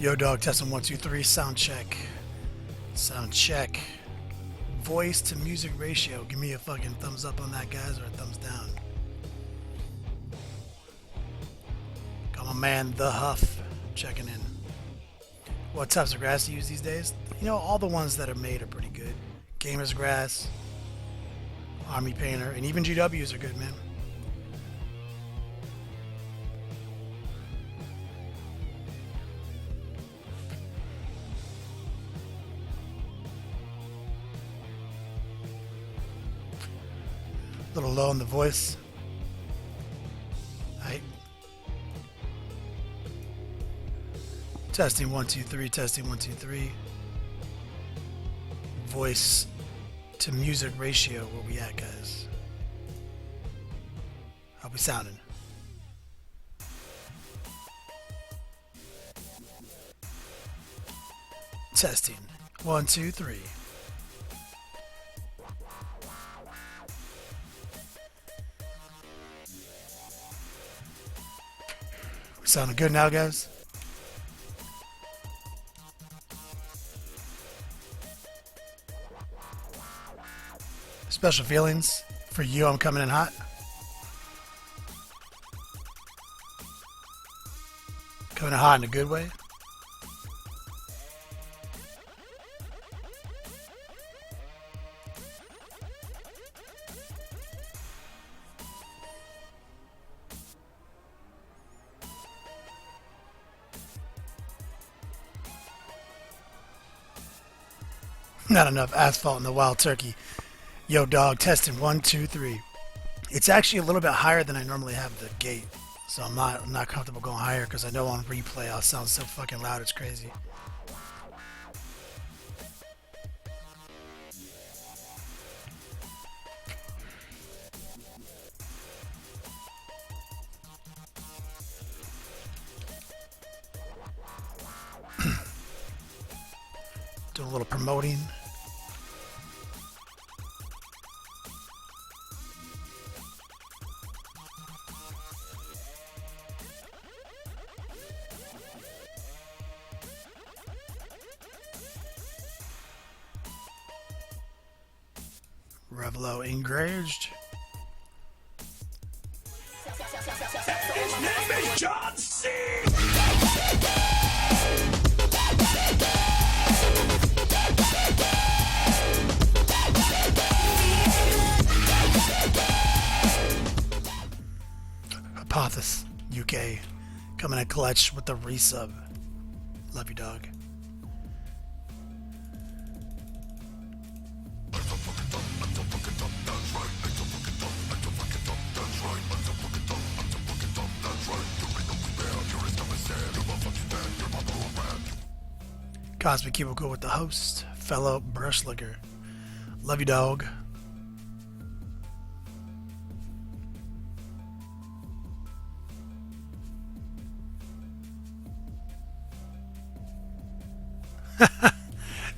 Yo, dog, testing 1, 2, 3. Sound check. Sound check. Voice to music ratio. Give me a fucking thumbs up on that, guys, or a thumbs down. Got my man, The Huff, checking in. What types of grass do you use these days? You know, all the ones that are made are pretty good. Gamer's grass, Army Painter, and even GWs are good, man. A little low in the voice. Right. Testing 1, 2, 3. Testing 1, 2, 3. Voice to music ratio. Where we at, guys? How we sounding? Testing 1, 2, 3. Sounding good now, guys? Special feelings for you. I'm coming in hot. Coming in hot in a good way. Not enough asphalt in the wild turkey. Yo, dog, testing 1, 2, 3. It's actually a little bit higher than I normally have the gate, so I'm not comfortable going higher because I know on replay I'll sound so fucking loud it's crazy. Do a little promoting. Revelo engaged. His name is John C. Apothis, UK, coming at clutch with the resub. Love you, dog. Cosmic Cubicle with the host, fellow brush licker. Love you, dog.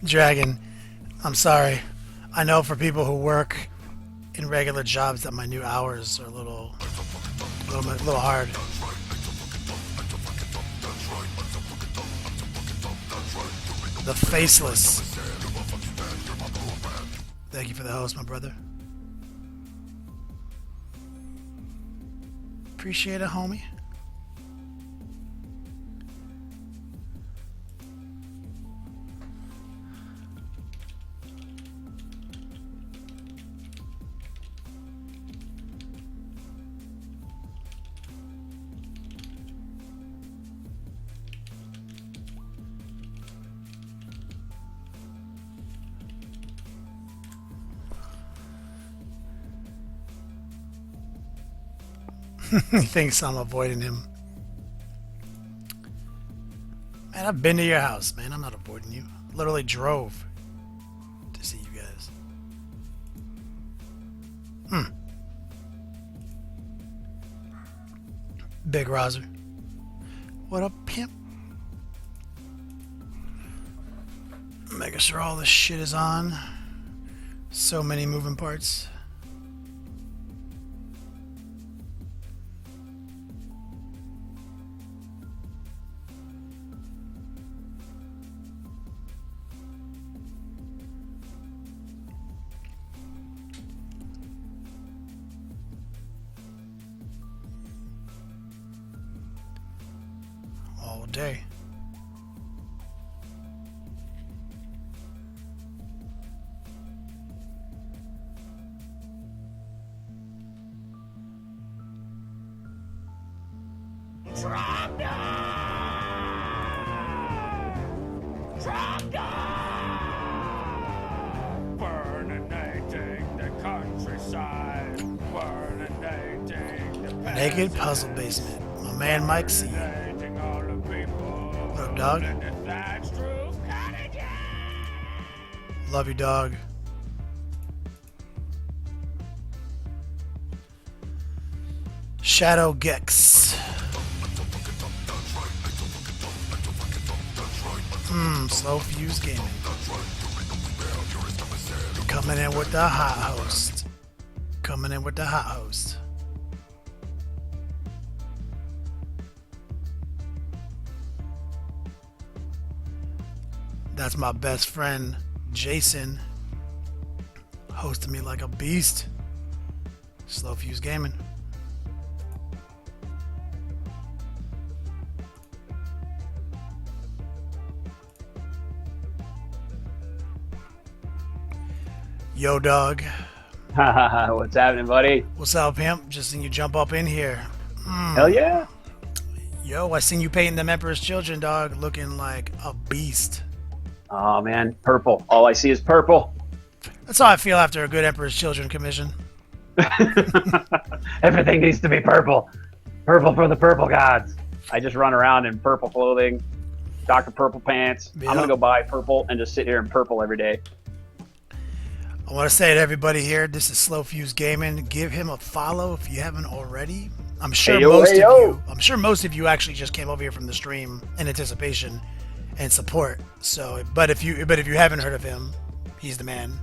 Dragon, I'm sorry. I know for people who work in regular jobs that my new hours are a little hard. The Faceless. Thank you for the host, my brother. Appreciate it, homie. He thinks I'm avoiding him. Man, I've been to your house, man. I'm not avoiding you. Literally drove to see you guys. Big Roser. What up, pimp? Making sure all this shit is on. So many moving parts. day. Burninating the countryside. Burninating the Naked Puzzle Basement. My man Mike C. burninating all the people. What up, dog? And the thatched roof cottages. Love you, dog. Shadow Gex. Slow Fuse Gaming. Coming in with the hot host. Coming in with the hot host. That's my best friend, Jason, hosting me like a beast. Slow Fuse Gaming. Yo, dog. What's happening, buddy? What's up, pimp? Just seen you jump up in here. Hell yeah. Yo, I seen you painting them Emperor's Children, dog, looking like a beast. Oh, man. Purple. All I see is purple. That's how I feel after a good Emperor's Children commission. Everything needs to be purple. Purple for the purple gods. I just run around in purple clothing, Dr. Purple pants. Yeah. I'm going to go buy purple and just sit here in purple every day. I want to say to everybody here, this is Slow Fuse Gaming. Give him a follow if you haven't already. I'm sure most of you actually just came over here from the stream in anticipation and support. So, but if you haven't heard of him, he's the man.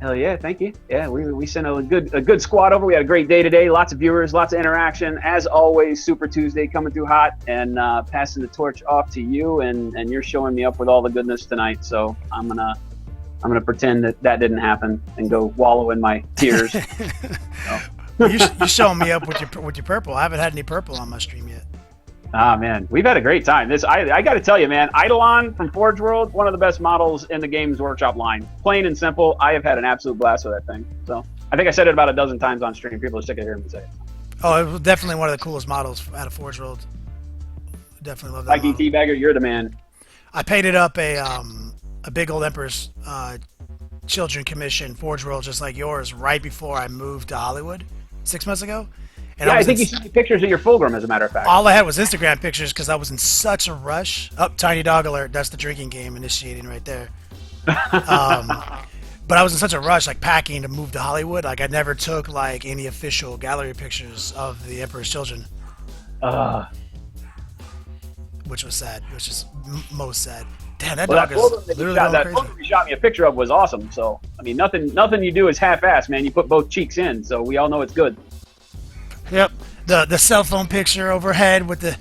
Hell yeah, thank you. Yeah, we sent a good squad over. We had a great day today. Lots of viewers, lots of interaction. As always, Super Tuesday coming through hot, and passing the torch off to you, and you're showing me up with all the goodness tonight. So I'm gonna pretend that didn't happen and go wallow in my tears. Well, you're showing me up with your purple. I haven't had any purple on my stream yet. Ah, man, we've had a great time. I got to tell you, man, Eidolon from Forge World, one of the best models in the Games Workshop line. Plain and simple. I have had an absolute blast with that thing. So I think I said it about a dozen times on stream. People are sick of hearing me say it. Oh, it was definitely one of the coolest models out of Forge World. Definitely love that Mikey model. Teabagger, you're the man. I painted up a big old Emperor's Children commission Forge World just like yours right before I moved to Hollywood 6 months ago. And Yeah, I think you sent me pictures of your Fulgrim, as a matter of fact. all I had was Instagram pictures because I was in such a rush. Tiny dog alert. That's the drinking game initiating right there. But I was in such a rush, like packing to move to Hollywood. Like I never took like any official gallery pictures of the Emperor's Children, which was sad. Which is most sad. Damn, that dog is literally going crazy. Fulgrim you shot me a picture of was awesome. So I mean, nothing you do is half-assed, man. You put both cheeks in, so we all know it's good. Yep. The cell phone picture overhead with the,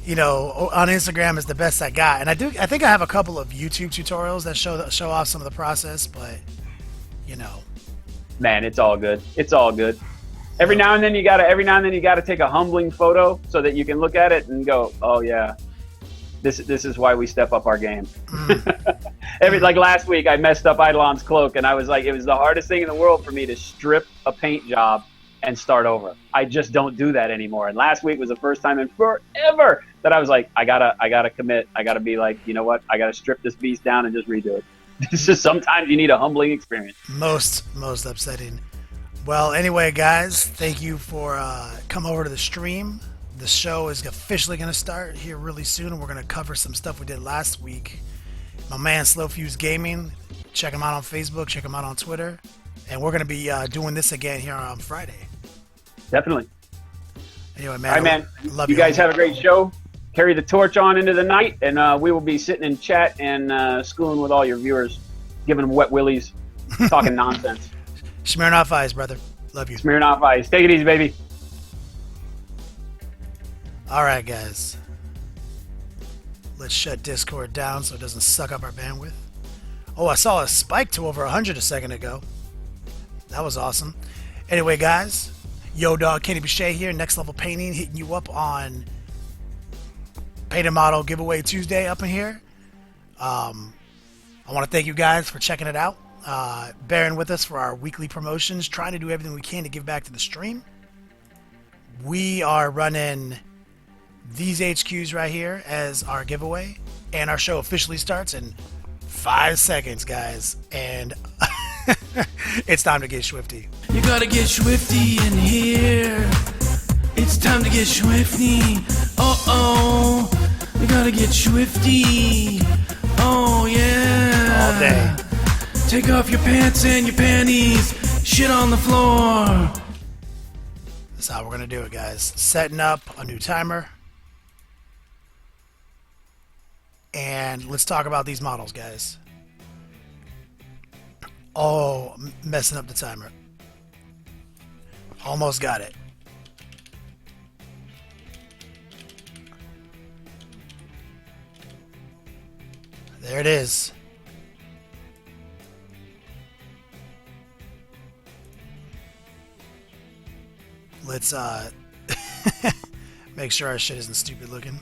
on Instagram is the best I got. And I think I have a couple of YouTube tutorials that show off some of the process, but Man, it's all good. It's all good. Every now and then you gotta take a humbling photo so that you can look at it and go, oh yeah, this is why we step up our game. Like last week, I messed up Eidolon's cloak, and I was like, it was the hardest thing in the world for me to strip a paint job and start over. I just don't do that anymore. And last week was the first time in forever that I was like, I gotta commit. I gotta be like, you know what? I gotta strip this beast down and just redo it. It's just sometimes you need a humbling experience. Most upsetting. Well, anyway, guys, thank you for coming over to the stream. The show is officially going to start here really soon, and we're going to cover some stuff we did last week. My man, Slow Fuse Gaming. Check him out on Facebook. Check him out on Twitter. And we're going to be doing this again here on Friday. Definitely. Anyway, man. All right, man. Love you guys have a great show. Carry the torch on into the night, and we will be sitting in chat and schooling with all your viewers, giving them wet willies, talking nonsense. Smirnoff Eyes, brother. Love you. Smirnoff Ice. Take it easy, baby. All right, guys. Let's shut Discord down so it doesn't suck up our bandwidth. Oh, I saw a spike to over 100 a second ago. That was awesome. Anyway, guys, Yo Dog Kenny Boucher here, Next Level Painting, hitting you up on Painted Model Giveaway Tuesday up in here. I want to thank you guys for checking it out, bearing with us for our weekly promotions, trying to do everything we can to give back to the stream. We are running these HQs right here as our giveaway, and our show officially starts in 5 seconds, guys, and it's time to get swifty. You gotta get swifty in here. It's time to get swifty. Uh-oh. You gotta get swifty. Oh, yeah. All day. Take off your pants and your panties. Shit on the floor. That's how we're going to do it, guys. Setting up a new timer. And let's talk about these models, guys. Oh, messing up the timer. Almost got it. There it is. Let's make sure our shit isn't stupid looking.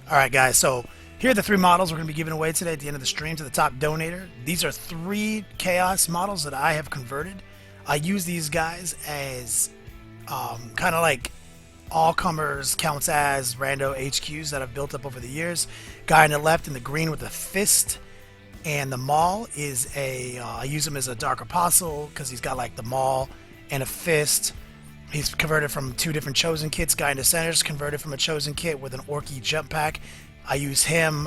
Alright guys, so here are the 3 models we're going to be giving away today at the end of the stream to the top donator. These are 3 Chaos models that I have converted. I use these guys as kind of like all-comers, counts as rando HQs that I've built up over the years. Guy on the left in the green with the fist and the maul is I use him as a Dark Apostle because he's got like the maul and a fist. He's converted from 2 different Chosen kits. Guy in the center is converted from a Chosen kit with an Orky jump pack. I use him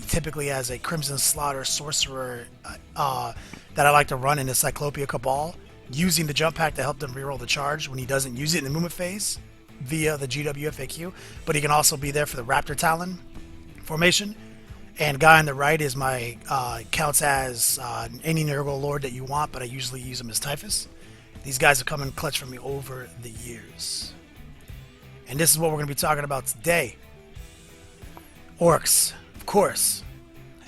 typically as a Crimson Slaughter Sorcerer that I like to run in the Cyclopia Cabal, using the jump pack to help them reroll the charge when he doesn't use it in the movement phase via the GWFAQ. But he can also be there for the Raptor Talon formation. And guy on the right is my counts as any Nurgle Lord that you want, but I usually use him as Typhus. These guys have come in clutch for me over the years. And this is what we're going to be talking about today. Orcs, of course,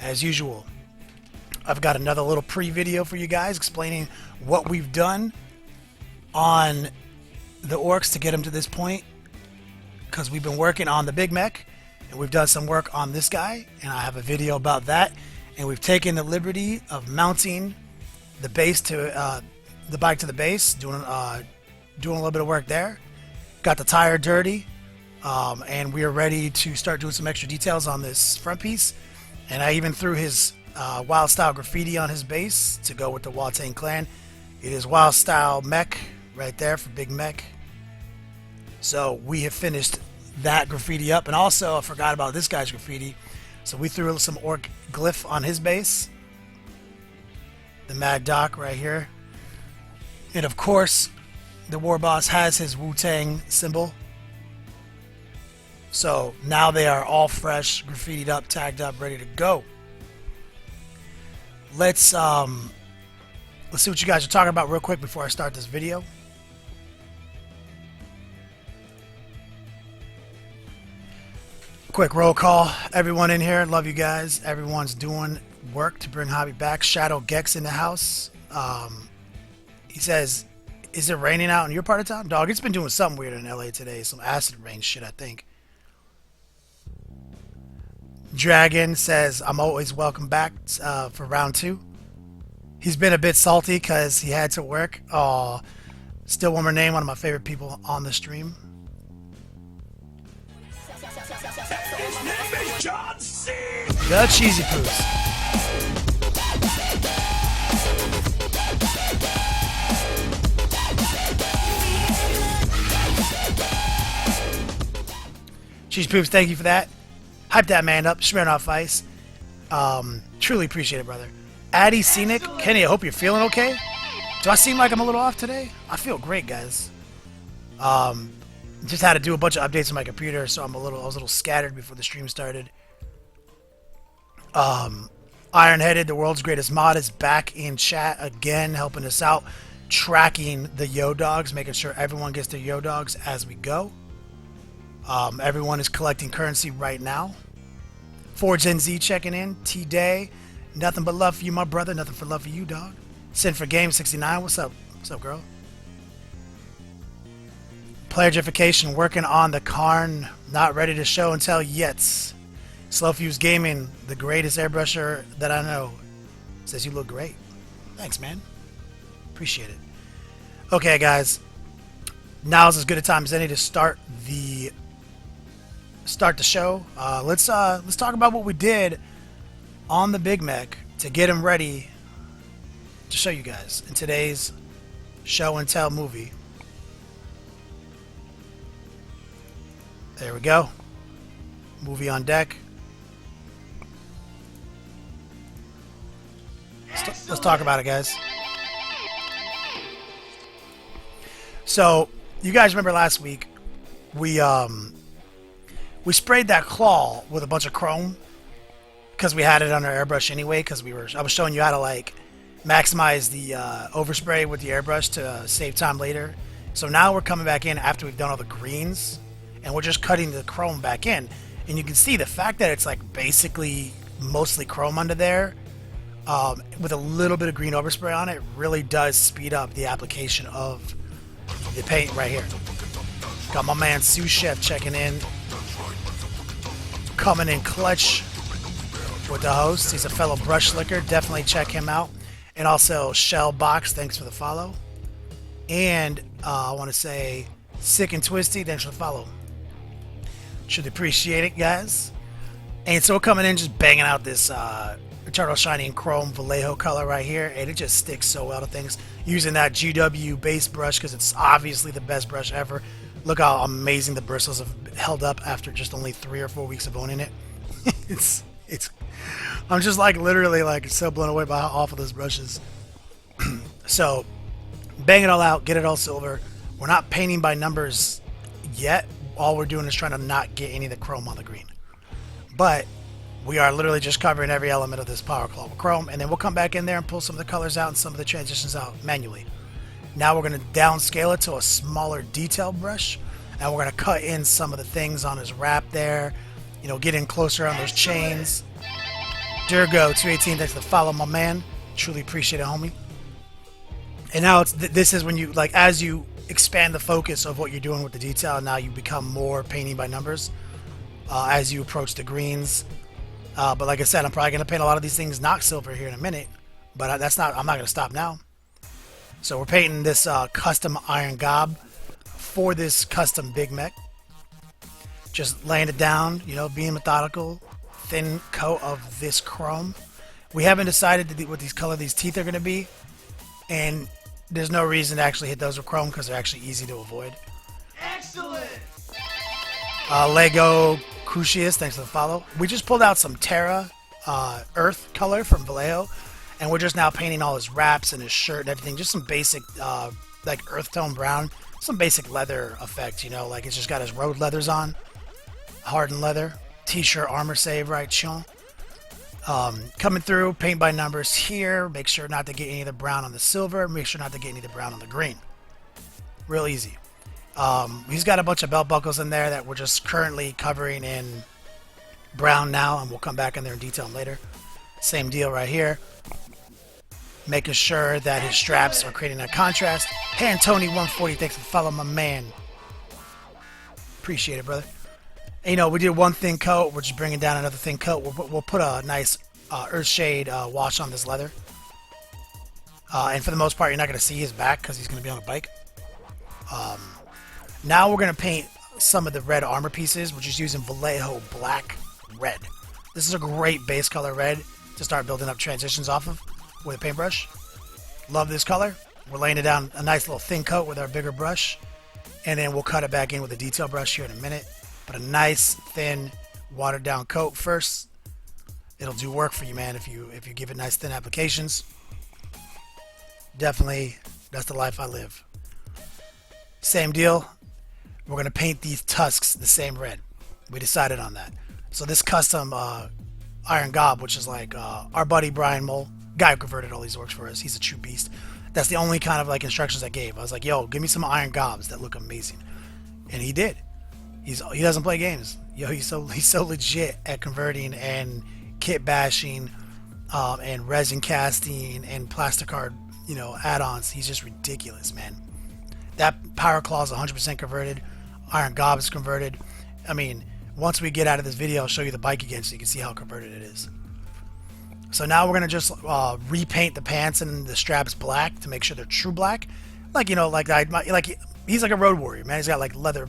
as usual. I've got another little pre-video for you guys explaining what we've done on the orcs to get them to this point, because we've been working on the Big Mech, and we've done some work on this guy, and I have a video about that. And we've taken the liberty of mounting the base to the bike to the base, doing a little bit of work there. Got the tire dirty, and we are ready to start doing some extra details on this front piece. And I even threw his wild style graffiti on his base to go with the Waltane clan. It is wild style mech right there for Big Mech. So we have finished that graffiti up, and also I forgot about this guy's graffiti, so we threw some orc glyph on his base, the Mad Doc right here. And of course the war boss has his Wu-Tang symbol, so now they are all fresh, graffitied up, tagged up, ready to go. Let's see what you guys are talking about real quick before I start this video. Quick roll call. Everyone in here, love you guys. Everyone's doing work to bring hobby back. Shadow Gex in the house. He says, is it raining out in your part of town? Dog, it's been doing something weird in LA today. Some acid rain shit, I think. Dragon says, I'm always welcome back for round 2. He's been a bit salty because he had to work. Oh, Still Warmer Name, one of my favorite people on the stream. His name is John C. The Cheesy Poos. Cheesy Poops, thank you for that. Hype that man up. Smirnoff Ice. Truly appreciate it, brother. Addy Scenic. Kenny, I hope you're feeling okay. Do I seem like I'm a little off today? I feel great, guys. Just had to do a bunch of updates on my computer, so I was a little scattered before the stream started. Ironheaded, the world's greatest mod, is back in chat again, helping us out, tracking the Yo Dogs, making sure everyone gets their Yo Dogs as we go. Everyone is collecting currency right now. Forge NZ checking in. T-Day, nothing but love for you, my brother. Nothing for love for you, dog. Sin for Game 69, what's up? What's up, girl? Playerification working on the Karn. Not ready to show and tell yet. Slow Fuse Gaming, the greatest airbrusher that I know, says you look great. Thanks, man. Appreciate it. Okay, guys. Now's as good a time as any to start the show. Let's talk about what we did on the Big Mech to get him ready to show you guys in today's show and tell movie. There we go. Movie on deck. Let's talk about it, guys. So, you guys remember last week we sprayed that claw with a bunch of chrome because we had it on our airbrush anyway. Because I was showing you how to like maximize the overspray with the airbrush to save time later. So now we're coming back in after we've done all the greens, and we're just cutting the chrome back in. And you can see the fact that it's like basically mostly chrome under there, with a little bit of green overspray on it, really does speed up the application of the paint right here. Got my man Sous Chef checking in, coming in clutch with the host. He's a fellow brush licker. Definitely check him out. And also Shell Box, thanks for the follow. And I want to say Sick and Twisty, thanks for the follow. Should appreciate it, guys. And so we're coming in just banging out this Eternal Shining Chrome Vallejo color right here, and it just sticks so well to things. Using that GW base brush because it's obviously the best brush ever. Look how amazing the bristles have held up after just only 3 or 4 weeks of owning it. it's I'm just like literally like so blown away by how awful this brush is. So bang it all out, get it all silver. We're not painting by numbers yet. All we're doing is trying to not get any of the chrome on the green. But we are literally just covering every element of this power claw with chrome, and then we'll come back in there and pull some of the colors out and some of the transitions out manually. Now we're going to downscale it to a smaller detail brush, and we're going to cut in some of the things on his wrap there, you know, get in closer on those chains. Durgo 218, thanks for the follow, my man. Truly appreciate it, homie. And now this is when you, like, as you expand the focus of what you're doing with the detail, now you become more painting by numbers as you approach the greens. But like I said, I'm probably going to paint a lot of these things not silver here in a minute. But I'm not going to stop now. So we're painting this custom iron gob for this custom Big Mech. Just laying it down, you know, being methodical. Thin coat of this chrome. We haven't decided what these teeth are going to be. And there's no reason to actually hit those with chrome because they're actually easy to avoid. Excellent! Lego Crucius, thanks for the follow. We just pulled out some Terra Earth color from Vallejo, and we're just now painting all his wraps and his shirt and everything. Just some basic, like earth tone brown, some basic leather effect, you know, like it's just got his road leathers on, hardened leather, t-shirt armor save, right, Sean? Coming through, paint by numbers here. Make sure not to get any of the brown on the silver. Make sure not to get any of the brown on the green. Real easy. He's got a bunch of belt buckles in there that we're just currently covering in brown now, and we'll come back in there and detail them later. Same deal right here. Making sure that his straps are creating that contrast. Hey, Tony140, thanks for following my man. Appreciate it, brother. And, you know, we did one thin coat. We're just bringing down another thin coat. We'll put a nice Earthshade wash on this leather. And for the most part, you're not going to see his back because he's going to be on a bike. Now we're going to paint some of the red armor pieces. We're just using Vallejo Black Red. This is a great base color red to start building up transitions off of with a paintbrush. Love this color. We're laying it down a nice little thin coat with our bigger brush. And then we'll cut it back in with a detail brush here in a minute. But a nice, thin, watered down coat first. It'll do work for you, man, if you give it nice, thin applications. Definitely, that's the life I live. Same deal. We're going to paint these tusks the same red. We decided on that. So this custom iron gob, which is like our buddy Brian Mole, guy who converted all these orcs for us. He's a true beast. That's the only kind of like instructions I gave. I was like, yo, give me some iron gobs that look amazing. And he did. He doesn't play games. Yo, he's so legit at converting and kit bashing and resin casting and plastic card, you know, add-ons. He's just ridiculous, man. That Power Claw is 100% converted. Iron Gob is converted. I mean, once we get out of this video, I'll show you the bike again so you can see how converted it is. So now we're going to just repaint the pants and the straps black to make sure they're true black. Like, you know, like he's like a road warrior, man. He's got like leather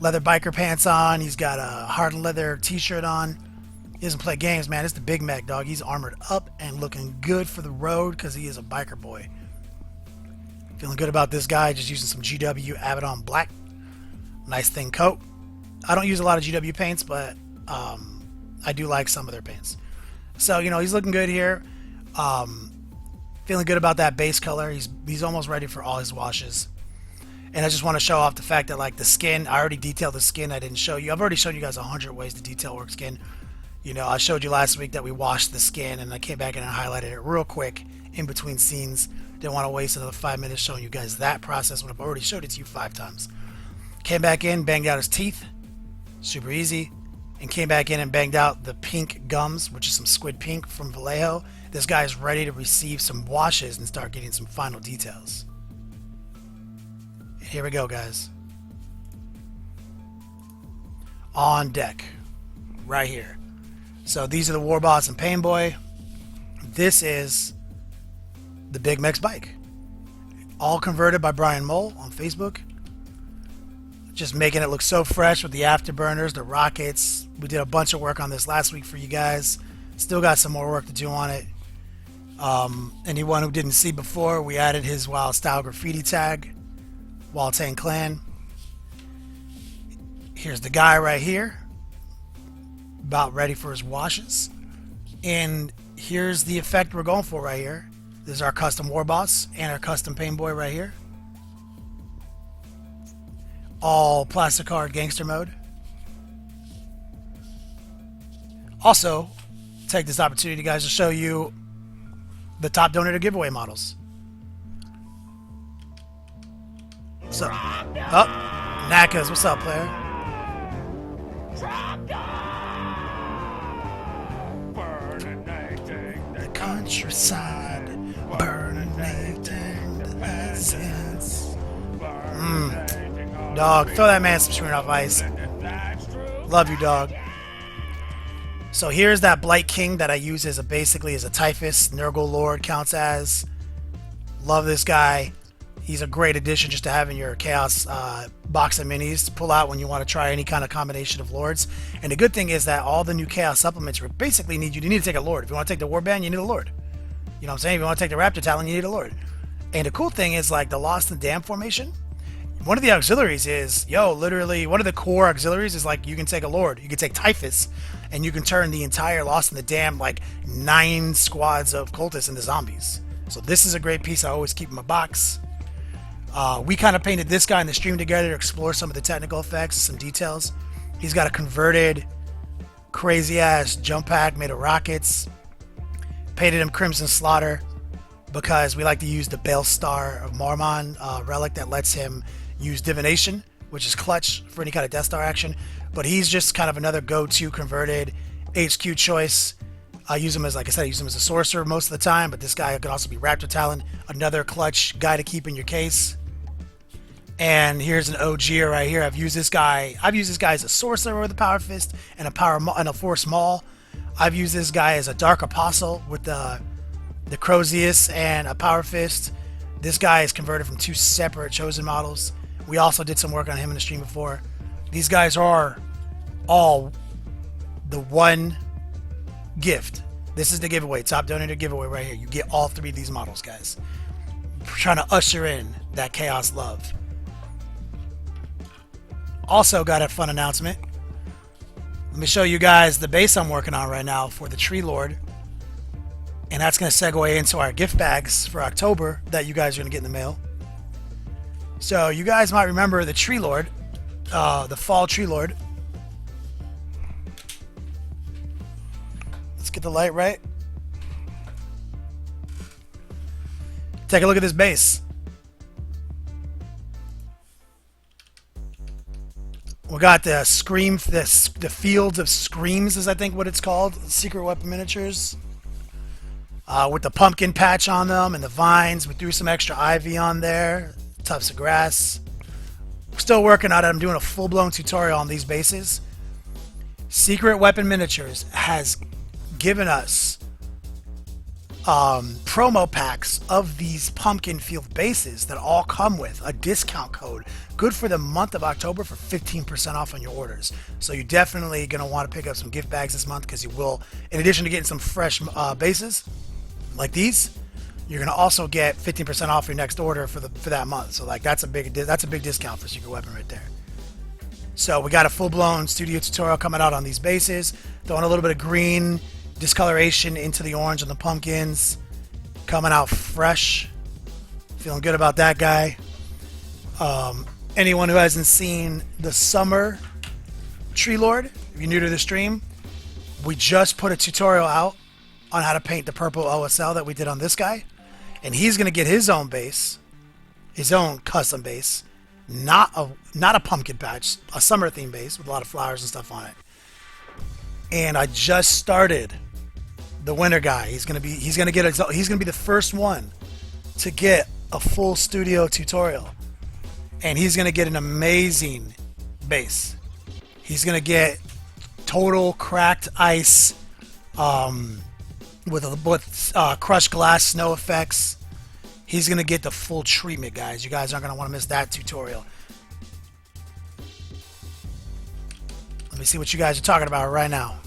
biker pants on. He's got a hard leather t-shirt on. He doesn't play games, man. It's the Big Mac, dog. He's armored up and looking good for the road because he is a biker boy. Feeling good about this guy. Just using some GW Abaddon Black. Nice thin coat. I don't use a lot of GW paints, but I do like some of their paints. So, you know, he's looking good here. Feeling good about that base color. He's almost ready for all his washes. And I just want to show off the fact that, like, the skin, I already detailed the skin. I didn't show you. I've already shown you guys 100 ways to detail work skin. You know, I showed you last week that we washed the skin, and I came back in and highlighted it real quick in between scenes. Didn't want to waste another 5 minutes showing you guys that process when I've already showed it to you 5 times. Came back in, banged out his teeth. Super easy. And came back in and banged out the pink gums, which is some squid pink from Vallejo. This guy is ready to receive some washes and start getting some final details. And here we go, guys. On deck. Right here. So these are the Warboss and Pain Boy. This is the Big Mex bike. All converted by Brian Mole on Facebook. Just making it look so fresh with the afterburners, the rockets. We did a bunch of work on this last week for you guys. Still got some more work to do on it. Anyone who didn't see before, we added his Wild Style graffiti tag. Waltane Clan. Here's the guy right here. About ready for his washes. And here's the effect we're going for right here. This is our custom Warboss and our custom Pain Boy right here. All plastic card gangster mode. Also, take this opportunity, guys, to show you the top donator giveaway models. So, oh, Nakas, what's up, player? The countryside, burning the essence. Dog, throw that man some screen off ice. Love you, dog. So here's that Blight King that I use as basically as a Typhus. Nurgle Lord counts as. Love this guy. He's a great addition just to have in your Chaos box of minis to pull out when you want to try any kind of combination of Lords. And the good thing is that all the new Chaos supplements basically need to take a Lord. If you want to take the Warband, you need a Lord. You know what I'm saying? If you want to take the Raptor Talon, you need a Lord. And the cool thing is, like, the Lost and Damned formation, one of the auxiliaries is, literally, one of the core auxiliaries is, like, you can take a Lord. You can take Typhus, and you can turn the entire Lost and the Damned, like, 9 squads of cultists into zombies. So this is a great piece I always keep in my box. We kind of painted this guy in the stream together to explore some of the technical effects, some details. He's got a converted, crazy-ass jump pack made of rockets. Painted him Crimson Slaughter because we like to use the Bale Star of Marmon relic that lets him use Divination, which is clutch for any kind of Death Star action. But he's just kind of another go-to converted HQ choice. I use him as, like I said, I use him as a sorcerer most of the time, but this guy could also be Raptor Talon, another clutch guy to keep in your case. And here's an OG right here. I've used this guy as a sorcerer with a Power Fist and a Force Maul. I've used this guy as a Dark Apostle with the Crozius and a Power Fist. This guy is converted from 2 separate Chosen models. We also did some work on him in the stream before. These guys are all the one gift. This is the giveaway, top donator giveaway right here. You get all 3 of these models, guys. We're trying to usher in that Chaos love. Also got a fun announcement. Let me show you guys the base I'm working on right now for the Tree Lord. And that's going to segue into our gift bags for October that you guys are going to get in the mail. So you guys might remember the Tree Lord, the Fall Tree Lord. Let's get the light right. Take a look at this base. We got the Scream, the Fields of Screams is I think what it's called. Secret Weapon Miniatures. with the pumpkin patch on them and the vines. We threw some extra ivy on there, tufts of grass. Still working on it. I'm doing a full-blown tutorial on these bases. Secret Weapon Miniatures has given us promo packs of these pumpkin field bases that all come with a discount code good for the month of October for 15% off on your orders. So you're definitely going to want to pick up some gift bags this month, because you will, in addition to getting some fresh bases like these, you're going to also get 15% off your next order for that month. So like that's a big discount for Secret Weapon right there. So we got a full-blown studio tutorial coming out on these bases, throwing a little bit of green discoloration into the orange on the pumpkins, coming out fresh. Feeling good about that guy. Anyone who hasn't seen the Summer Tree Lord, if you're new to the stream, we just put a tutorial out on how to paint the purple OSL that we did on this guy, and he's going to get his own base, his own custom base, not a pumpkin patch, a summer theme base with a lot of flowers and stuff on it. And I just started the winter guy. He's gonna be the first one to get a full studio tutorial, and he's gonna get an amazing base. He's gonna get total cracked ice with crushed glass snow effects. He's gonna get the full treatment, guys. You guys aren't gonna want to miss that tutorial. Let me see what you guys are talking about right now.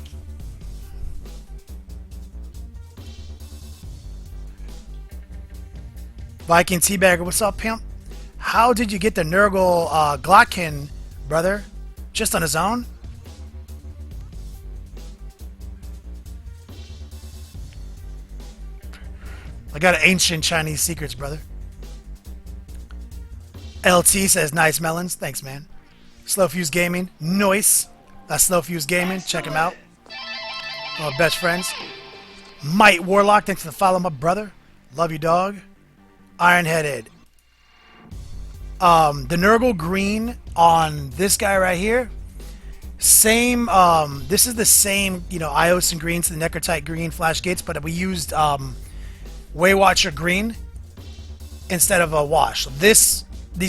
Viking Teabagger, what's up, pimp? How did you get the Nurgle Glotkin, brother? Just on his own? I got ancient Chinese secrets, brother. LT says, nice melons. Thanks, man. Slow Fuse Gaming. Noise. That's Slow Fuse Gaming. Check him out. One of my best friends. Might Warlock, thanks for the follow, my brother. Love you, dog. Iron-headed. The Nurgle green on this guy right here. Same, this is the same, Ios and greens, the Necrotite green flash gates, but we used, Waywatcher green instead of a wash. These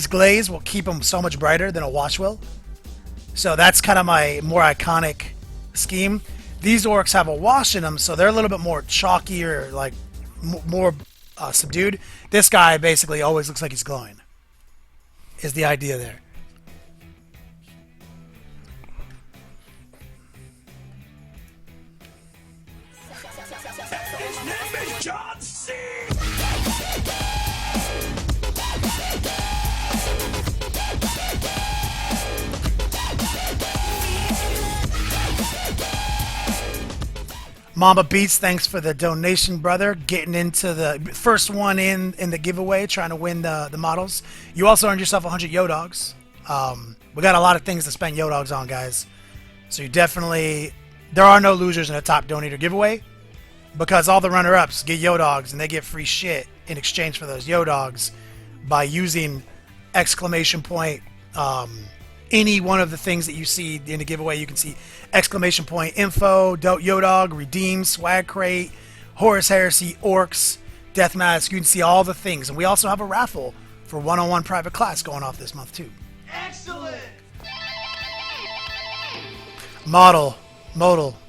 glaze will keep them so much brighter than a wash will. So that's kind of my more iconic scheme. These orcs have a wash in them, so they're a little bit more chalky or like more subdued. This guy basically always looks like he's glowing, is the idea there. His name is John C. Mama Beats, thanks for the donation, brother. Getting into the first one in the giveaway, trying to win the models. You also earned yourself 100 Yo-Dogs. We got a lot of things to spend Yo-Dogs on, guys. So you definitely... There are no losers in the top donator giveaway, because all the runner-ups get Yo-Dogs, and they get free shit in exchange for those Yo-Dogs by using exclamation point... any one of the things that you see in the giveaway. You can see exclamation point info, Yo-Dog, redeem, swag crate, Horus Heresy, orcs, death mask. You can see all the things. And we also have a raffle for one-on-one private class going off this month too. Excellent. Modal.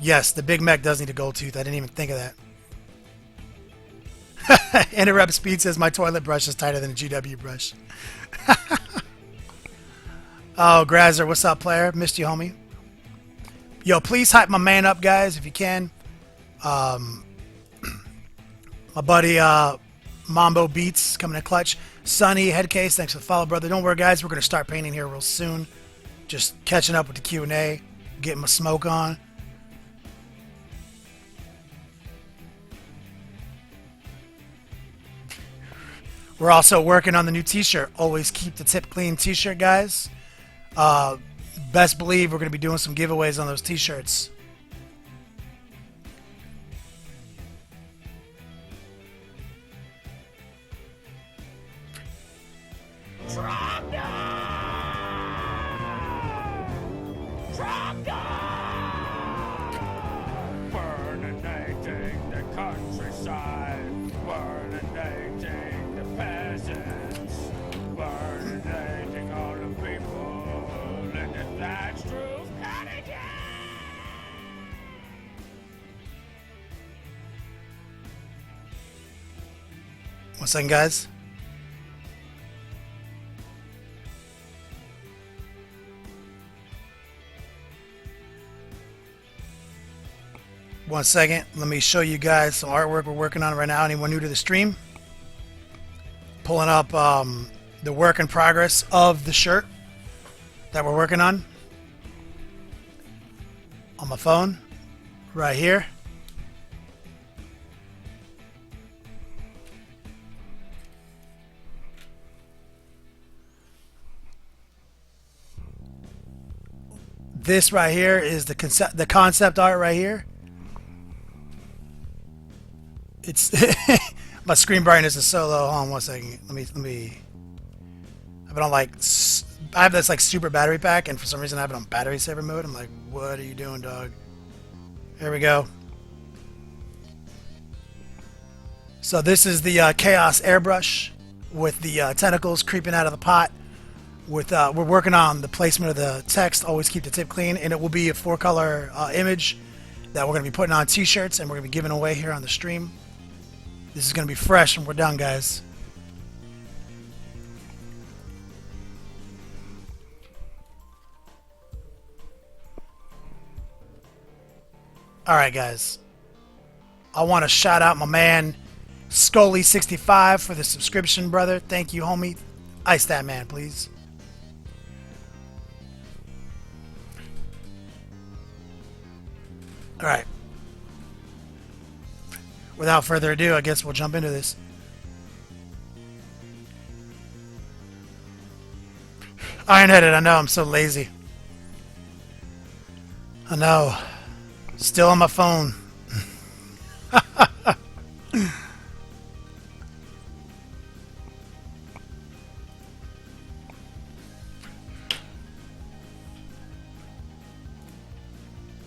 Yes, the Big Mech does need a gold tooth. I didn't even think of that. Interrupt Speed says my toilet brush is tighter than a GW brush. Oh, Grazer, what's up, player? Missed you, homie. Yo, please hype my man up, guys, if you can. My buddy Mambo Beats coming in clutch. Sunny, Headcase, thanks for the follow, brother. Don't worry, guys. We're going to start painting here real soon. Just catching up with the Q&A, getting my smoke on. We're also working on the new t-shirt. Always keep the tip clean t-shirt, guys. Best believe we're going to be doing some giveaways on those t-shirts. Burninating the countryside. Burning the peasants, burning all the people, and that's truth and again. One second, guys. One second. Let me show you guys some artwork we're working on right now. Anyone new to the stream? Pulling up the work in progress of the shirt that we're working on my phone right here. This right here is the concept art right here. It's my screen brightness is so low. Hold on one second. Let me. I've been on like I have this like super battery pack, and for some reason I have it on battery saver mode. I'm like, what are you doing, dog? Here we go. So this is the Chaos Airbrush with the tentacles creeping out of the pot. With we're working on the placement of the text. Always keep the tip clean, and it will be a 4-color image that we're going to be putting on T-shirts, and we're going to be giving away here on the stream. This is going to be fresh when we're done, guys. Alright, guys. I want to shout out my man Scully65 for the subscription, brother. Thank you, homie. Ice that man, please. Alright. Without further ado, I guess we'll jump into this. Ironheaded, I know, I'm so lazy. I know. Still on my phone.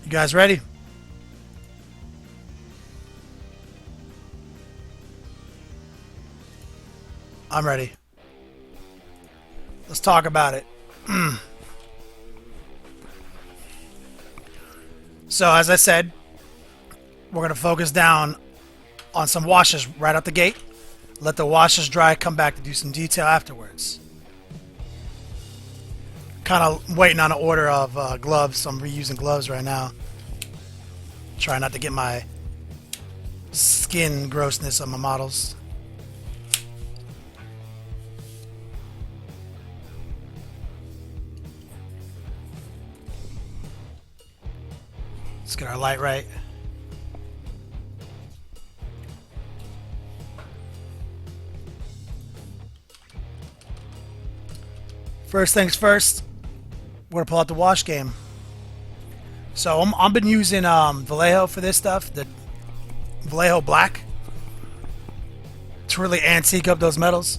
You guys ready? I'm ready. Let's talk about it. So, as I said, we're going to focus down on some washes right out the gate. Let the washes dry, come back to do some detail afterwards. Kind of waiting on an order of gloves, so I'm reusing gloves right now. Try not to get my skin grossness on my models. Let's get our light right. First things first, we're gonna pull out the wash game. So I've been using Vallejo for this stuff, the Vallejo Black, to really antique up those metals.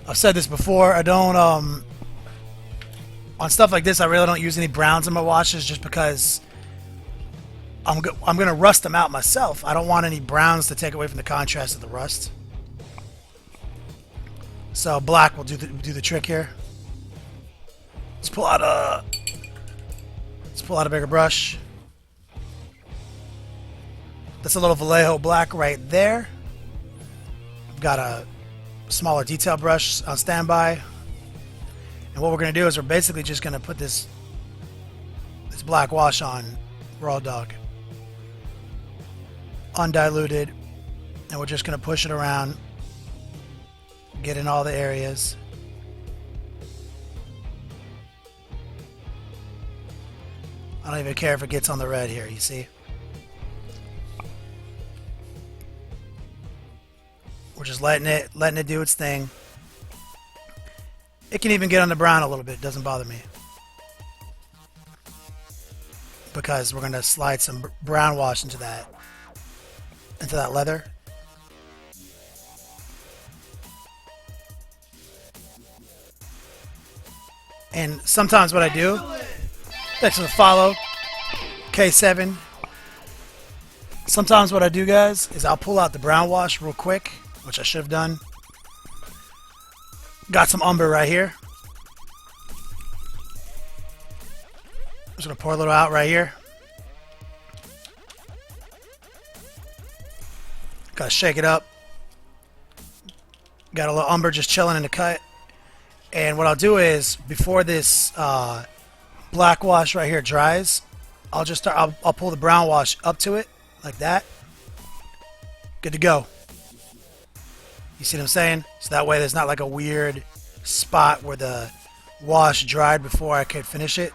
I've said this before. I don't on stuff like this, I really don't use any browns in my washes just because I'm gonna rust them out myself. I don't want any browns to take away from the contrast of the rust. So black will do the trick here. Let's pull out a bigger brush. That's a little Vallejo black right there. I've got a smaller detail brush on standby. And what we're going to do is we're basically just going to put this black wash on raw dog. Undiluted. And we're just going to push it around. Get in all the areas. I don't even care if it gets on the red here, you see? We're just letting it do its thing. It can even get on the brown a little bit, it doesn't bother me. Because we're gonna slide some brown wash into that leather. And sometimes what I do, thanks for the follow, K7. Sometimes what I do, guys, is I'll pull out the brown wash real quick, which I should have done. Got some umber right here. Just gonna pour a little out right here. Gotta shake it up. Got a little umber just chilling in the cut. And what I'll do is, before this black wash right here dries, I'll just start. I'll pull the brown wash up to it like that. Good to go. You see what I'm saying? So that way there's not like a weird spot where the wash dried before I could finish it.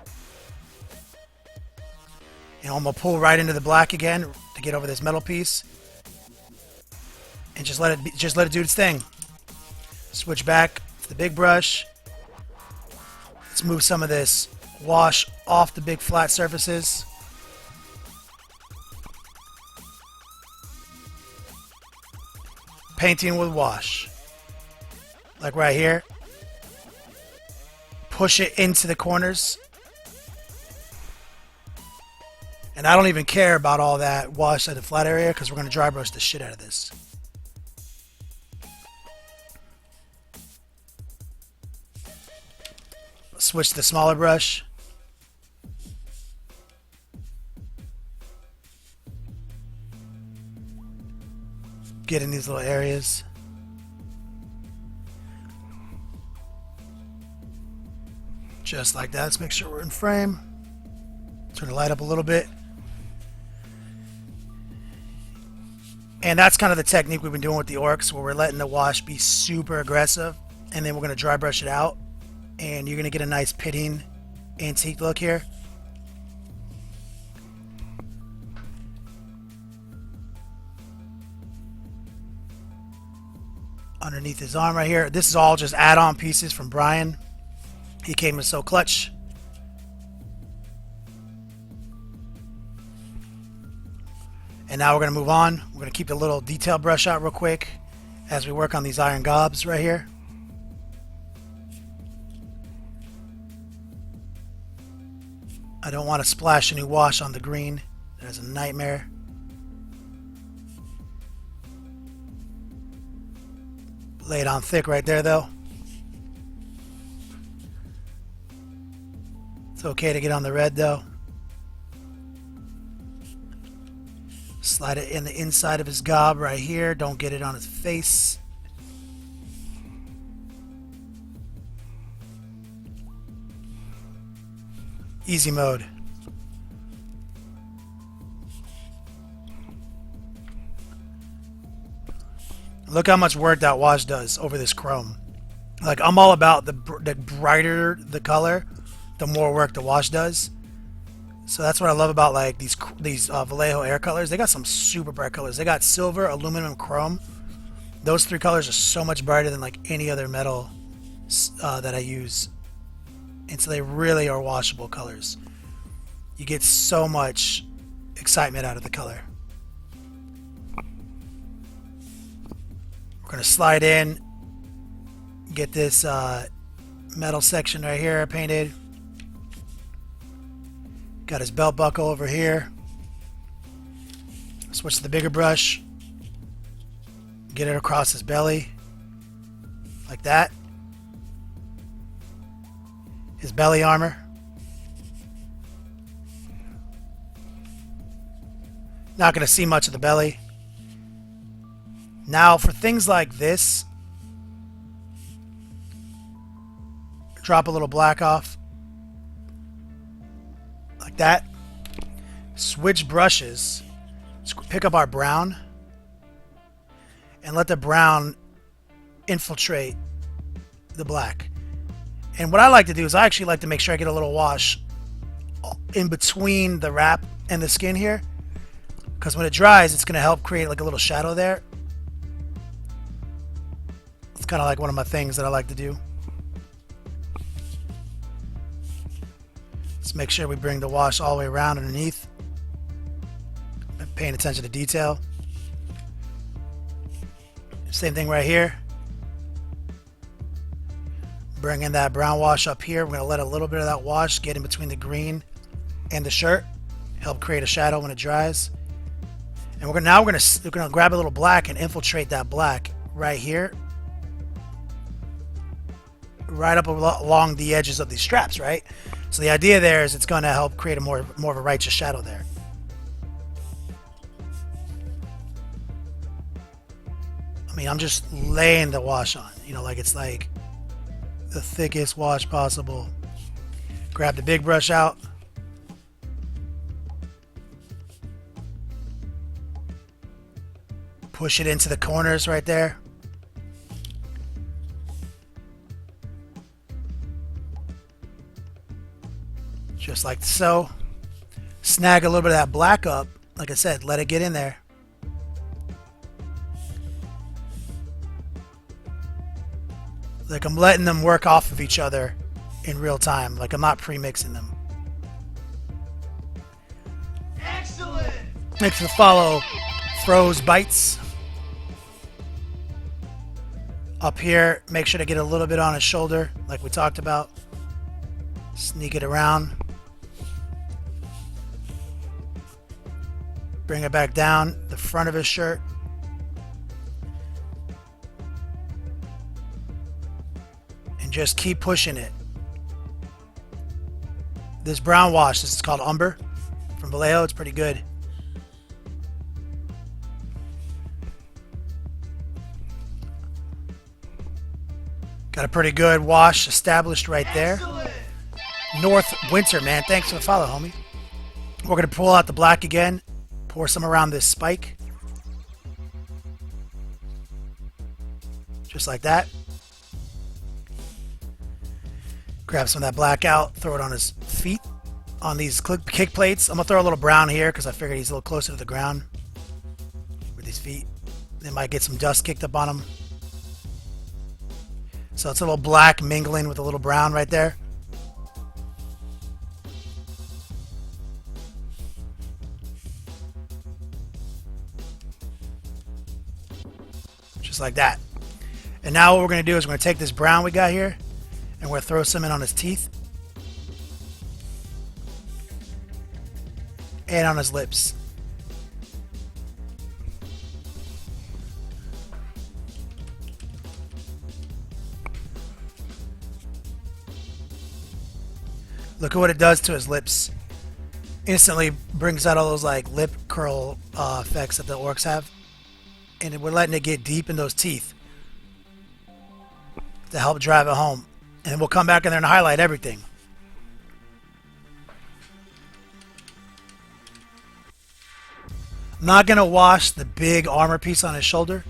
And I'm gonna pull right into the black again to get over this metal piece, and just let it do its thing. Switch back to the big brush. Let's move some of this wash off the big flat surfaces. Painting with wash, like right here. Push it into the corners. And I don't even care about all that wash at the flat area because we're going to dry brush the shit out of this. Switch to the smaller brush. Get in these little areas. Just like that. Let's make sure we're in frame. Turn the light up a little bit. And that's kind of the technique we've been doing with the orcs, where we're letting the wash be super aggressive, and then we're going to dry brush it out, and you're going to get a nice pitting antique look here. Underneath his arm right here. This is all just add-on pieces from Brian. He came in so clutch. And now we're going to move on. We're going to keep the little detail brush out real quick as we work on these iron gobs right here. I don't want to splash any wash on the green. That is a nightmare. Lay it on thick right there though. It's okay to get on the red though. Slide it in the inside of his gob right here. Don't get it on his face. Easy mode. Look how much work that wash does over this chrome. Like, I'm all about the brighter the color, the more work the wash does. So that's what I love about like these Vallejo air colors. They got some super bright colors. They got silver, aluminum, chrome. Those three colors are so much brighter than like any other metal that I use. And so they really are washable colors. You get so much excitement out of the color. We're going to slide in, get this metal section right here painted. Got his belt buckle over here. Switch to the bigger brush. Get it across his belly. Like that. His belly armor. Not going to see much of the belly. Now for things like this, drop a little black off. Like that. Switch brushes. Pick up our brown. And let the brown infiltrate the black. And what I like to do is I actually like to make sure I get a little wash in between the wrap and the skin here. Because when it dries, it's going to help create like a little shadow there. It's kind of like one of my things that I like to do. Let's make sure we bring the wash all the way around underneath. Paying attention to detail. Same thing right here. Bring in that brown wash up here. We're going to let a little bit of that wash get in between the green and the shirt. Help create a shadow when it dries. And we're gonna grab a little black and infiltrate that black right here, right up along the edges of these straps, right? So the idea there is it's going to help create a more of a righteous shadow there. I mean, I'm just laying the wash on, you know, like it's like the thickest wash possible. Grab the big brush out. Push it into the corners right there. Just like so. Snag a little bit of that black up. Like I said, let it get in there. Like I'm letting them work off of each other in real time. Like I'm not pre-mixing them. Excellent. Thanks for the follow. Froze Bites. Up here, make sure to get a little bit on his shoulder, like we talked about. Sneak it around. Bring it back down the front of his shirt. And just keep pushing it. This brown wash, this is called Umber from Vallejo. It's pretty good. Got a pretty good wash established right there. Excellent. North Winter, man. Thanks for the follow, homie. We're going to pull out the black again. Pour some around this spike. Just like that. Grab some of that black out. Throw it on his feet. On these kick plates. I'm going to throw a little brown here because I figured he's a little closer to the ground with his feet. They might get some dust kicked up on him. So it's a little black mingling with a little brown right there. Just like that. And now what we're going to do is we're going to take this brown we got here and we're going to throw some in on his teeth. And on his lips. Look at what it does to his lips. Instantly brings out all those like lip curl effects that the orcs have. And we're letting it get deep in those teeth to help drive it home. And we'll come back in there and highlight everything. I'm not going to wash the big armor piece on his shoulder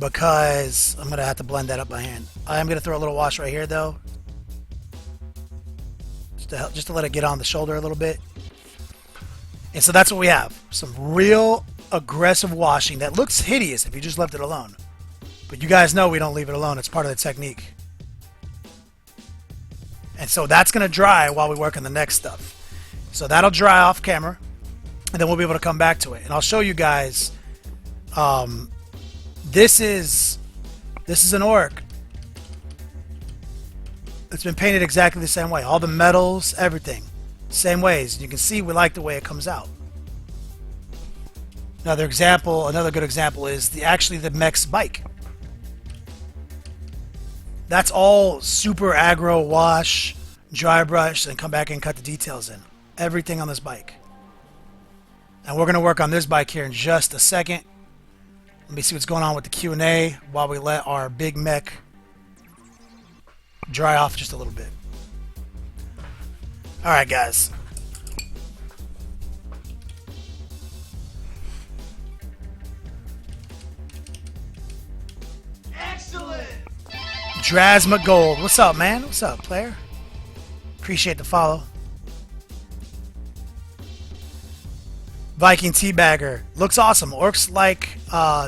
because I'm going to have to blend that up by hand. I am going to throw a little wash right here though. Just to let it get on the shoulder a little bit. And so that's what we have. Some real aggressive washing that looks hideous if you just left it alone. But you guys know we don't leave it alone. It's part of the technique. And so that's going to dry while we work on the next stuff. So that'll dry off camera. And then we'll be able to come back to it. And I'll show you guys. This is an orc. It's been painted exactly the same way. All the metals, everything. Same ways. You can see we like the way it comes out. Another good example is actually the mech's bike. That's all super aggro wash, dry brush, and come back and cut the details in. Everything on this bike. And we're going to work on this bike here in just a second. Let me see what's going on with the Q&A while we let our big mech dry off just a little bit. Alright guys. Excellent. Drasma Gold. What's up, man? What's up, player? Appreciate the follow. Viking Teabagger. Looks awesome. Orcs like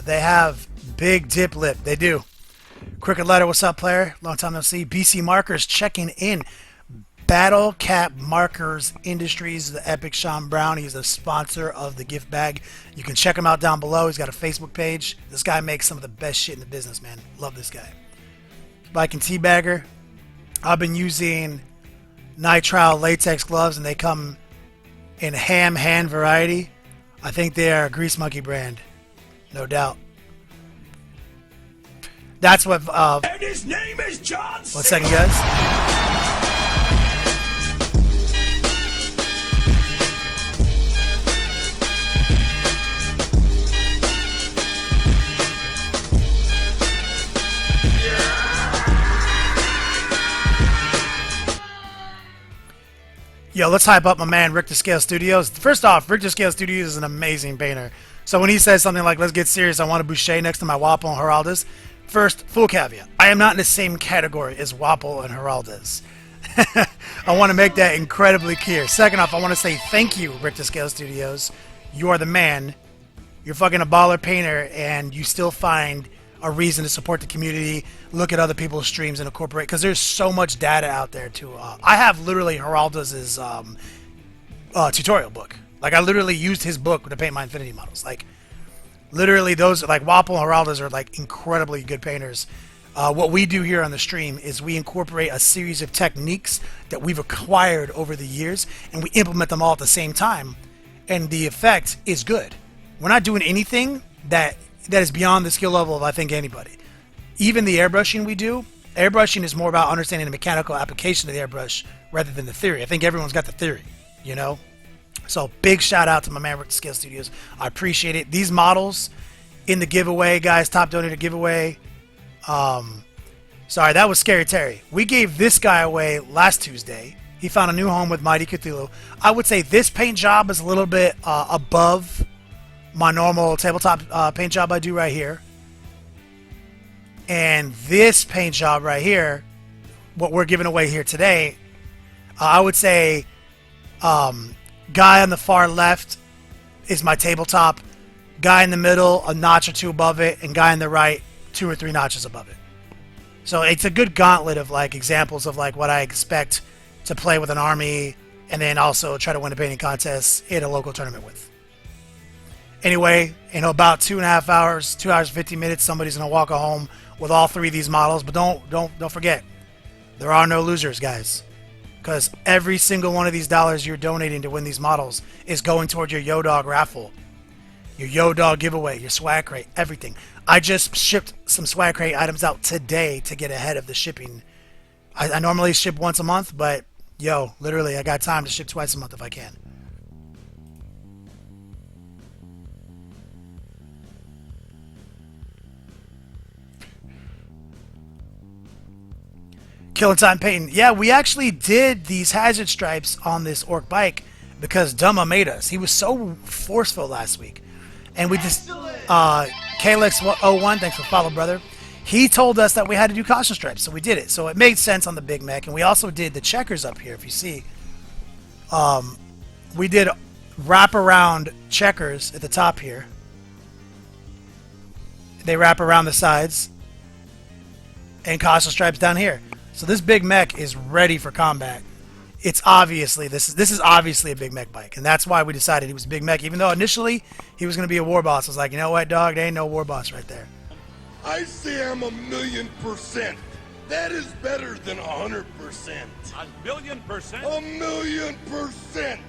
they have big dip lip. They do. Cricket Letter, what's up, player? Long time no see. BC Markers checking in. Battle Cap Markers Industries, the Epic Sean Brown. He's a sponsor of the gift bag. You can check him out down below. He's got a Facebook page. This guy makes some of the best shit in the business, man. Love this guy. Viking Teabagger. I've been using nitrile latex gloves, and they come in ham hand variety. I think they are a Grease Monkey brand, no doubt. That's what. And his name is John. 1 second, guys. Yo, let's hype up my man Rick the Scale Studios. First off, Rick the Scale Studios is an amazing painter. So when he says something like, let's get serious, I want a Boucher next to my Wapol and Heraldez. First, full caveat. I am not in the same category as Wapol and Heraldez. I want to make that incredibly clear. Second off, I want to say thank you, Rick the Scale Studios. You are the man. You're fucking a baller painter, and you still find a reason to support the community, look at other people's streams and incorporate, because there's so much data out there too. I have literally Heraldez's tutorial book. Like, I literally used his book to paint my Infinity models. Like, literally those, like, Wapol and Heraldez are like incredibly good painters. What we do here on the stream is we incorporate a series of techniques that we've acquired over the years, and we implement them all at the same time, and the effect is good. We're not doing anything that is beyond the skill level of, I think, anybody. Even the airbrushing we do, airbrushing is more about understanding the mechanical application of the airbrush rather than the theory. I think everyone's got the theory, you know? So big shout out to my man Rick the Scale Studios. I appreciate it. These models in the giveaway, guys, top donated giveaway. Sorry, that was Scary Terry. We gave this guy away last Tuesday. He found a new home with Mighty Cthulhu. I would say this paint job is a little bit above my normal tabletop paint job I do right here. And this paint job right here, what we're giving away here today, I would say guy on the far left is my tabletop, guy in the middle a notch or two above it, and guy on the right 2 or 3 notches above it. So it's a good gauntlet of like examples of like what I expect to play with an army, and then also try to win a painting contest in a local tournament with. Anyway, in about 2.5 hours, 2 hours 50 minutes, somebody's gonna walk home with all 3 of these models. But don't forget, there are no losers, guys, because every single one of these dollars you're donating to win these models is going toward your Yo Dog raffle, your Yo Dog giveaway, your swag crate, everything. I just shipped some swag crate items out today to get ahead of the shipping. I normally ship once a month, but yo, literally, I got time to ship twice a month if I can. Killing Time Painting. Yeah, we actually did these hazard stripes on this orc bike because Dumma made us. He was so forceful last week. And we just, Kalex01, thanks for follow, brother. He told us that we had to do caution stripes, so we did it. So it made sense on the big mech. And we also did the checkers up here, if you see. We did wraparound checkers at the top here. They wrap around the sides. And caution stripes down here. So this big mech is ready for combat. It's obviously, this is obviously a big mech bike, and that's why we decided he was a big mech, even though initially he was going to be a war boss. I was like, you know what, dog, there ain't no war boss right there. I say I'm 1,000,000%. That is better than 100%. 1,000,000%. 1,000,000%.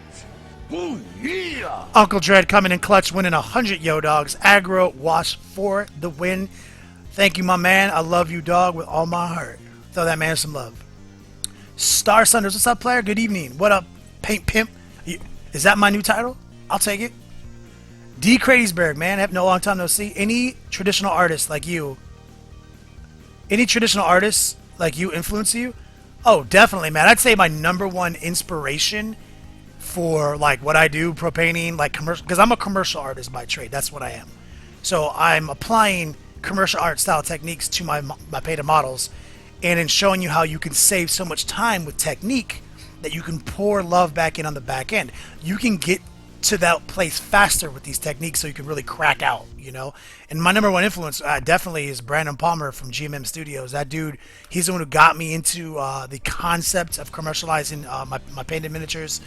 Ooh, yeah. Uncle Dread coming in clutch, winning 100 Yo Dogs. Aggro wash for the win. Thank you, my man. I love you, dog, with all my heart. Throw that man some love. Star Sunders, what's up, player? Good evening. What up, Paint Pimp? Is that my new title? I'll take it. D. Cradysburg, man. Have no long time no see. Any traditional artists like you influence you? Oh, definitely, man. I'd say my #1 inspiration for like what I do, pro painting, like commercial, because I'm a commercial artist by trade. That's what I am. So I'm applying commercial art style techniques to my painted models, and in showing you how you can save so much time with technique that you can pour love back in on the back end. You can get to that place faster with these techniques, so you can really crack out, you know. And my #1 influence definitely is Brandon Palmer from GMM Studios. That dude, he's the one who got me into the concept of commercializing my painted miniatures.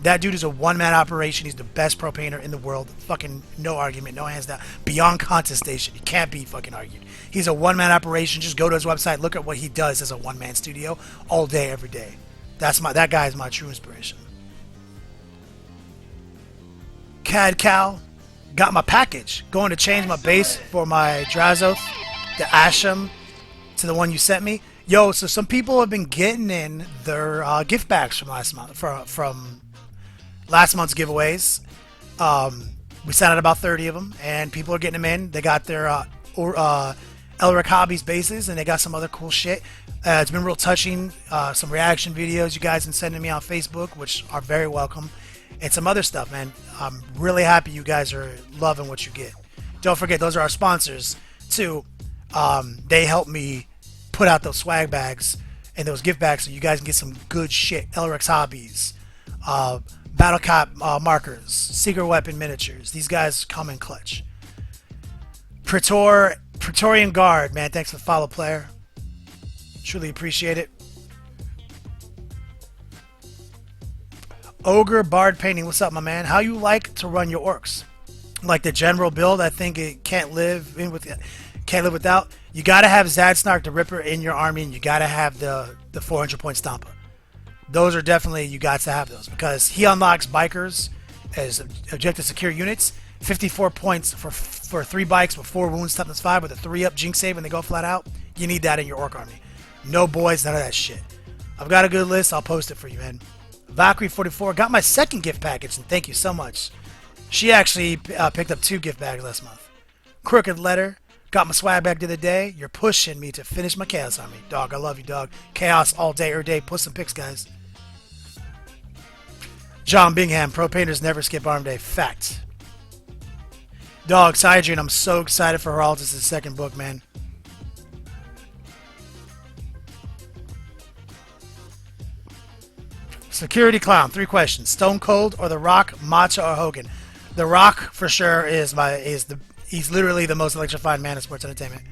That dude is a one-man operation. He's the best pro painter in the world. Fucking no argument, no hands down. Beyond contestation. He can't be fucking argued. He's a one-man operation. Just go to his website, look at what he does as a one-man studio all day, every day. That guy is my true inspiration. Cad Cow. Got my package. Going to change my base for my Drazoth, the Asham, to the one you sent me. Yo, so some people have been getting in their gift bags from last month, from last month's giveaways. We sent out about 30 of them, and people are getting them in. They got their Elric Hobbies bases, and they got some other cool shit. It's been real touching. Some reaction videos you guys have been sending me on Facebook, which are very welcome. And some other stuff, man. I'm really happy you guys are loving what you get. Don't forget, those are our sponsors, too. They help me put out those swag bags and those gift bags so you guys can get some good shit. Elric's Hobbies, Battle Cop markers, Secret Weapon miniatures. These guys come in clutch. Praetorian Guard, man. Thanks for the follow, player. Truly appreciate it. Ogre Bard Painting, what's up, my man? How you like to run your orcs? Like the general build, I think it can't live without. You gotta have Zadsnark the Ripper in your army, and you gotta have the 400 point Stomper. Those are definitely, you got to have those, because he unlocks bikers as objective secure units. 54 points for 3 bikes with 4 wounds, toughness 5 with a 3-up jinx save when they go flat out. You need that in your orc army. No boys, none of that shit. I've got a good list. I'll post it for you, man. Valkyrie 44 got my second gift package, and thank you so much. She actually picked up 2 gift bags last month. Crooked Letter got my swag bag the other day. You're pushing me to finish my Chaos army. Dog, I love you, dog. Chaos all day, every day. Put some pics, guys. John Bingham, Pro Painters never skip arm day. Fact. Dog, Sidrian, I'm so excited for Heraldus' second book, man. Security Clown, 3 questions. Stone Cold or The Rock, Macho or Hogan? The Rock for sure he's literally the most electrifying man in sports entertainment.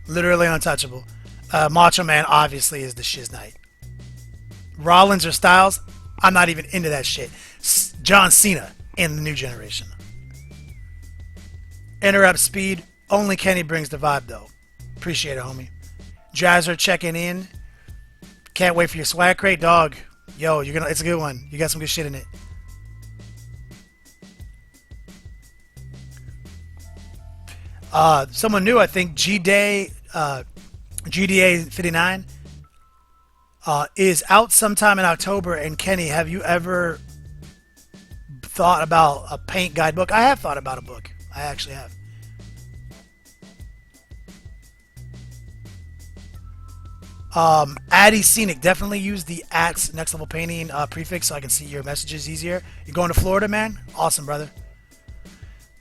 Literally untouchable. Macho Man obviously is the shiz knight. Rollins or Styles? I'm not even into that shit. John Cena in the new generation. Interrupt Speed. Only Kenny brings the vibe though. Appreciate it, homie. Jazzer checking in. Can't wait for your swag crate, dog. Yo, it's a good one. You got some good shit in it. Someone new, I think, GDA 59 is out sometime in October. And Kenny, have you ever thought about a paint guidebook? I have thought about a book. I actually have. Addy Scenic, definitely use the @ Next Level Painting prefix so I can see your messages easier. You're going to Florida, man? Awesome, brother.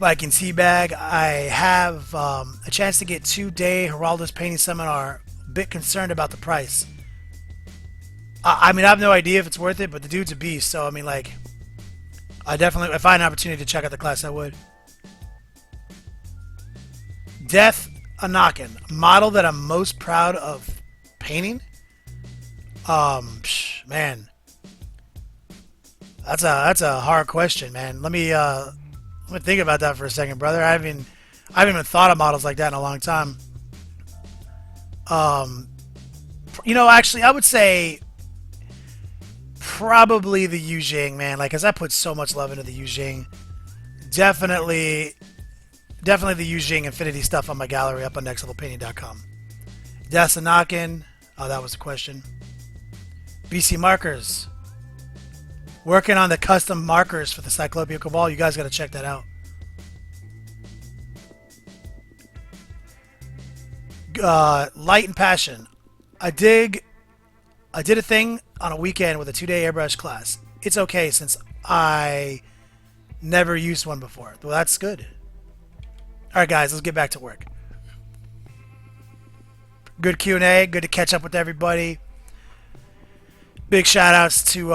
Viking Teabag, I have a chance to get 2-day Heraldus Painting Seminar. A bit concerned about the price. I mean, I have no idea if it's worth it, but the dude's a beast, so I mean, like, I definitely, if I had an opportunity to check out the class, I would. Death Anakin, model that I'm most proud of painting. Man, that's a hard question, man. Let me think about that for a second, brother. I haven't even thought of models like that in a long time. Actually, I would say probably the Yujing, man. Like, cause I put so much love into the Yujing. Definitely the Yujing Infinity stuff on my gallery up on nextlevelpainting.com. Death Anakin. Oh, that was the question. BC Markers. Working on the custom markers for the Cyclopia Cabal. You guys got to check that out. Light and Passion. I did a thing on a weekend with a 2-day airbrush class. It's okay since I never used one before. Well, that's good. Alright, guys, let's get back to work. Good Q&A. Good to catch up with everybody. Big shout-outs to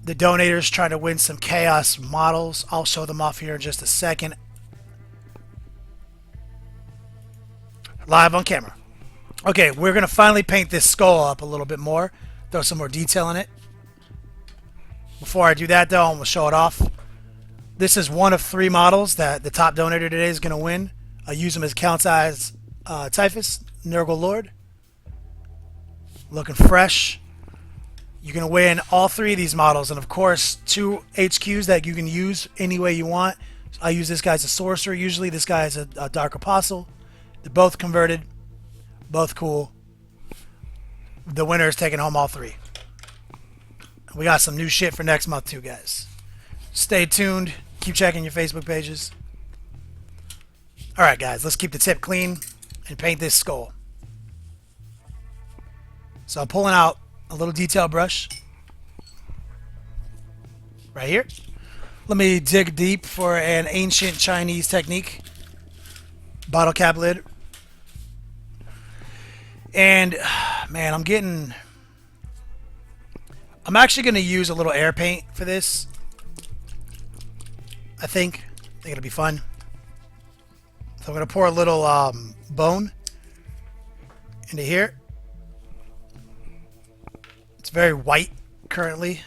the donators trying to win some Chaos models. I'll show them off here in just a second. Live on camera. Okay, we're going to finally paint this skull up a little bit more. Throw some more detail in it. Before I do that, though, I'm going to show it off. This is one of 3 models that the top donator today is going to win. I use them as count size Typhus, Nurgle Lord. Looking fresh. You can win all 3 of these models, and of course 2 HQs that you can use any way you want. I use this guy as a sorcerer usually. This guy is a dark apostle. They're both converted, both cool. The winner is taking home all 3. We got some new shit for next month too, guys. Stay tuned. Keep checking your Facebook pages. Alright guys, let's keep the tip clean and paint this skull. So I'm pulling out a little detail brush right here. Let me dig deep for an ancient Chinese technique. Bottle cap lid. And man, I'm actually going to use a little air paint for this. I think it'll be fun. So I'm going to pour a little bone into here. It's very white currently.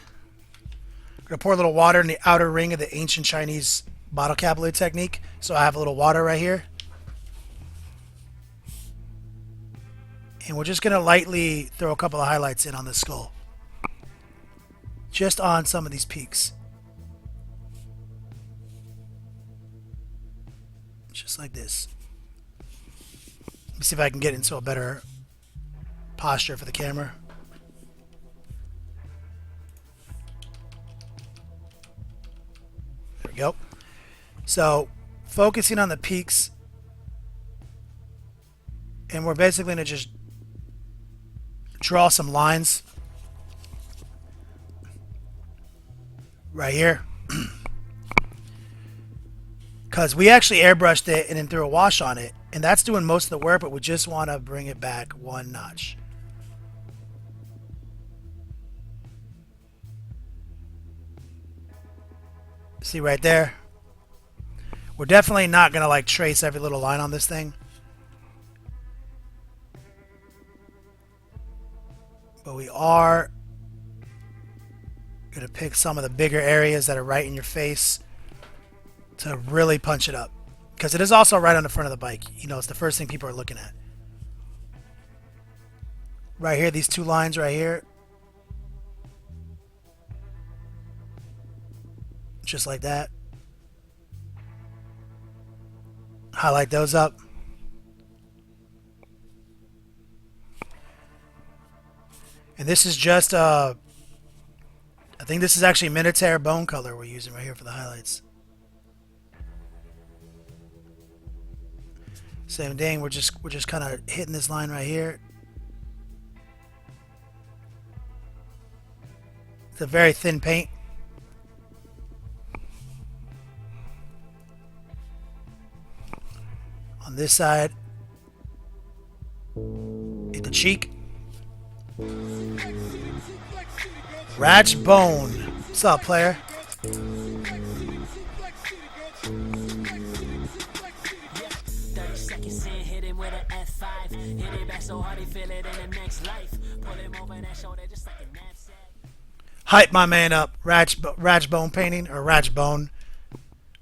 I'm going to pour a little water in the outer ring of the ancient Chinese bottle cap lid technique. So I have a little water right here. And we're just going to lightly throw a couple of highlights in on this skull. Just on some of these peaks. Just like this. Let me see if I can get into a better posture for the camera. There we go. So, focusing on the peaks. And we're basically going to just draw some lines right here. Because we actually airbrushed it and then threw a wash on it, and that's doing most of the work, but we just want to bring it back 1 notch. See right there? We're definitely not going to like trace every little line on this thing. But we are going to pick some of the bigger areas that are right in your face to really punch it up. Because it is also right on the front of the bike. You know, it's the first thing people are looking at. Right here, these 2 lines right here. Just like that. Highlight those up. And this is just, I think this is actually Minotaur bone color we're using right here for the highlights. Same thing, we're just kind of hitting this line right here. It's a very thin paint. On this side, hit the cheek. Ratch Bone. What's up, player? 30 seconds in, hit him with an F5. Hit it back so hard he feel it in the next life. Pull him over that shoulder just like a knapsack. Hype my man up. Ratch Bone painting, or Ratch Bone.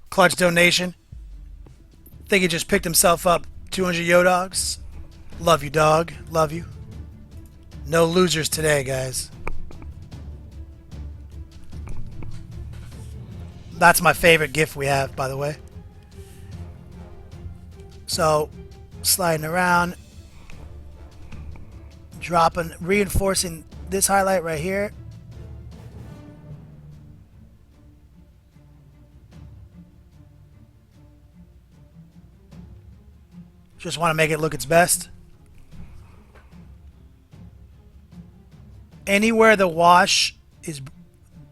Clutch donation. Think he just picked himself up 200 Yo-Dogs. Love you, dog. Love you. No losers today, guys. That's my favorite GIF we have, by the way. So, sliding around, dropping, reinforcing this highlight right here. Just want to make it look its best. Anywhere the wash is,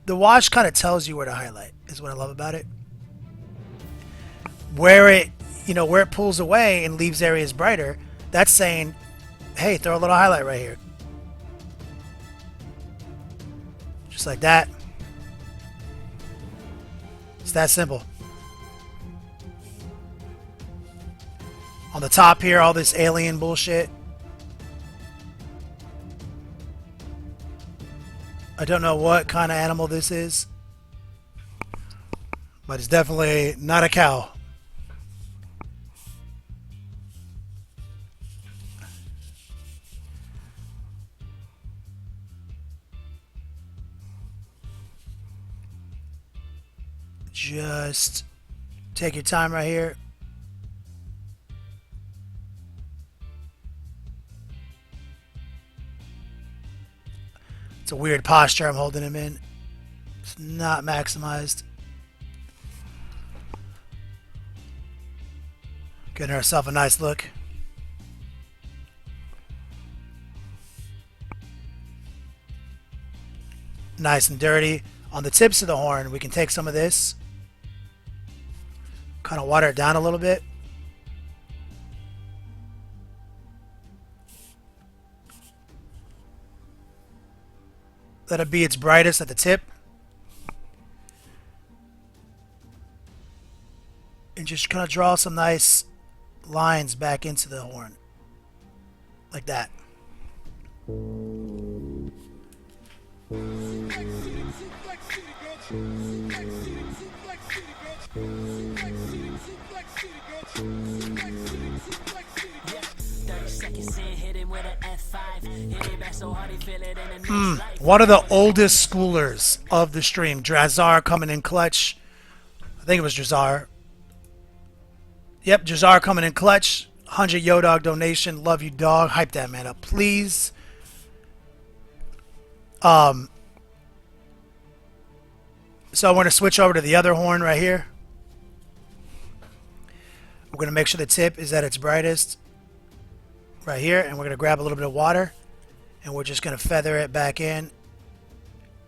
the wash kind of tells you where to highlight, is what I love about it. Where it, where it pulls away and leaves areas brighter, that's saying, hey, throw a little highlight right here. Just like that. It's that simple. On the top here, all this alien bullshit. I don't know what kind of animal this is, but it's definitely not a cow. Just take your time right here. It's a weird posture I'm holding him in. It's not maximized. Getting ourselves a nice look. Nice and dirty. On the tips of the horn, we can take some of this, kind of water it down a little bit. Let it be its brightest at the tip. And just kind of draw some nice lines back into the horn. Like that. One of the oldest schoolers of the stream, Drazar coming in clutch. I think it was Drazar. Yep, Drazar coming in clutch. 100 Yo-Dog donation. Love you, dog. Hype that man up, please. So I'm going to switch over to the other horn right here. We're going to make sure the tip is at its brightest right here, and we're going to grab a little bit of water, and we're just going to feather it back in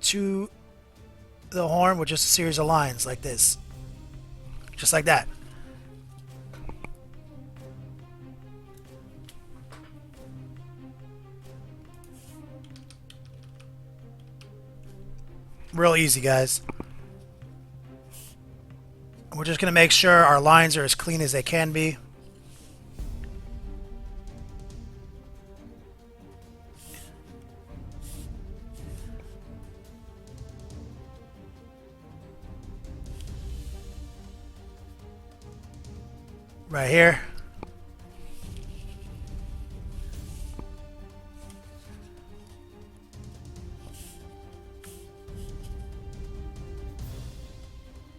to the horn with just a series of lines like this. Just like that. Real easy, guys. We're just going to make sure our lines are as clean as they can be. Right here.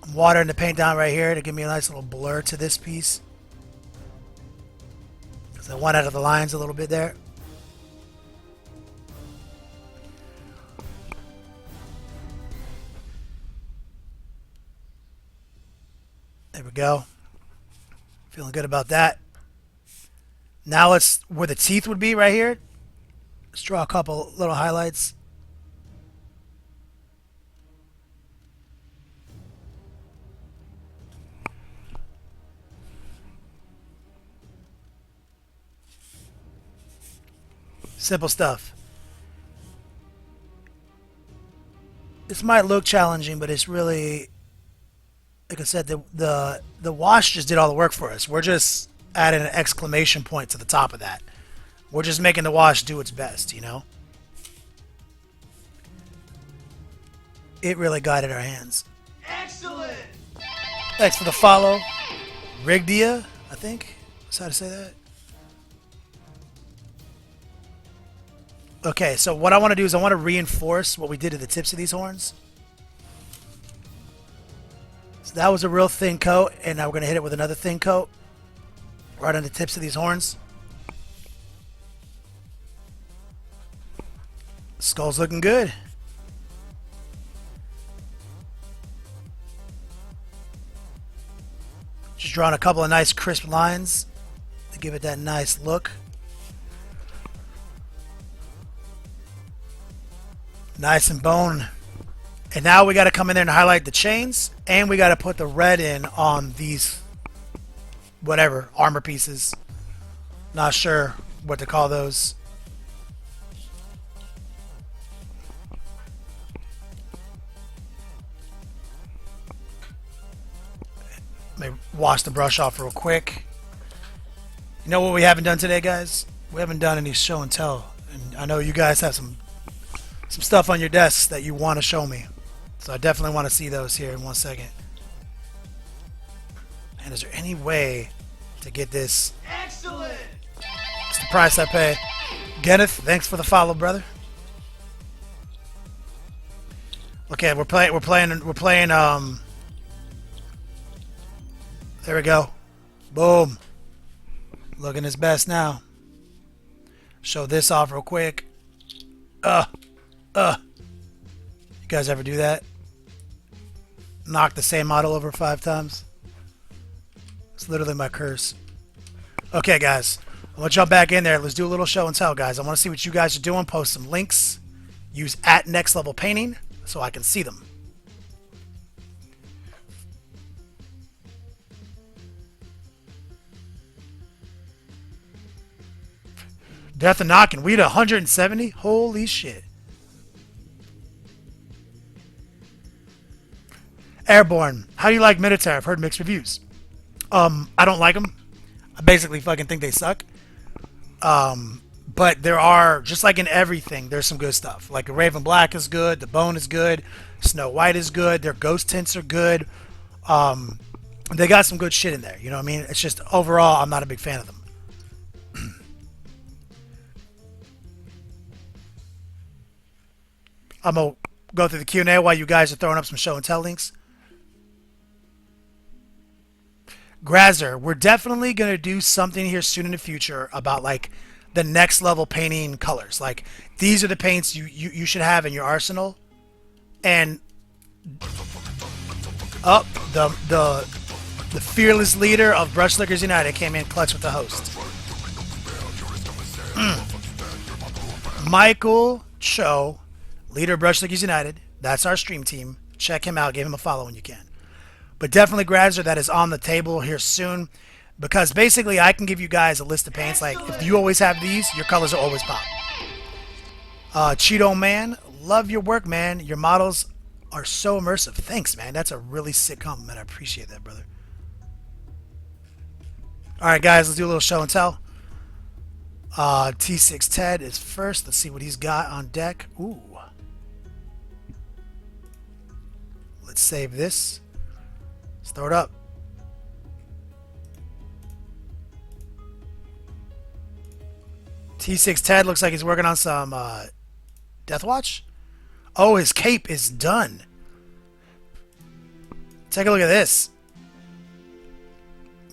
I'm watering the paint down right here to give me a nice little blur to this piece. Because I want out of the lines a little bit there. There we go. Feeling good about that. Now let's, where the teeth would be right here, let's draw a couple little highlights. Simple stuff. This might look challenging, but it's really, like I said, the wash just did all the work for us. We're just adding an exclamation point to the top of that. We're just making the wash do its best, you know? It really guided our hands. Excellent! Thanks for the follow. Rigdia, I think. That's how to say that. Okay, so what I want to do is I want to reinforce what we did to the tips of these horns. So that was a real thin coat, and now we're going to hit it with another thin coat right on the tips of these horns. Skull's looking good. Just drawing a couple of nice crisp lines to give it that nice look. Nice and bone. And now we got to come in there and highlight the chains, and we got to put the red in on these whatever armor pieces. Not sure what to call those. Let me wash the brush off real quick. You know what we haven't done today, guys? We haven't done any show and tell, and I know you guys have some stuff on your desks that you want to show me. So I definitely want to see those here in 1 second. And is there any way to get this? Excellent! It's the price I pay. Kenneth, thanks for the follow, brother. Okay, we're playing There we go. Boom. Looking his best now. Show this off real quick. You guys ever do that? Knock the same model over 5 times? It's literally my curse. Okay, guys. I'm going to jump back in there. Let's do a little show and tell, guys. I want to see what you guys are doing. Post some links. Use @NextLevelPainting so I can see them. Death and Knocking. We at 170? Holy shit. Airborne. How do you like Minotaur? I've heard mixed reviews. I don't like them. I basically fucking think they suck. But there are, just like in everything, there's some good stuff. Like the Raven Black is good. The Bone is good. Snow White is good. Their ghost tints are good. They got some good shit in there. You know what I mean? It's just, overall, I'm not a big fan of them. I'm going to go through the Q&A while you guys are throwing up some show and tell links. Grazer, we're definitely going to do something here soon in the future about like the next level painting colors. Like these are the paints you should have in your arsenal. And the fearless leader of Brushlickers United came in clutch with the host. Michael Cho, leader of Brushlickers United. That's our stream team. Check him out. Give him a follow when you can. But definitely Grazer, that is on the table here soon. Because basically I can give you guys a list of paints. Like if you always have these, your colors will always pop. Cheeto Man, love your work, man. Your models are so immersive. Thanks, man. That's a really sick compliment. I appreciate that, brother. Alright guys, let's do a little show and tell. T6 Ted is first. Let's see what he's got on deck. Ooh. Let's save this. Let's throw it up. T6 Ted looks like he's working on some Deathwatch. Oh, his cape is done. Take a look at this.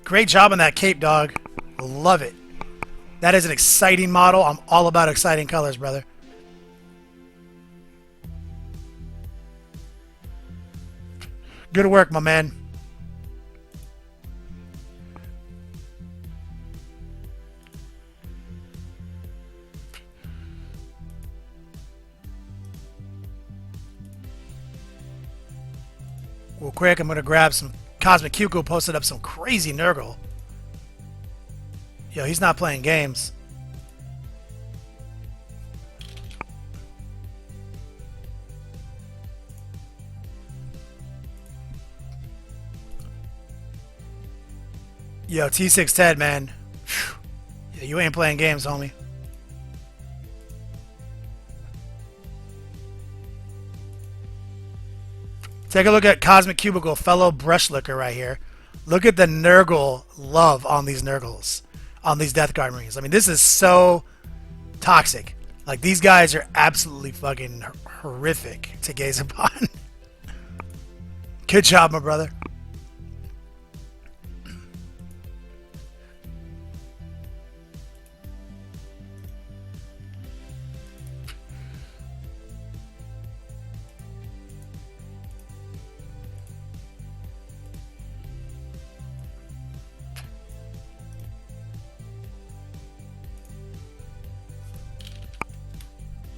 Great job on that cape, dog. Love it. That is an exciting model. I'm all about exciting colors, brother. Good work, my man. Real quick, I'm going to grab some Cosmic Cuckoo, posted up some crazy Nurgle. Yo, he's not playing games. Yo, T6 Ted, man. Whew. Yeah, you ain't playing games, homie. Take a look at Cosmic Cubicle, fellow Brushlicker right here. Look at the Nurgle love on these Nurgles, on these Death Guard Marines. I mean, this is so toxic. Like, these guys are absolutely fucking horrific to gaze upon. Good job, my brother.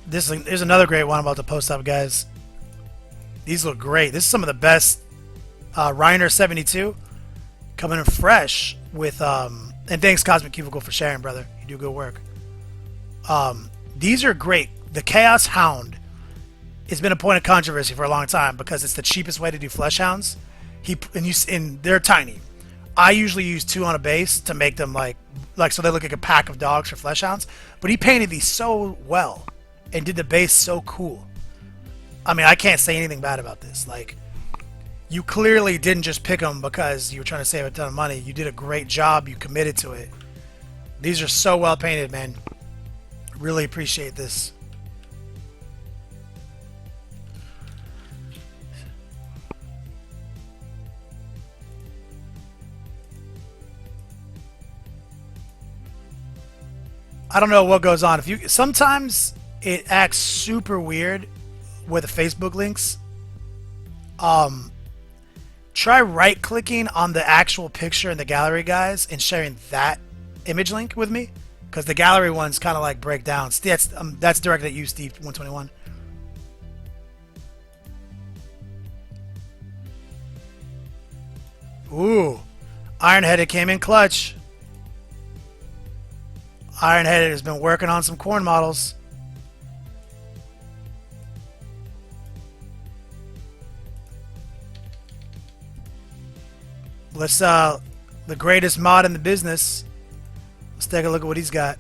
Here's another great one I'm about to post up, guys. These look great. This is some of the best Reiner 72 coming in fresh with and thanks Cosmic Cubicle for sharing, brother. You do good work. These are great. The Chaos Hound has been a point of controversy for a long time because it's the cheapest way to do flesh hounds. And they're tiny. I usually use 2 on a base to make them like so they look like a pack of dogs for flesh hounds. But he painted these so well and did the base so cool. I mean, I can't say anything bad about this. Like, you clearly didn't just pick them because you were trying to save a ton of money. You did a great job. You committed to it. These are so well painted, man. Really appreciate this. I don't know what goes on. If you sometimes it acts super weird with the Facebook links. Try right clicking on the actual picture in the gallery, guys, and sharing that image link with me, because the gallery ones kind of like break down. That's directed at you, Steve 121. Ooh, Ironheaded came in clutch. Ironheaded has been working on some corn models. Let's the greatest mod in the business. Let's take a look at what he's got.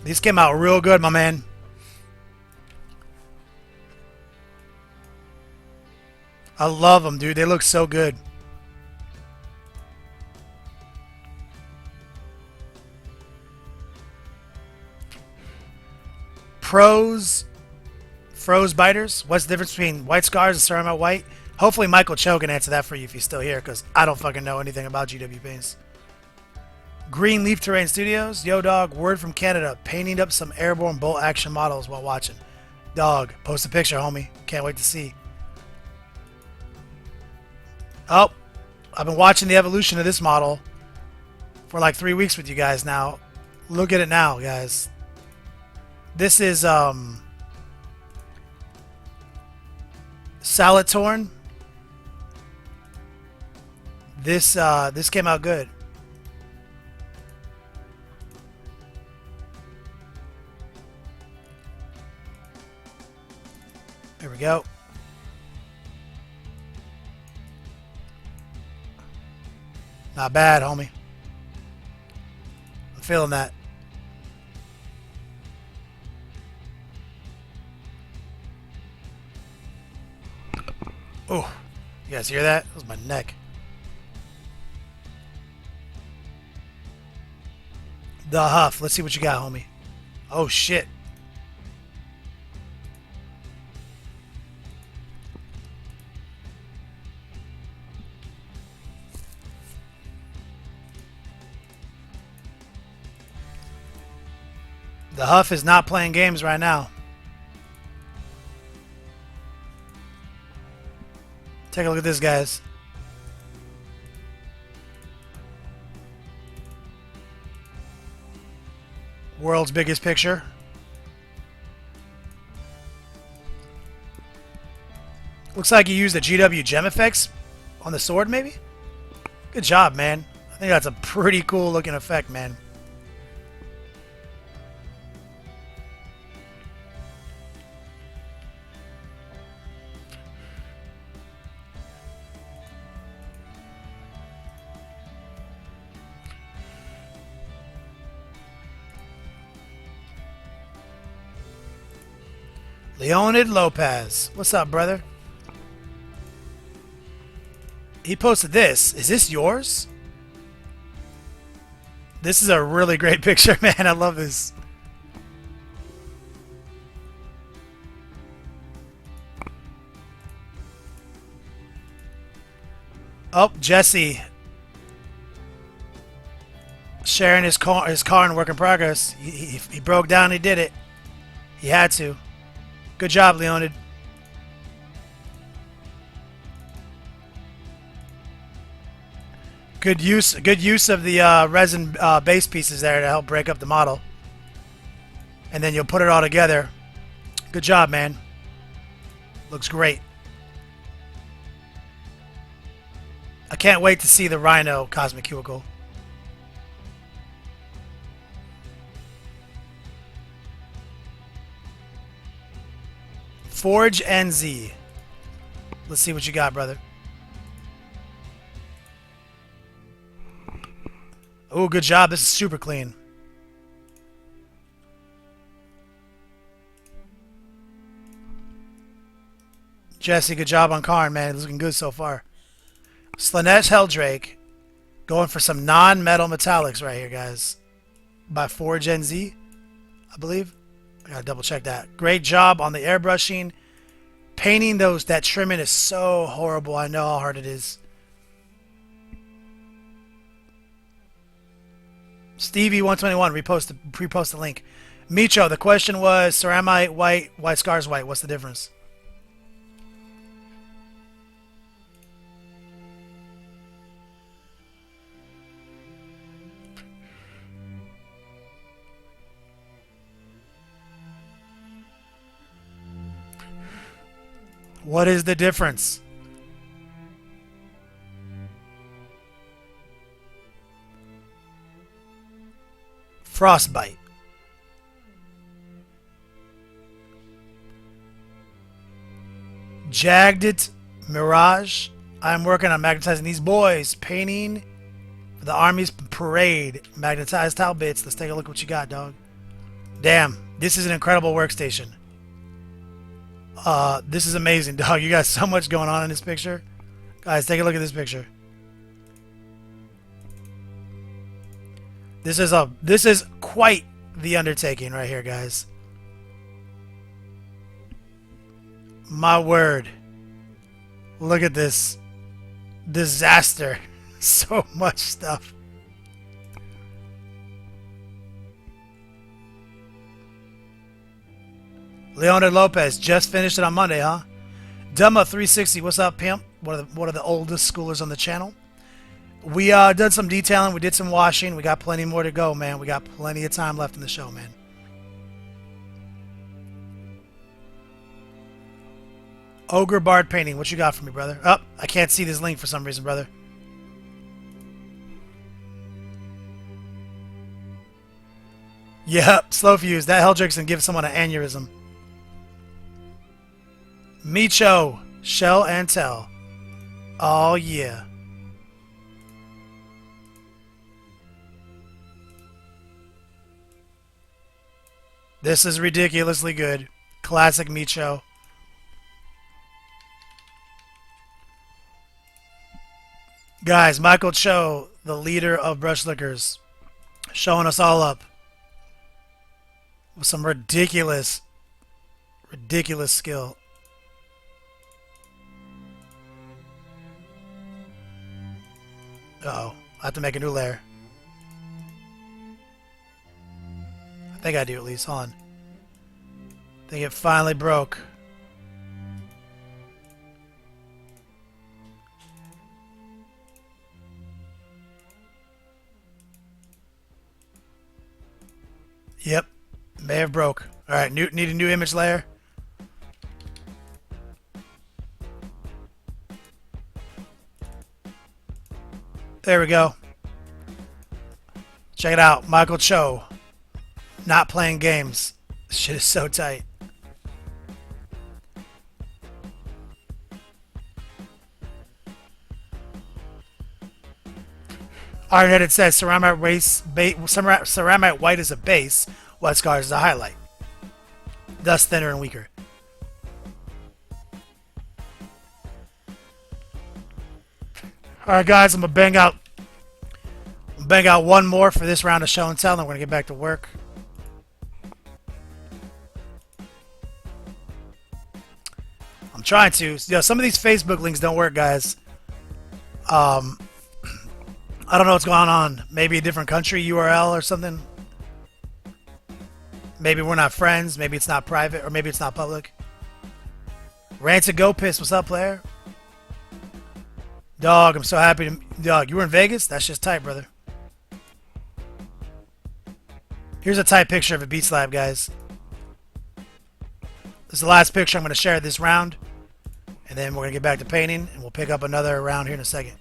These came out real good, my man. I love them, dude. They look so good. Froze biters. What's the difference between white scars and ceramite white? Hopefully Michael Cho can answer that for you if he's still here, because I don't fucking know anything about GW paints. Green Leaf Terrain Studios. Yo, dog. Word from Canada. Painting up some airborne bolt action models while watching. Dog. Post a picture, homie. Can't wait to see. Oh, I've been watching the evolution of this model for like 3 weeks with you guys now. Look at it now, guys. This is Salad Torn. This came out good. There we go. Not bad, homie. I'm feeling that. Oh, you guys hear that? That was my neck. The Huff. Let's see what you got, homie. Oh, shit. The Huff is not playing games right now. Take a look at this, guys. World's biggest picture. Looks like you used the GW gem effects on the sword, maybe? Good job, man. I think that's a pretty cool looking effect, man. Leonid Lopez. What's up, brother? He posted this. Is this yours? This is a really great picture, man. I love this. Oh, Jesse. Sharing his car in work in progress. He broke down. He did it. He had to. Good job, Leonid. Good use of the resin base pieces there to help break up the model. And then you'll put it all together. Good job, man. Looks great. I can't wait to see the Rhino Cosmic Cuticle. Forge NZ. Let's see what you got, brother. Oh, good job. This is super clean. Jesse, good job on Karn, man. It's looking good so far. Slanesh Heldrake. Going for some non-metal metallics right here, guys. By Forge NZ, I believe. I gotta double check that. Great job on the airbrushing. Painting that trimming is so horrible. I know how hard it is. Stevie121, repost the link. Micho, the question was ceramite white, white scars white. What's the difference? What is the difference? Frostbite. Jagged it. Mirage. I'm working on magnetizing these boys. Painting for the Army's parade. Magnetized tile bits. Let's take a look what you got, dog. Damn. This is an incredible workstation. This is amazing, dog. You got so much going on in this picture. Guys, take a look at this picture. This is quite the undertaking right here, guys. My word. Look at this disaster. So much stuff. Leonard Lopez just finished it on Monday, huh? Dumma360, what's up, pimp? One of the oldest schoolers on the channel. We did some detailing, we did some washing, we got plenty more to go, man. We got plenty of time left in the show, man. Ogre Bard painting, what you got for me, brother? Oh, I can't see this link for some reason, brother. Yep, slow fuse. That Helldrick's can give someone an aneurysm. Micho, Shell and Tell. Oh, yeah. This is ridiculously good. Classic Micho. Guys, Michael Cho, the leader of Brush Lickers, showing us all up with some ridiculous skill. Uh-oh. I have to make a new layer. I think I do at least. Hold on. I think it finally broke. Yep. May have broke. Alright, need a new image layer. There we go. Check it out. Michael Cho. Not playing games. This shit is so tight. Ironheaded says ceramite white is a base, white scars is a highlight. Thus thinner and weaker. Alright guys, I'm gonna bang out one more for this round of show and tell, and I'm gonna get back to work. I'm trying to. You know, some of these Facebook links don't work, guys. I don't know what's going on. Maybe a different country URL or something. Maybe we're not friends. Maybe it's not private, or maybe it's not public. Rancid Go Piss, what's up, player? Dog, I'm so happy to... Dog, you were in Vegas? That's just tight, brother. Here's a tight picture of a beat slab, guys. This is the last picture I'm going to share this round. And then we're going to get back to painting, and we'll pick up another round here in a second.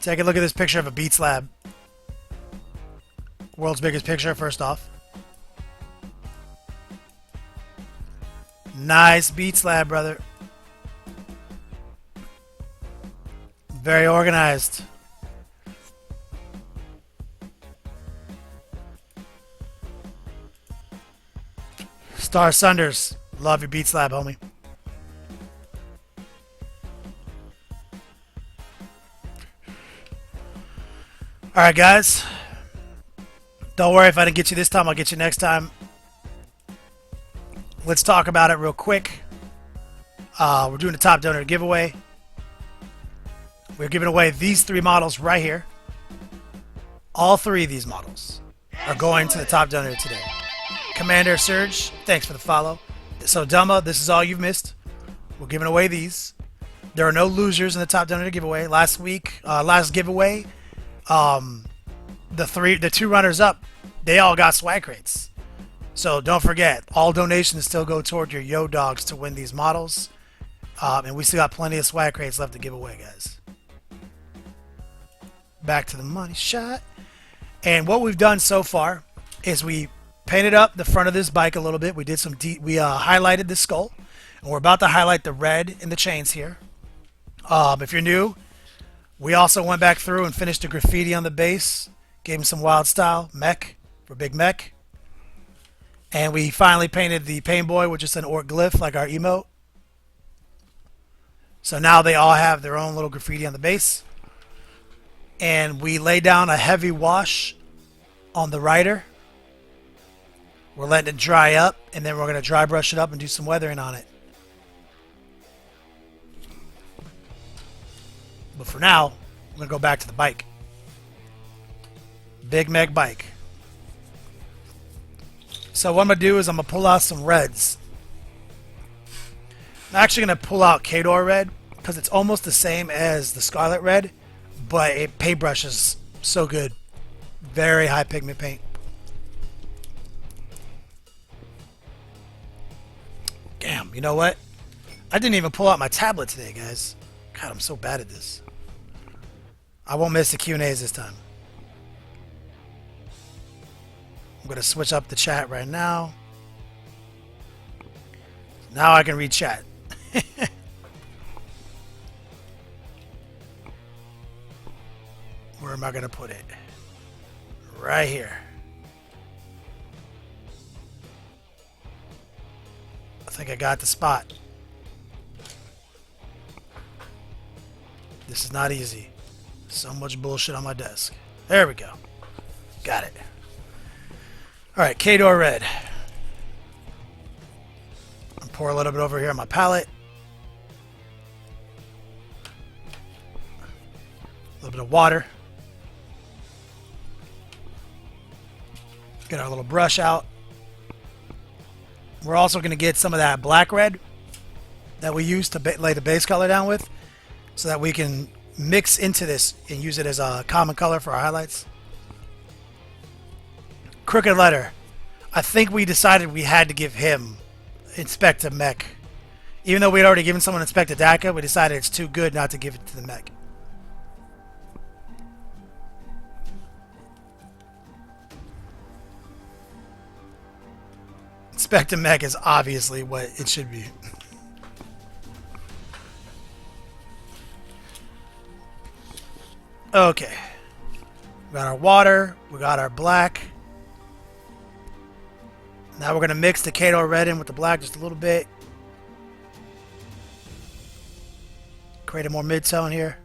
Take a look at this picture of a beat slab. World's biggest picture, first off. Nice beat slab, brother. Very organized. Star Sunders. Love your beat slab, homie. Alright, guys. Don't worry if I didn't get you this time, I'll get you next time. Let's talk about it real quick. We're doing a top donor giveaway. We're giving away these 3 models right here. All 3 of these models are going to the top donor today. Commander Surge, thanks for the follow. So Dumma, this is all you've missed. We're giving away these. There are no losers in the top donor giveaway. Last giveaway, the 2 runners up, they all got swag crates. So don't forget, all donations still go toward your Yo Dogs to win these models. And we still got plenty of swag crates left to give away, guys. Back to the money shot. And what we've done so far is we painted up the front of this bike a little bit. We did highlighted the skull, and we're about to highlight the red in the chains here. If you're new, we also went back through and finished the graffiti on the base, gave him some wild style mech for big mech, and we finally painted the pain boy with just an orc glyph like our emote. So now they all have their own little graffiti on the base. And we lay down a heavy wash on the rider. We're letting it dry up, and then we're going to dry brush it up and do some weathering on it. But for now, I'm going to go back to the bike. Big Meg bike. So what I'm going to do is I'm going to pull out some reds. I'm actually going to pull out Kador red because it's almost the same as the Scarlet red, but it paintbrushes so good. Very high pigment paint. Damn, you know what? I didn't even pull out my tablet today, guys. God, I'm so bad at this. I won't miss the Q&As this time. I'm going to switch up the chat right now. Now I can read chat. Where am I going to put it? Right here. I think I got the spot. This is not easy. So much bullshit on my desk. There we go. Got it. Alright, Kador red. I'll pour a little bit over here on my palette. A little bit of water. Get our little brush out. We're also going to get some of that black red that we use to lay the base color down with, so that we can mix into this and use it as a common color for our highlights. Crooked Letter. I think we decided we had to give him Inspector Mech. Even though we had already given someone Inspector DACA, we decided it's too good not to give it to the mech. Inspector Mech is obviously what it should be. Okay. We got our water. We got our black. Now we're going to mix the Kador red in with the black just a little bit. Create a more mid-tone here.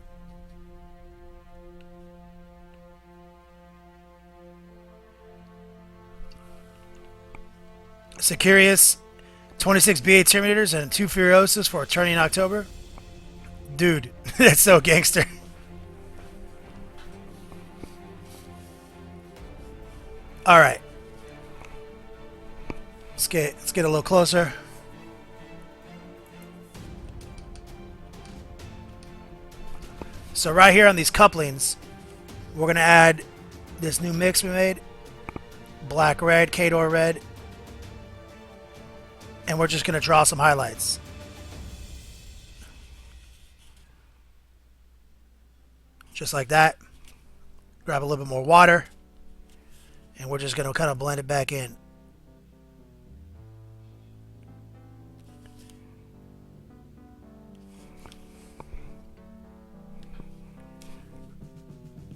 Securious, 26 BA Terminators and 2 Furiosas for a tourney in October. Dude, that's so gangster. Alright. Let's get a little closer. So right here on these couplings, we're going to add this new mix we made. Black red, Kador red. And we're just going to draw some highlights. Just like that. Grab a little bit more water. And we're just going to kind of blend it back in.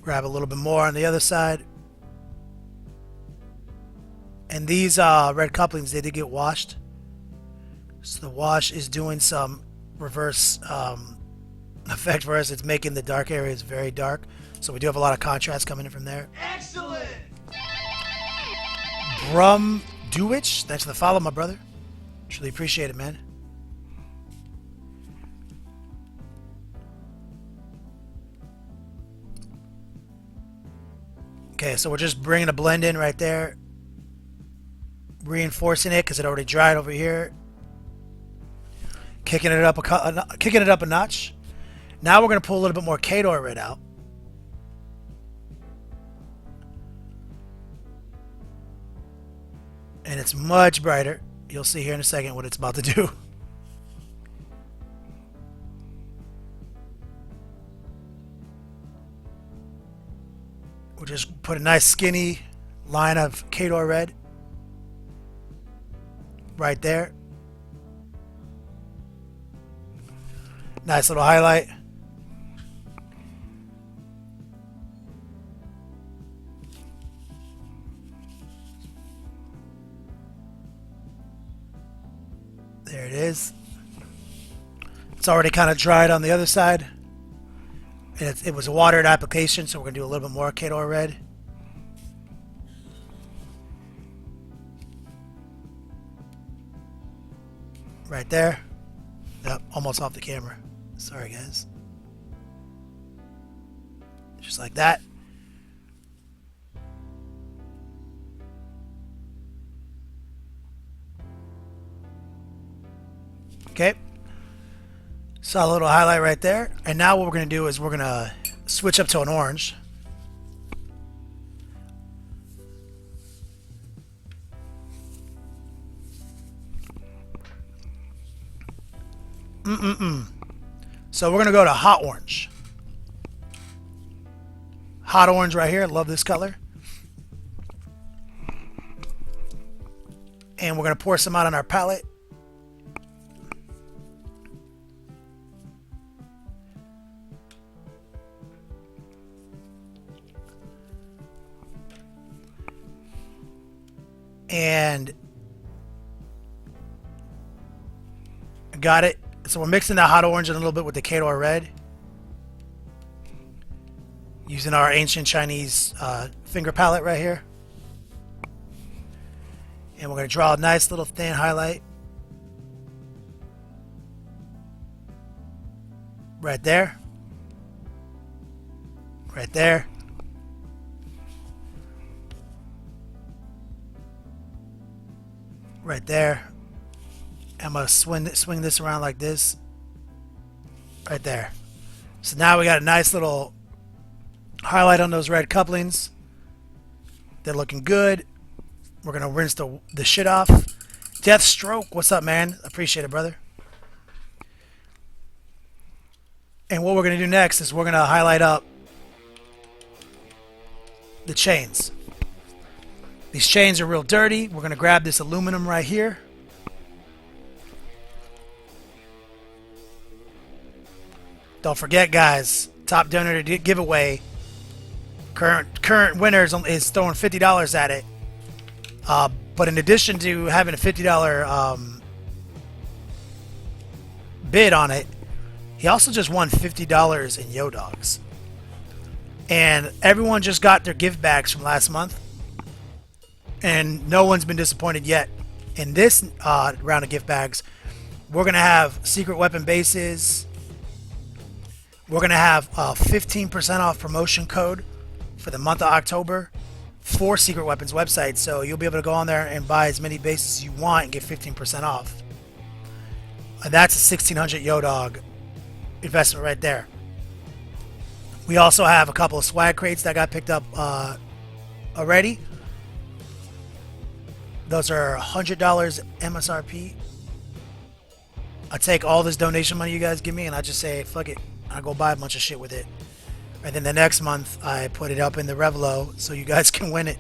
Grab a little bit more on the other side. And these red couplings, they did get washed. So the wash is doing some reverse effect for us. It's making the dark areas very dark. So we do have a lot of contrast coming in from there. Excellent! Brum Dewich, thanks for the follow, my brother. Truly appreciate it, man. Okay, so we're just bringing a blend in right there. Reinforcing it because it already dried over here. Kicking it up a notch. Now we're going to pull a little bit more Kador red out. And it's much brighter. You'll see here in a second what it's about to do. We'll just put a nice skinny line of Kador red right there. Nice little highlight. There it is. It's already kind of dried on the other side. And it was a watered application, so we're going to do a little bit more Kador red. Right there. Yep, almost off the camera. Sorry, guys. Just like that. Okay. Saw a little highlight right there. And now what we're going to do is we're going to switch up to an orange. So we're going to go to hot orange. Hot orange right here. Love this color. And we're going to pour some out on our palette. And got it. So we're mixing that hot orange in a little bit with the Kador red. Using our ancient Chinese finger palette right here. And we're going to draw a nice little thin highlight. Right there. Right there. Right there. I'm going to swing this around like this. Right there. So now we got a nice little highlight on those red couplings. They're looking good. We're going to rinse the shit off. Deathstroke, what's up, man? Appreciate it, brother. And what we're going to do next is we're going to highlight up the chains. These chains are real dirty. We're going to grab this aluminum right here. Don't forget, guys, top donor giveaway. Current winners is throwing $50 at it. But in addition to having a $50 bid on it, he also just won $50 in Yo Dogs. And everyone just got their gift bags from last month. And no one's been disappointed yet. In this round of gift bags, we're going to have secret weapon bases. We're going to have a 15% off promotion code for the month of October for Secret Weapons website. So you'll be able to go on there and buy as many bases as you want and get 15% off. And that's a 1600 Yo Dog investment right there. We also have a couple of swag crates that got picked up already. Those are $100 MSRP. I take all this donation money you guys give me and I just say, fuck it. I go buy a bunch of shit with it. And then the next month, I put it up in the Revlo so you guys can win it.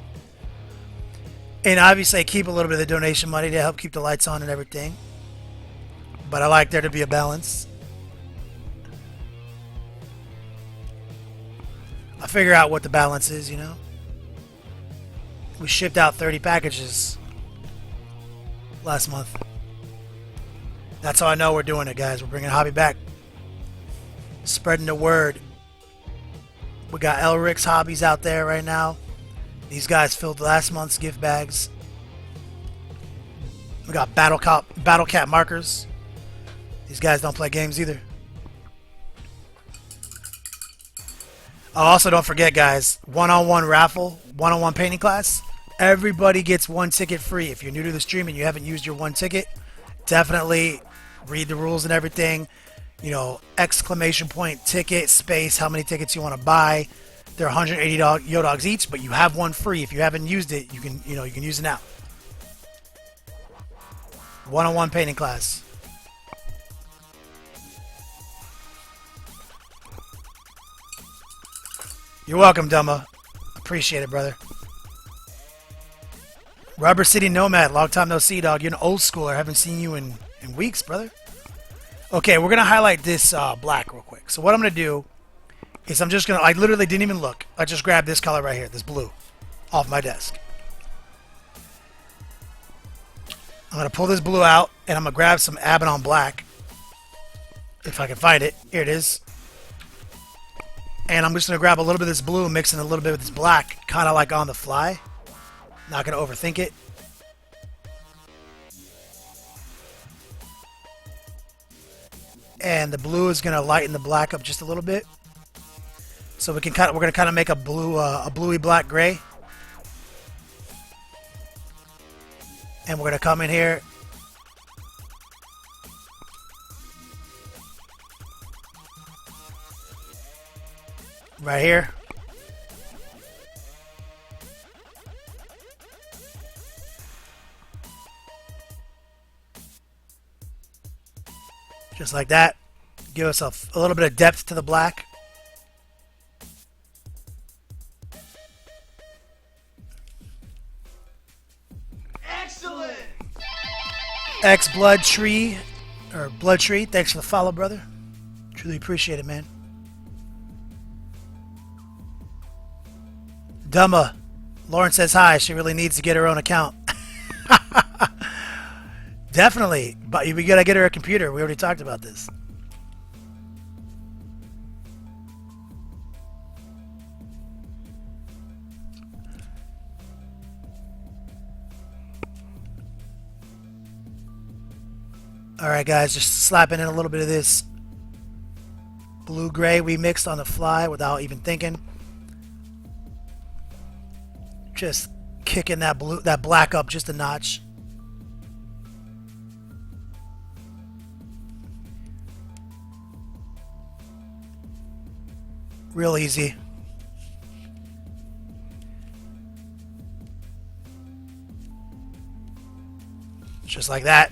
And obviously, I keep a little bit of the donation money to help keep the lights on and everything. But I like there to be a balance. I figure out what the balance is, you know. We shipped out 30 packages last month. That's how I know we're doing it, guys. We're bringing hobby back. Spreading the word. We got Elric's Hobbies out there right now. These guys filled last month's gift bags. We got Battle Cat markers. These guys don't play games either. Oh, also don't forget, guys, one-on-one raffle. one-on-one painting class. Everybody gets 1 ticket free. If you're new to the stream and you haven't used your 1 ticket, definitely read the rules and everything. You know, exclamation point ticket space, how many tickets you want to buy. They're $180 yo dogs each, but you have one free. If you haven't used it, you can use it now. One-on-one painting class. You're welcome, Dumma. Appreciate it, brother. Rubber City Nomad, long time no see, dog. You're an old schooler. I haven't seen you in weeks, brother. Okay, we're going to highlight this black real quick. So what I'm going to do is I'm just going to, I literally didn't even look. I just grabbed this color right here, this blue, off my desk. I'm going to pull this blue out, and I'm going to grab some Abaddon black, if I can find it. Here it is. And I'm just going to grab a little bit of this blue and mix in a little bit of this black, kind of like on the fly. Not going to overthink it. And the blue is going to lighten the black up just a little bit. So we're going to kind of make a bluey black gray. And we're going to come in here. Right here. Just like that. Give us a little bit of depth to the black. Excellent! X Blood Tree, or Blood Tree, thanks for the follow, brother. Truly appreciate it, man. Dumma. Lauren says hi. She really needs to get her own account. Definitely. But we gotta get her a computer. We already talked about this. Alright guys, just slapping in a little bit of this blue-gray we mixed on the fly without even thinking. Just kicking that black up just a notch. Real easy. Just like that.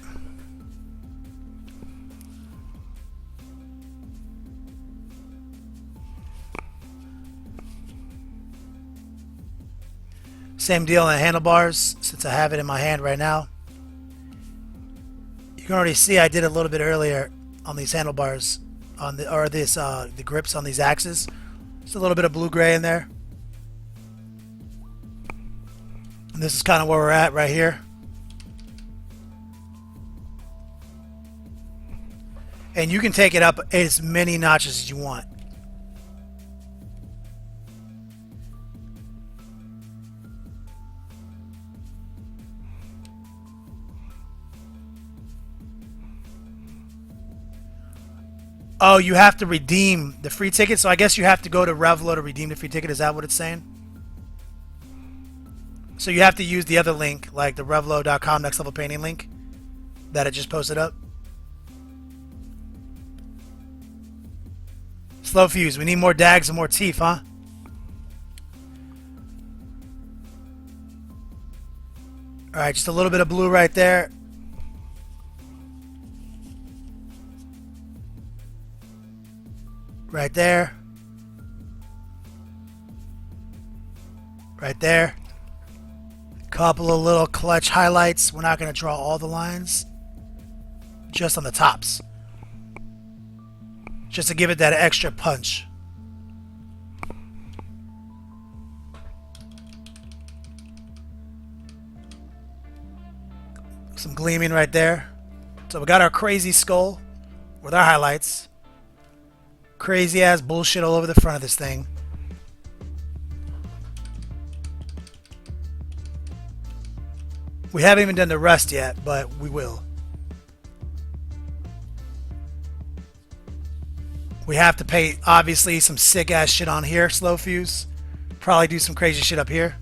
Same deal on the handlebars, since I have it in my hand right now. You can already see I did a little bit earlier on these handlebars, on the grips on these axes. Just a little bit of blue-gray in there. And this is kind of where we're at right here. And you can take it up as many notches as you want. Oh, you have to redeem the free ticket, so I guess you have to go to Revlo to redeem the free ticket. Is that what it's saying? So you have to use the other link, like the Revlo.com next level painting link that I just posted up. Slow fuse. We need more dags and more teeth, huh? Alright, just a little bit of blue right there. Right there. Right there. Couple of little clutch highlights. We're not going to draw all the lines. Just on the tops. Just to give it that extra punch. Some gleaming right there. So we got our crazy skull with our highlights. Crazy ass bullshit all over the front of this thing. We haven't even done the rest yet, but we will. We have to paint, obviously, some sick ass shit on here, slow fuse. Probably do some crazy shit up here.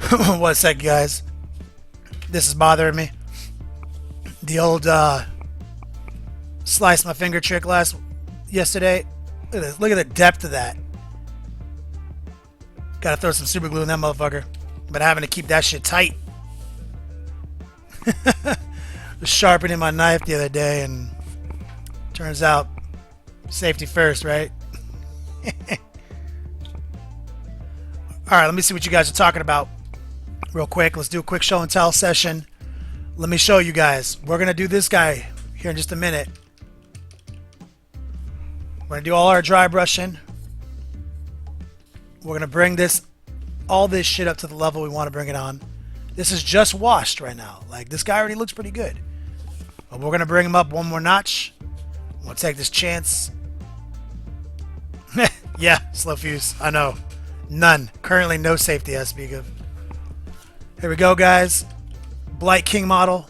One sec, guys. This is bothering me. The old slice my finger trick yesterday. Look at this. Look at the depth of that. Gotta throw some super glue in that motherfucker. But having to keep that shit tight. Was sharpening my knife the other day, and turns out safety first, right? Alright, let me see what you guys are talking about real quick. Let's do a quick show and tell session. Let me show you guys. We're going to do this guy here in just a minute. We're going to do all our dry brushing. We're going to bring all this shit up to the level we want to bring it on. This is just washed right now. Like, this guy already looks pretty good. But we're going to bring him up one more notch. We'll take this chance. Yeah, slow fuse. I know. None. Currently no safety I speak of. Here we go, guys. Blight King model.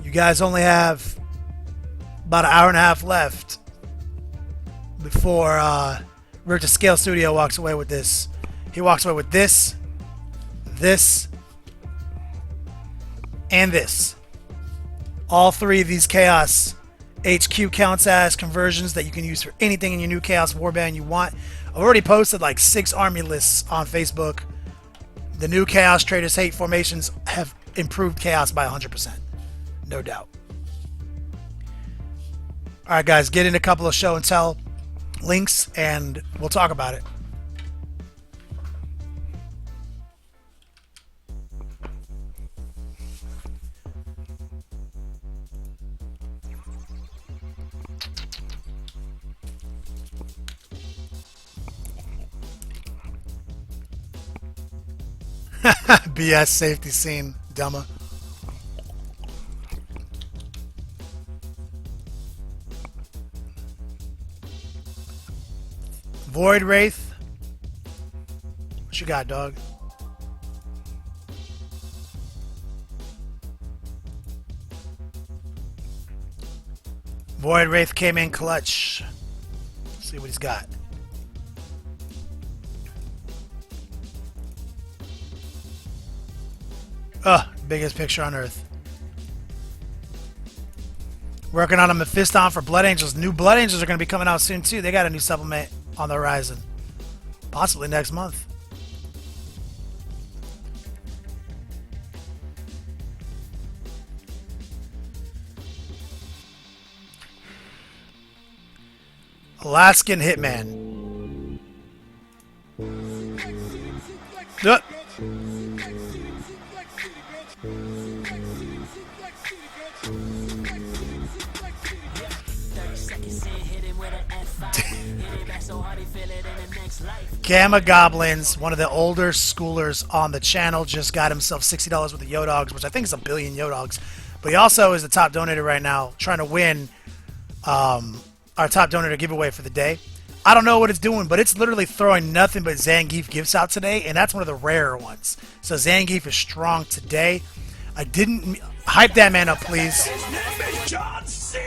You guys only have about an hour and a half left before Rick to Scale Studio walks away with this. He walks away with this, this, and this. All three of these Chaos HQ counts as conversions that you can use for anything in your new Chaos Warband you want. I've already posted like 6 army lists on Facebook. The new Chaos Traders Hate formations have improved Chaos by 100%. No doubt. Alright guys, get in a couple of show and tell links and we'll talk about it. BS safety scene, dumma. Void Wraith. What you got, dog? Void Wraith came in clutch. Let's see what he's got. Biggest picture on Earth. Working on a Mephiston for Blood Angels. New Blood Angels are going to be coming out soon too. They got a new supplement on the horizon. Possibly next month. Alaskan Hitman. Yep. Gamma Goblins, one of the older schoolers on the channel, just got himself $60 with the Yodogs, which I think is a billion Yodogs. But he also is the top donator right now, trying to win our top donator giveaway for the day. I don't know what it's doing, but it's literally throwing nothing but Zangief gifts out today, and that's one of the rarer ones. So Zangief is strong today. I didn't... Hype that man up, please. His name is John C.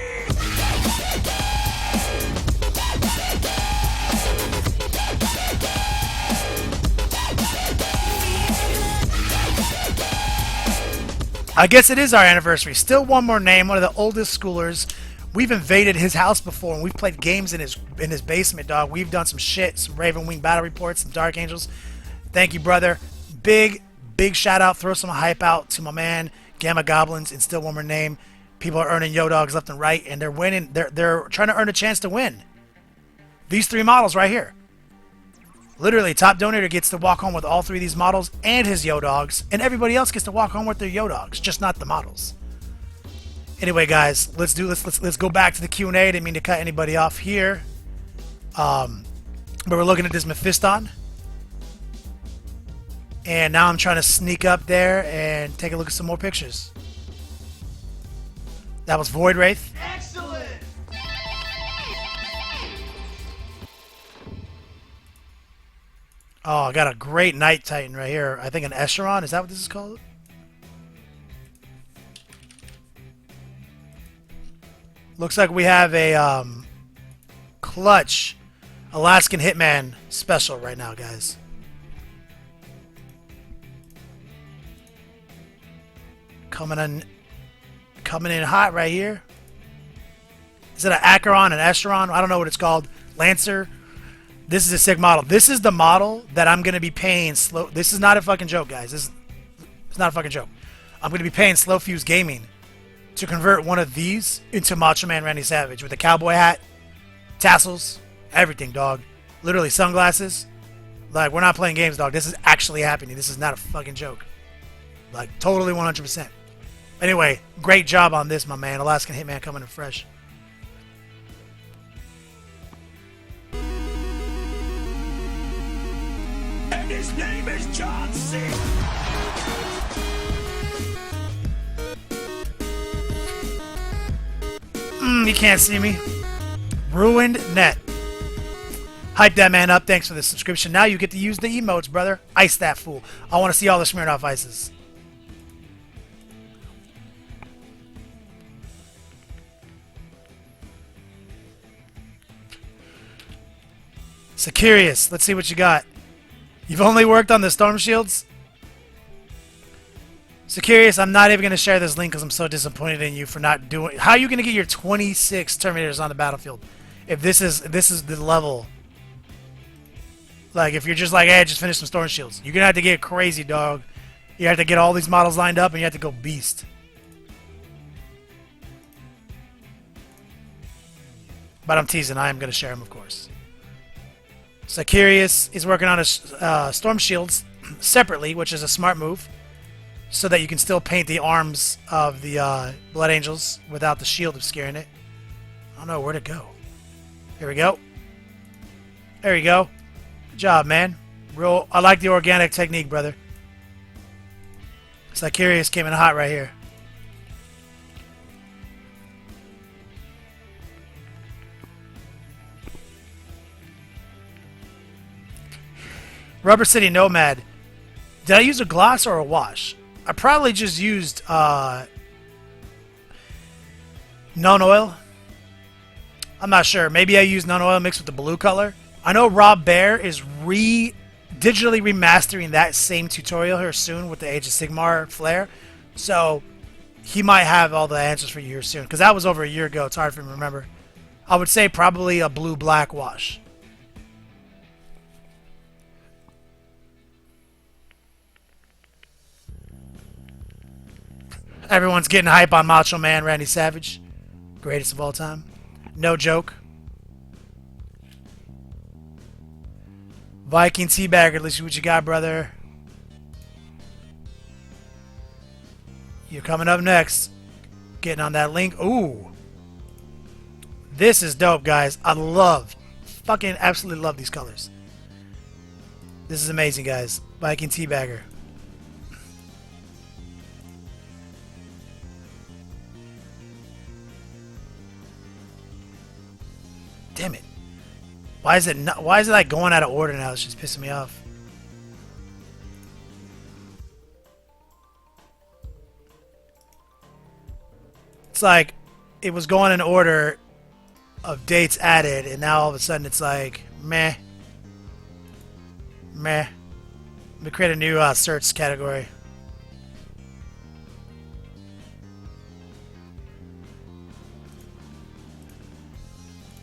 I guess it is our anniversary. Still one more name, one of the oldest schoolers. We've invaded his house before, and we've played games in his basement, dog. We've done some shit, some Raven Wing battle reports, some Dark Angels. Thank you, brother. Big shout out. Throw some hype out to my man, Gamma Goblins, and still one more name. People are earning Yodogs left and right, and they're winning. They're trying to earn a chance to win. These 3 models right here. Literally, top donator gets to walk home with all 3 of these models and his Yodogs, and everybody else gets to walk home with their Yodogs, just not the models. Anyway, guys, let's go back to the Q&A. Didn't mean to cut anybody off here. But we're looking at this Mephiston. And now I'm trying to sneak up there and take a look at some more pictures. That was Void Wraith. Excellent! Oh, I got a great Night Titan right here. I think an Escheron. Is that what this is called? Looks like we have a clutch Alaskan Hitman special right now, guys. Coming in hot right here. Is it an Acheron, an Esteron? I don't know what it's called. Lancer. This is a sick model. This is the model that I'm going to be paying slow. This is not a fucking joke, guys. It's not a fucking joke. I'm going to be paying Slow Fuse Gaming to convert one of these into Macho Man Randy Savage with a cowboy hat, tassels, everything, dog. Literally sunglasses. Like, we're not playing games, dog. This is actually happening. This is not a fucking joke. Like, totally 100%. Anyway, great job on this, my man. Alaskan Hitman coming in fresh. And his name is John C. You can't see me. Ruined Net. Hype that man up. Thanks for the subscription. Now you get to use the emotes, brother. Ice that fool. I want to see all the Smirnoff ices. Securious. Let's see what you got. You've only worked on the Storm Shields? Securious, I'm not even going to share this link because I'm so disappointed in you for not doing... How are you going to get your 26 Terminators on the battlefield if this is the level? Like, if you're just like, hey, just finish some Storm Shields. You're going to have to get crazy, dog. You have to get all these models lined up and you have to go beast. But I'm teasing. I am going to share them, of course. Securious is working on his Storm Shields separately, which is a smart move, so that you can still paint the arms of the Blood Angels without the shield obscuring it. I don't know where to go. Here we go. There you go. Good job, man. I like the organic technique, brother. Securious came in hot right here. Rubber City Nomad. Did I use a gloss or a wash? I probably just used non-oil. I'm not sure. Maybe I used non-oil mixed with the blue color. I know Rob Bear is digitally remastering that same tutorial here soon with the Age of Sigmar flare. So he might have all the answers for you here soon. Because that was over a year ago. It's hard for me to remember. I would say probably a blue-black wash. Everyone's getting hype on Macho Man Randy Savage. Greatest of all time. No joke. Viking Teabagger, let's see what you got, brother. You're coming up next. Getting on that link. Ooh. This is dope, guys. I fucking absolutely love these colors. This is amazing, guys. Viking Teabagger. Damn it. Why is it like going out of order now? It's just pissing me off. It's like it was going in order of dates added, and now all of a sudden it's like meh. Let me create a new search category.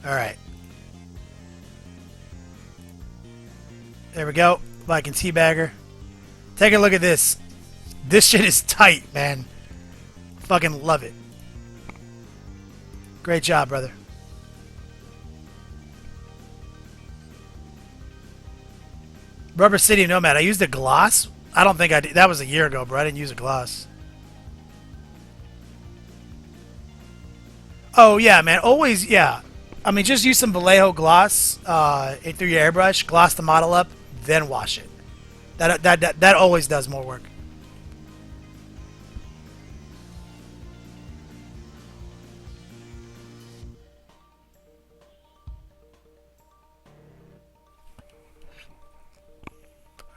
Alright. There we go. Viking Teabagger. Take a look at this. This shit is tight, man. Fucking love it. Great job, brother. Rubber City Nomad. I used a gloss? I don't think I did. That was a year ago, bro. I didn't use a gloss. Oh, yeah, man. Always, yeah. I mean, just use some Vallejo gloss through your airbrush, gloss the model up, then wash it. That always does more work.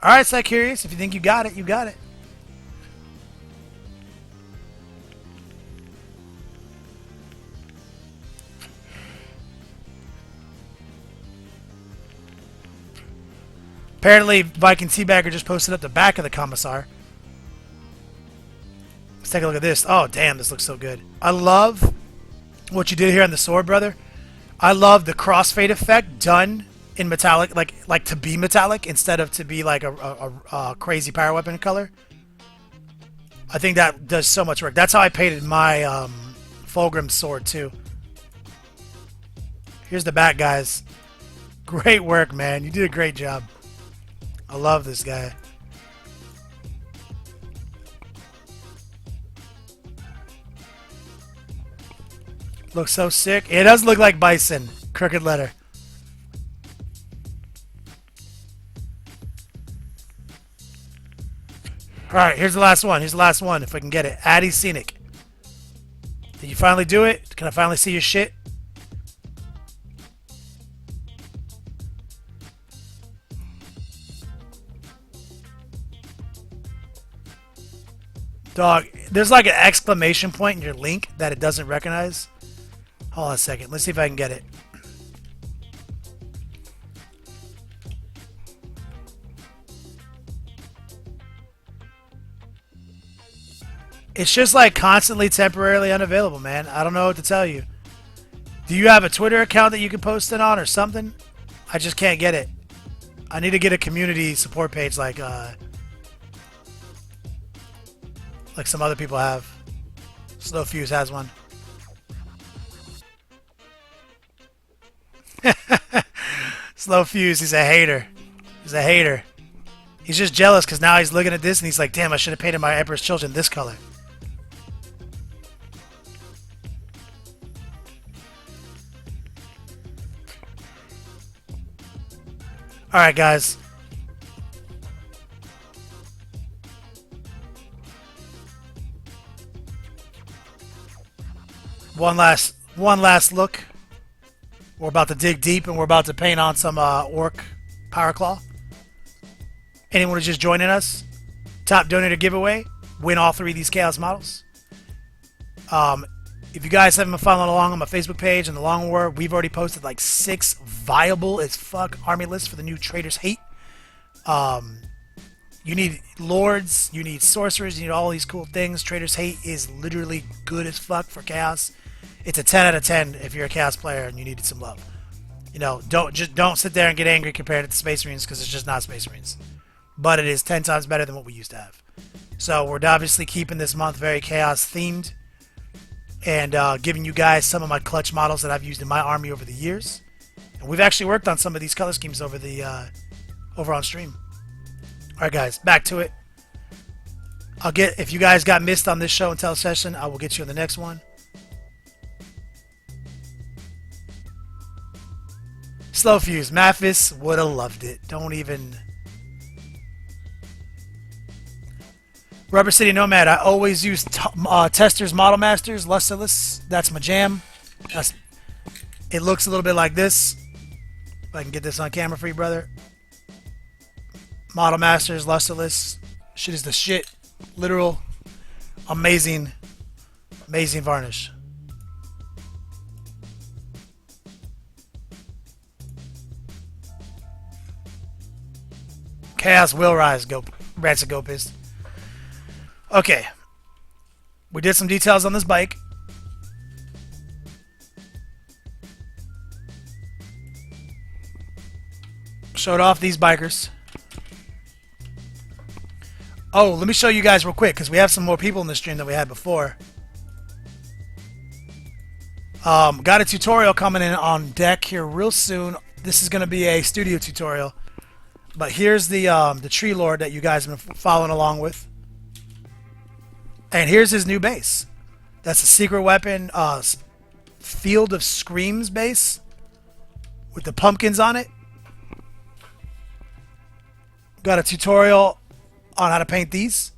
All right, Site Curious. If you think you got it, you got it. Apparently, Viking Teabagger just posted up the back of the Commissar. Let's take a look at this. Oh, damn, this looks so good. I love what you did here on the sword, brother. I love the crossfade effect done in metallic, like to be metallic instead of to be like a crazy power weapon color. I think that does so much work. That's how I painted my Fulgrim sword too. Here's the back, guys. Great work, man. You did a great job. I love this guy. Looks so sick. It does look like Bison. Crooked letter. Alright, here's the last one. Here's the last one, if I can get it. Addy Scenic. Did you finally do it? Can I finally see your shit? Dog, there's like an exclamation point in your link that it doesn't recognize. Hold on a second. Let's see if I can get it. It's just like constantly temporarily unavailable, man. I don't know what to tell you. Do you have a Twitter account that you can post it on or something? I just can't get it. I need to get a community support page like some other people have. Slow Fuse has one. Slow Fuse, he's a hater. He's a hater. He's just jealous because now he's looking at this and he's like, damn, I should have painted my Emperor's Children this color. Alright, guys. One last look. We're about to dig deep and we're about to paint on some Orc Power Claw. Anyone who's just joining us, top donator giveaway, win all 3 of these Chaos models. If you guys haven't been following along on my Facebook page and the Long War, we've already posted like 6 viable as fuck army lists for the new Traitors Hate. You need Lords, you need Sorcerers, you need all these cool things. Traitors Hate is literally good as fuck for Chaos. It's a 10 out of 10 if you're a Chaos player and you needed some love. You know, don't sit there and get angry compared to the Space Marines because it's just not Space Marines. But it is 10 times better than what we used to have. So we're obviously keeping this month very Chaos themed and giving you guys some of my clutch models that I've used in my army over the years. And we've actually worked on some of these color schemes over on stream. Alright guys, back to it. If you guys got missed on this show and tell session, I will get you on the next one. Slow Fuse, Mathis would have loved it. Don't even... Rubber City Nomad, I always use Testers, Model Masters, Lusterless. That's my jam. It looks a little bit like this. If I can get this on camera for you, brother. Model Masters, Lusterless. Shit is the shit. Literal. Amazing. Amazing varnish. Chaos will rise, Rancid Go Pissed. Okay. We did some details on this bike. Showed off these bikers. Oh, let me show you guys real quick because we have some more people in the stream than we had before. Got a tutorial coming in on deck here real soon. This is going to be a studio tutorial. But here's the Tree Lord that you guys have been following along with. And here's his new base. That's a secret weapon Field of Screams base with the pumpkins on it. Got a tutorial on how to paint these.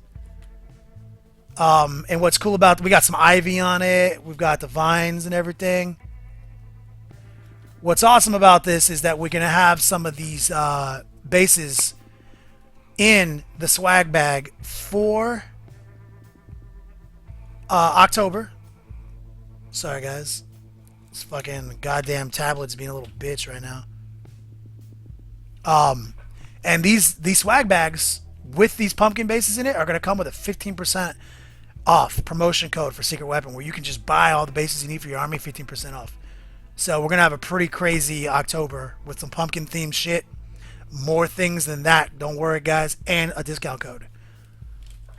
And what's cool about we got some ivy on it. We've got the vines and everything. What's awesome about this is that we're going to have some of these bases in the swag bag for October. Sorry guys, this fucking goddamn tablet's being a little bitch right now. And these swag bags with these pumpkin bases in it are going to come with a 15% off promotion code for Secret Weapon where you can just buy all the bases you need for your army 15% off. So we're going to have a pretty crazy October with some pumpkin themed shit. More things than that, don't worry guys, and a discount code.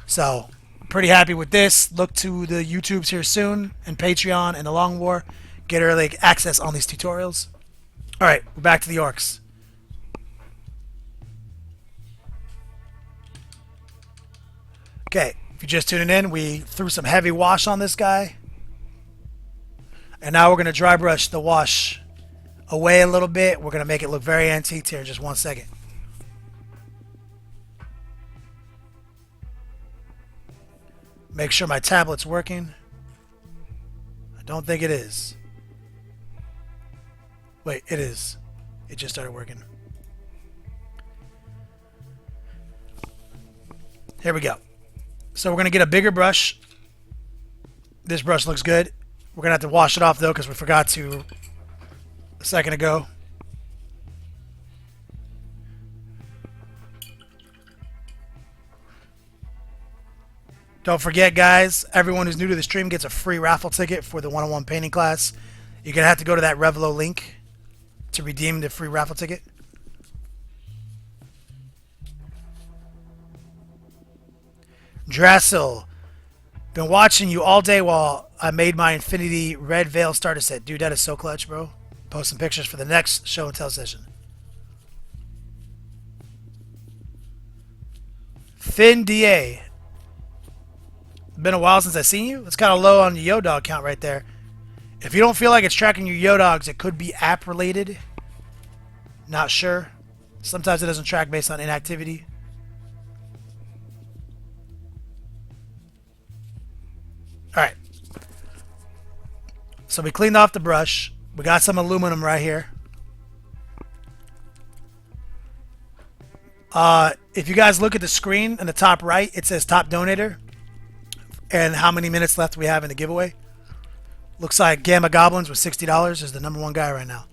So pretty happy with this. Look to the YouTubes here soon and Patreon and the Long War. Get early access on these tutorials. Alright, we're back to the orcs. Okay, if you're just tuning in, we threw some heavy wash on this guy. And now we're going to dry brush the wash away a little bit. We're going to make it look very antique here in just 1 second. Make sure my tablet's working. I don't think it is. Wait, it is. It just started working. Here we go. So we're going to get a bigger brush. This brush looks good. We're going to have to wash it off though because we forgot to a second ago. Don't forget guys, everyone who's new to the stream gets a free raffle ticket for the 101 painting class. You're going to have to go to that Revelo link to redeem the free raffle ticket. Drassel, been watching you all day while I made my Infinity Red Veil starter set. Dude, that is so clutch, bro. Posting pictures for the next show and tell session. Finn DA. Been a while since I've seen you. It's kind of low on the Yo-Dog count right there. If you don't feel like it's tracking your Yo-Dogs, it could be app related. Not sure. Sometimes it doesn't track based on inactivity. Alright. So we cleaned off the brush. We got some aluminum right here. If you guys look at the screen in the top right, it says top donator. And how many minutes left we have in the giveaway. Looks like Gamma Goblins with $60 is the #1 guy right now.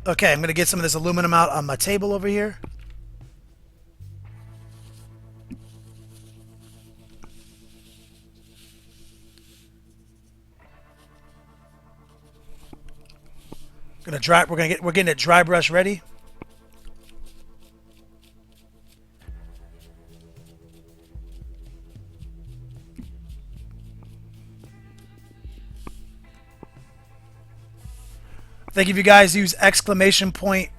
Okay, I'm going to get some of this aluminum out on my table over here. We're getting it dry brush ready. I think if you guys use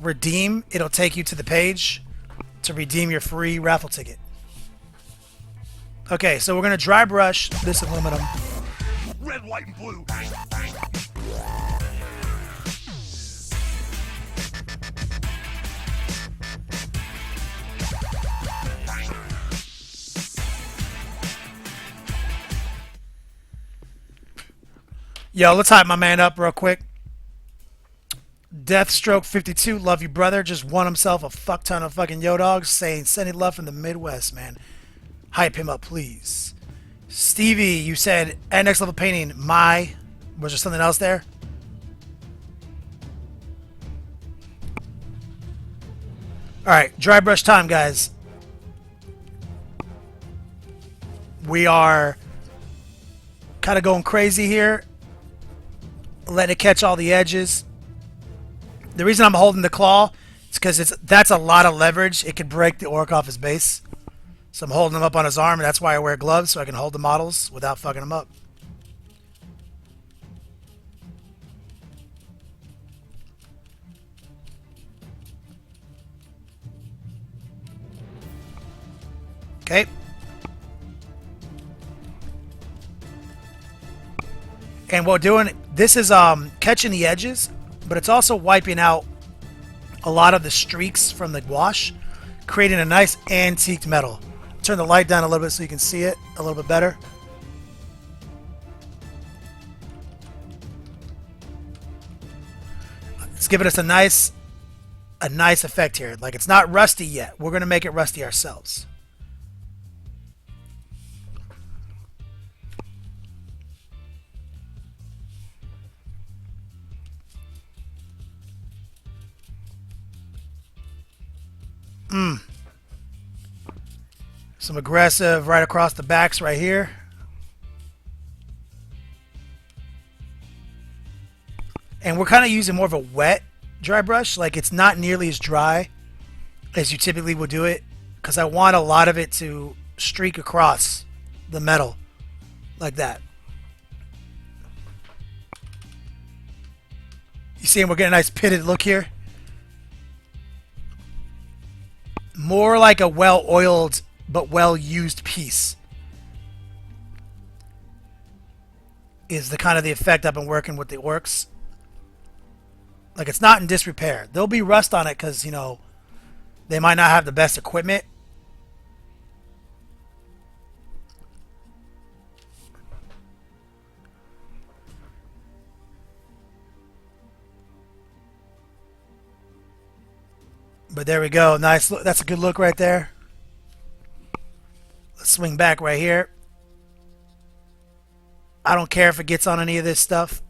!redeem, it'll take you to the page to redeem your free raffle ticket. Okay, so we're going to dry brush this aluminum. Red, white, and blue. Yo, let's hype my man up real quick. Deathstroke52, love you, brother. Just won himself a fuck ton of fucking Yo-Dogs, saying sending love from the Midwest, man. Hype him up, please. Stevie, you said at next level painting, my. Was there something else there? Alright, dry brush time, guys. We are kind of going crazy here. Let it catch all the edges. The reason I'm holding the claw is because that's a lot of leverage. It could break the orc off his base. So I'm holding him up on his arm, and that's why I wear gloves, so I can hold the models without fucking them up. Okay. And what we're doing, this is catching the edges, but it's also wiping out a lot of the streaks from the wash, creating a nice antique metal. Turn the light down a little bit so you can see it a little bit better. It's giving us a nice effect here. Like, it's not rusty yet. We're going to make it rusty ourselves. Some aggressive right across the backs right here. And we're kind of using more of a wet dry brush. Like, it's not nearly as dry as you typically would do it, because I want a lot of it to streak across the metal like that. You see, we're getting a nice pitted look here. More like a well-oiled but well-used piece is the kind of the effect I've been working with the orcs. Like, it's not in disrepair. There'll be rust on it because, you know, they might not have the best equipment. But there we go. Nice look. That's a good look right there. Let's swing back right here. I don't care if it gets on any of this stuff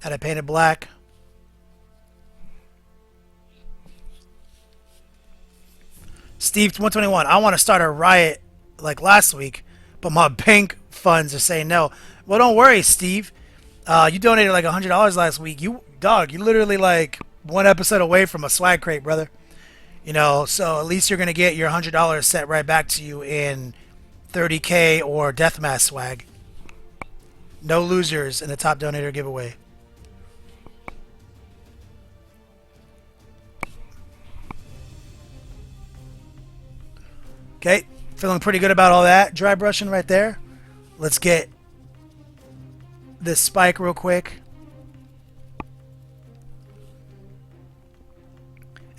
that I painted black. Steve 121, I want to start a riot like last week, but my bank funds are saying no. Well, don't worry, Steve. You donated like $100 last week. You literally like one episode away from a swag crate, brother. You know, so at least you're going to get your $100 set right back to you in 30K or Deathmatch swag. No losers in the top donator giveaway. Okay, feeling pretty good about all that. Dry brushing right there. Let's get this spike real quick.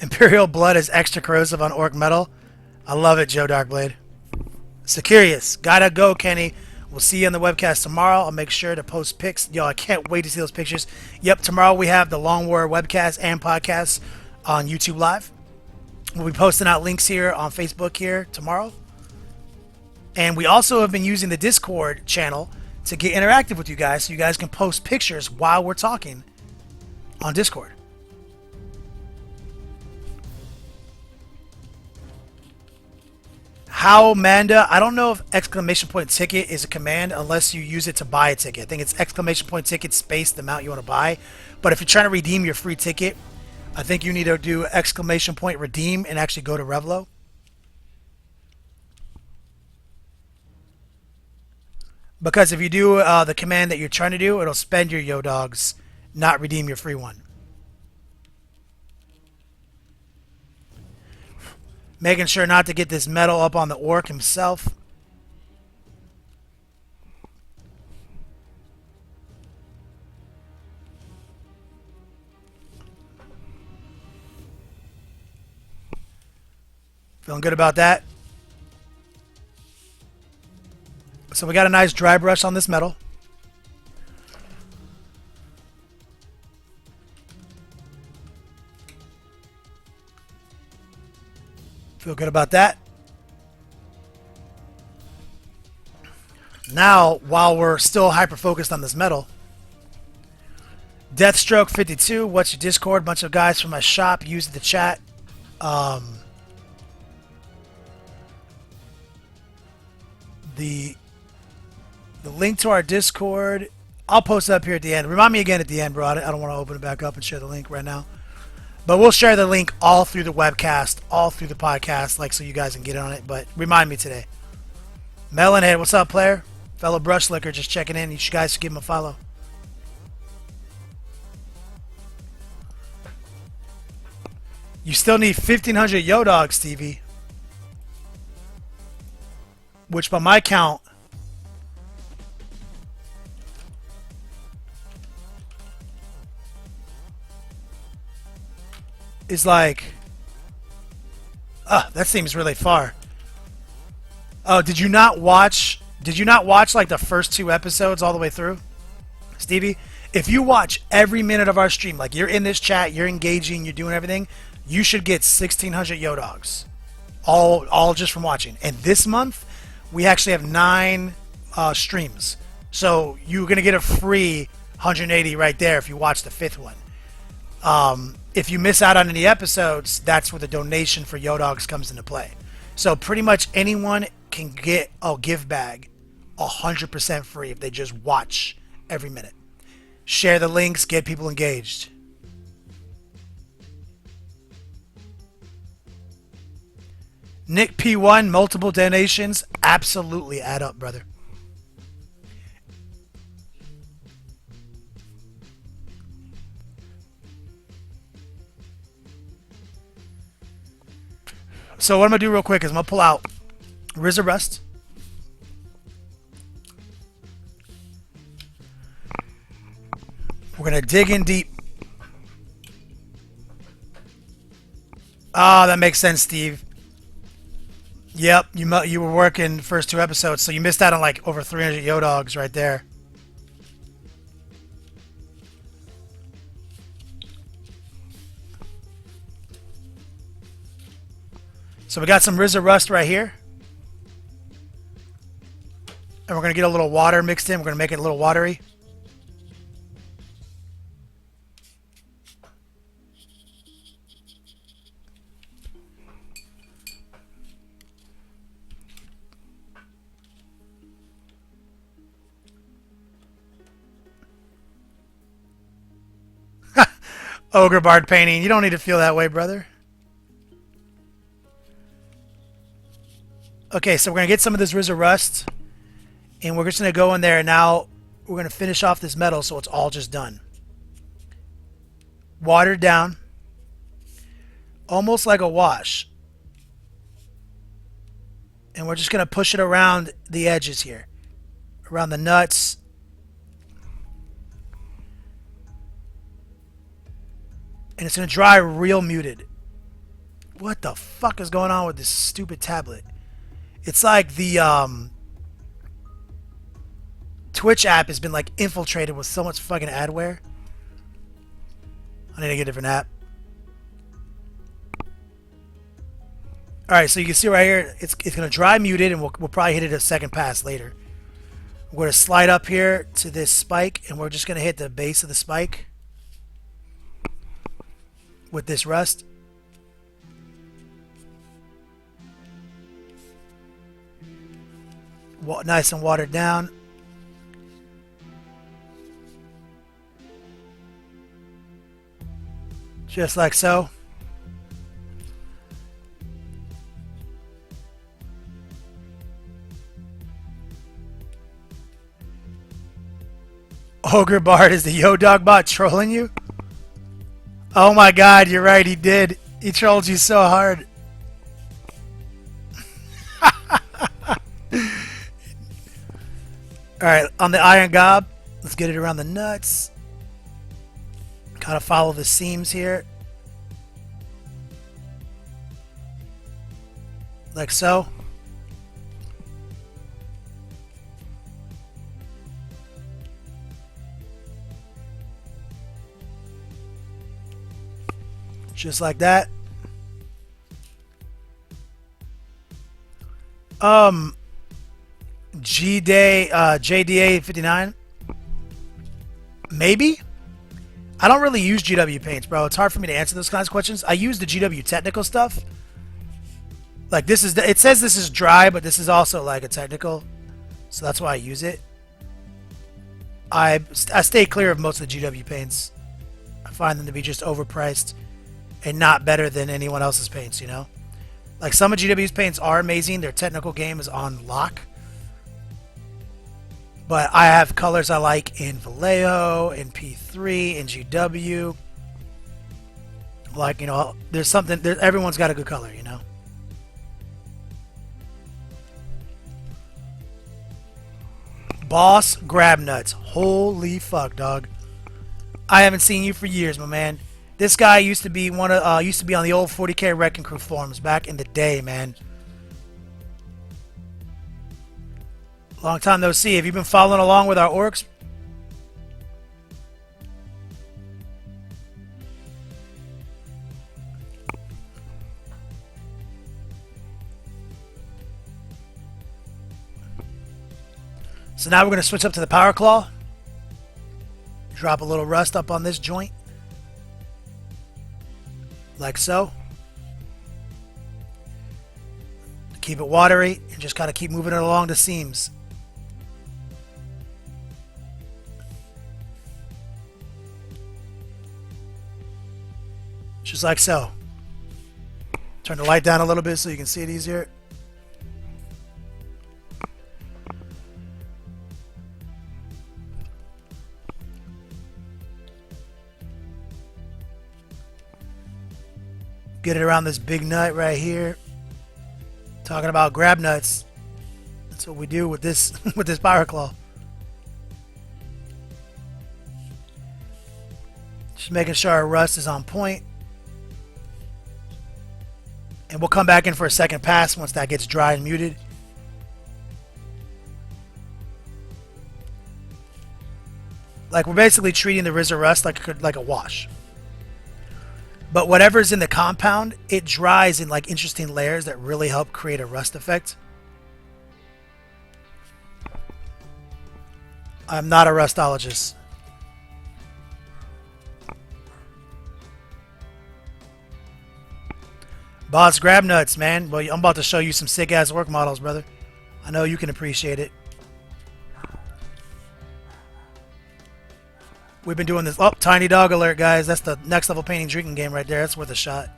Imperial blood is extra corrosive on orc metal. I love it, Joe Darkblade. Securious. Gotta go, Kenny. We'll see you on the webcast tomorrow. I'll make sure to post pics. Yo, I can't wait to see those pictures. Yep, tomorrow we have the Long War webcast and podcast on YouTube Live. We'll be posting out links here on Facebook here tomorrow. And we also have been using the Discord channel to get interactive with you guys, so you guys can post pictures while we're talking on Discord. How, Manda? I don't know if exclamation point ticket is a command unless you use it to buy a ticket. I think it's exclamation point ticket space the amount you want to buy. But if you're trying to redeem your free ticket, I think you need to do exclamation point redeem and actually go to Revlo. Because if you do the command that you're trying to do, it'll spend your yo dogs, not redeem your free one. Making sure not to get this metal up on the orc himself. Feeling good about that. So we got a nice dry brush on this metal. Feel good about that. Now, while we're still hyper-focused on this metal, Deathstroke52, what's your Discord? Bunch of guys from my shop used the chat. The link to our Discord, I'll post it up here at the end. Remind me again at the end, bro. I don't want to open it back up and share the link right now. But we'll share the link all through the webcast, all through the podcast, like so you guys can get on it. But remind me today. Melonhead, what's up, player? Fellow brush licker, just checking in. You guys should give him a follow. You still need 1,500 yo dogs, Stevie. Which by my count is like, that seems really far. Oh, did you not watch like the first 2 episodes all the way through, Stevie? If you watch every minute of our stream, like you're in this chat, you're engaging, you're doing everything, you should get 1,600 yo dogs, all just from watching. And this month we actually have 9 streams, so you're gonna get a free 180 right there if you watch the 5th one. If you miss out on any episodes, that's where the donation for Yo Dogs comes into play. So pretty much anyone can get a give bag 100% free if they just watch every minute. Share the links, get people engaged. Nick P1, multiple donations absolutely add up, brother. So what I'm going to do real quick is I'm going to pull out Rizza Rust. We're going to dig in deep. Ah, that makes sense, Steve. Yep, you were working the first 2 episodes, so you missed out on like over 300 Yo Dogs right there. So we got some Rizza Rust right here. And we're going to get a little water mixed in. We're going to make it a little watery. Ogre Bard painting. You don't need to feel that way, brother. Okay, so we're going to get some of this Rizza Rust. And we're just going to go in there. And now we're going to finish off this metal so it's all just done. Watered down. Almost like a wash. And we're just going to push it around the edges here. Around the nuts. And it's going to dry real muted. What the fuck is going on with this stupid tablet? It's like the Twitch app has been like infiltrated with so much fucking adware. I need to get a different app. Alright, so you can see right here, it's going to dry muted, and we'll probably hit it a second pass later. We're going to slide up here to this spike, and we're just going to hit the base of the spike with this rust. Nice and watered down. Just like so. Ogre Bard, is the Yo Dog bot trolling you? Oh my god, you're right, he did. He trolled you so hard. Alright, on the Iron Gob, let's get it around the nuts. Kind of follow the seams here. Like so. Just like that. JDA 59. Maybe? I don't really use GW paints, bro. It's hard for me to answer those kinds of questions. I use the GW technical stuff. Like this is it says this is dry, but this is also like a technical. So that's why I use it. I stay clear of most of the GW paints. I find them to be just overpriced and not better than anyone else's paints, you know? Like some of GW's paints are amazing. Their technical game is on lock. But I have colors I like in Vallejo, in P3, in GW. Like, you know, there's something, everyone's got a good color, you know? Boss Grab Nuts. Holy fuck, dog. I haven't seen you for years, my man. This guy used to be on the old 40K Wrecking Crew forums back in the day, man. Long time no see. Have you been following along with our orcs? So now we're going to switch up to the Power Claw. Drop a little rust up on this joint. like so. Keep it watery and just kind of keep moving it along the seams. Just like so. Turn the light down a little bit so you can see it easier. Get it around this big nut right here. Talking about grab nuts. That's what we do with this with this power claw. Just making sure our rust is on point. And we'll come back in for a second pass once that gets dry and muted. Like, we're basically treating the RZA rust like a wash. But whatever's in the compound, it dries in like interesting layers that really help create a rust effect. I'm not a rustologist. Boss grab nuts, man. Well, I'm about to show you some sick ass work models, brother. I know you can appreciate it. We've been doing this. Oh, tiny dog alert, guys. That's the next level painting drinking game right there. That's worth a shot.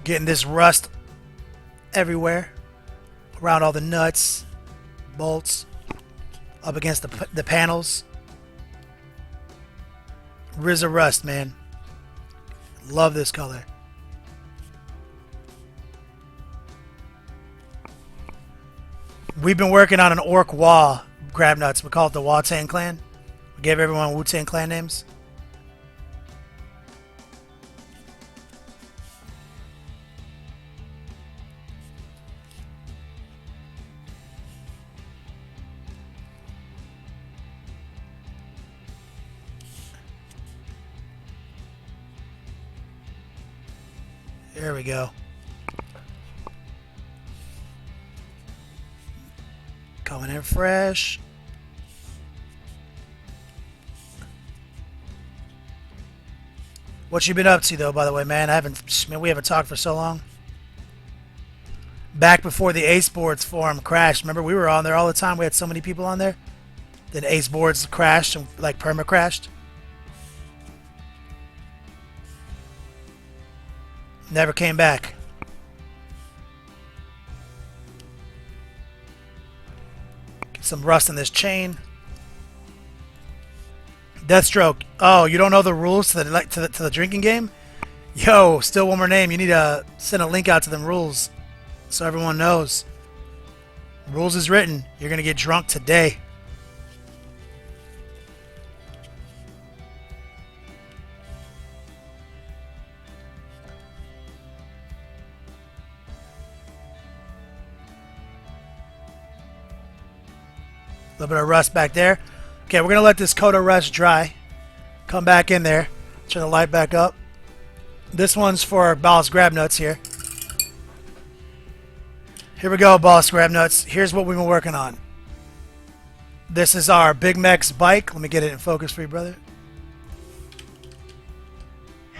Getting this rust everywhere. Around all the nuts, bolts, up against the panels. RZA rust, man. Love this color. We've been working on an orc wall grab nuts. We call it the Wu-Tang Clan. We gave everyone Wu-Tang Clan names. There we go. Coming in fresh. What you been up to, though, by the way, man? We haven't talked for so long. Back before the Ace Boards forum crashed. Remember, we were on there all the time. We had so many people on there. Then Ace Boards crashed and like perma crashed. Never came back. Get some rust in this chain. Deathstroke. Oh, you don't know the rules to the drinking game? Yo, still one more name. You need to send a link out to them rules so everyone knows. Rules is written. You're gonna get drunk today. A little bit of rust back there. Okay, we're going to let this coat of rust dry. Come back in there. Turn the light back up. This one's for Boss Grab Nuts here. Here we go, Boss Grab Nuts. Here's what we've been working on. This is our Big Mech's bike. Let me get it in focus for you, brother.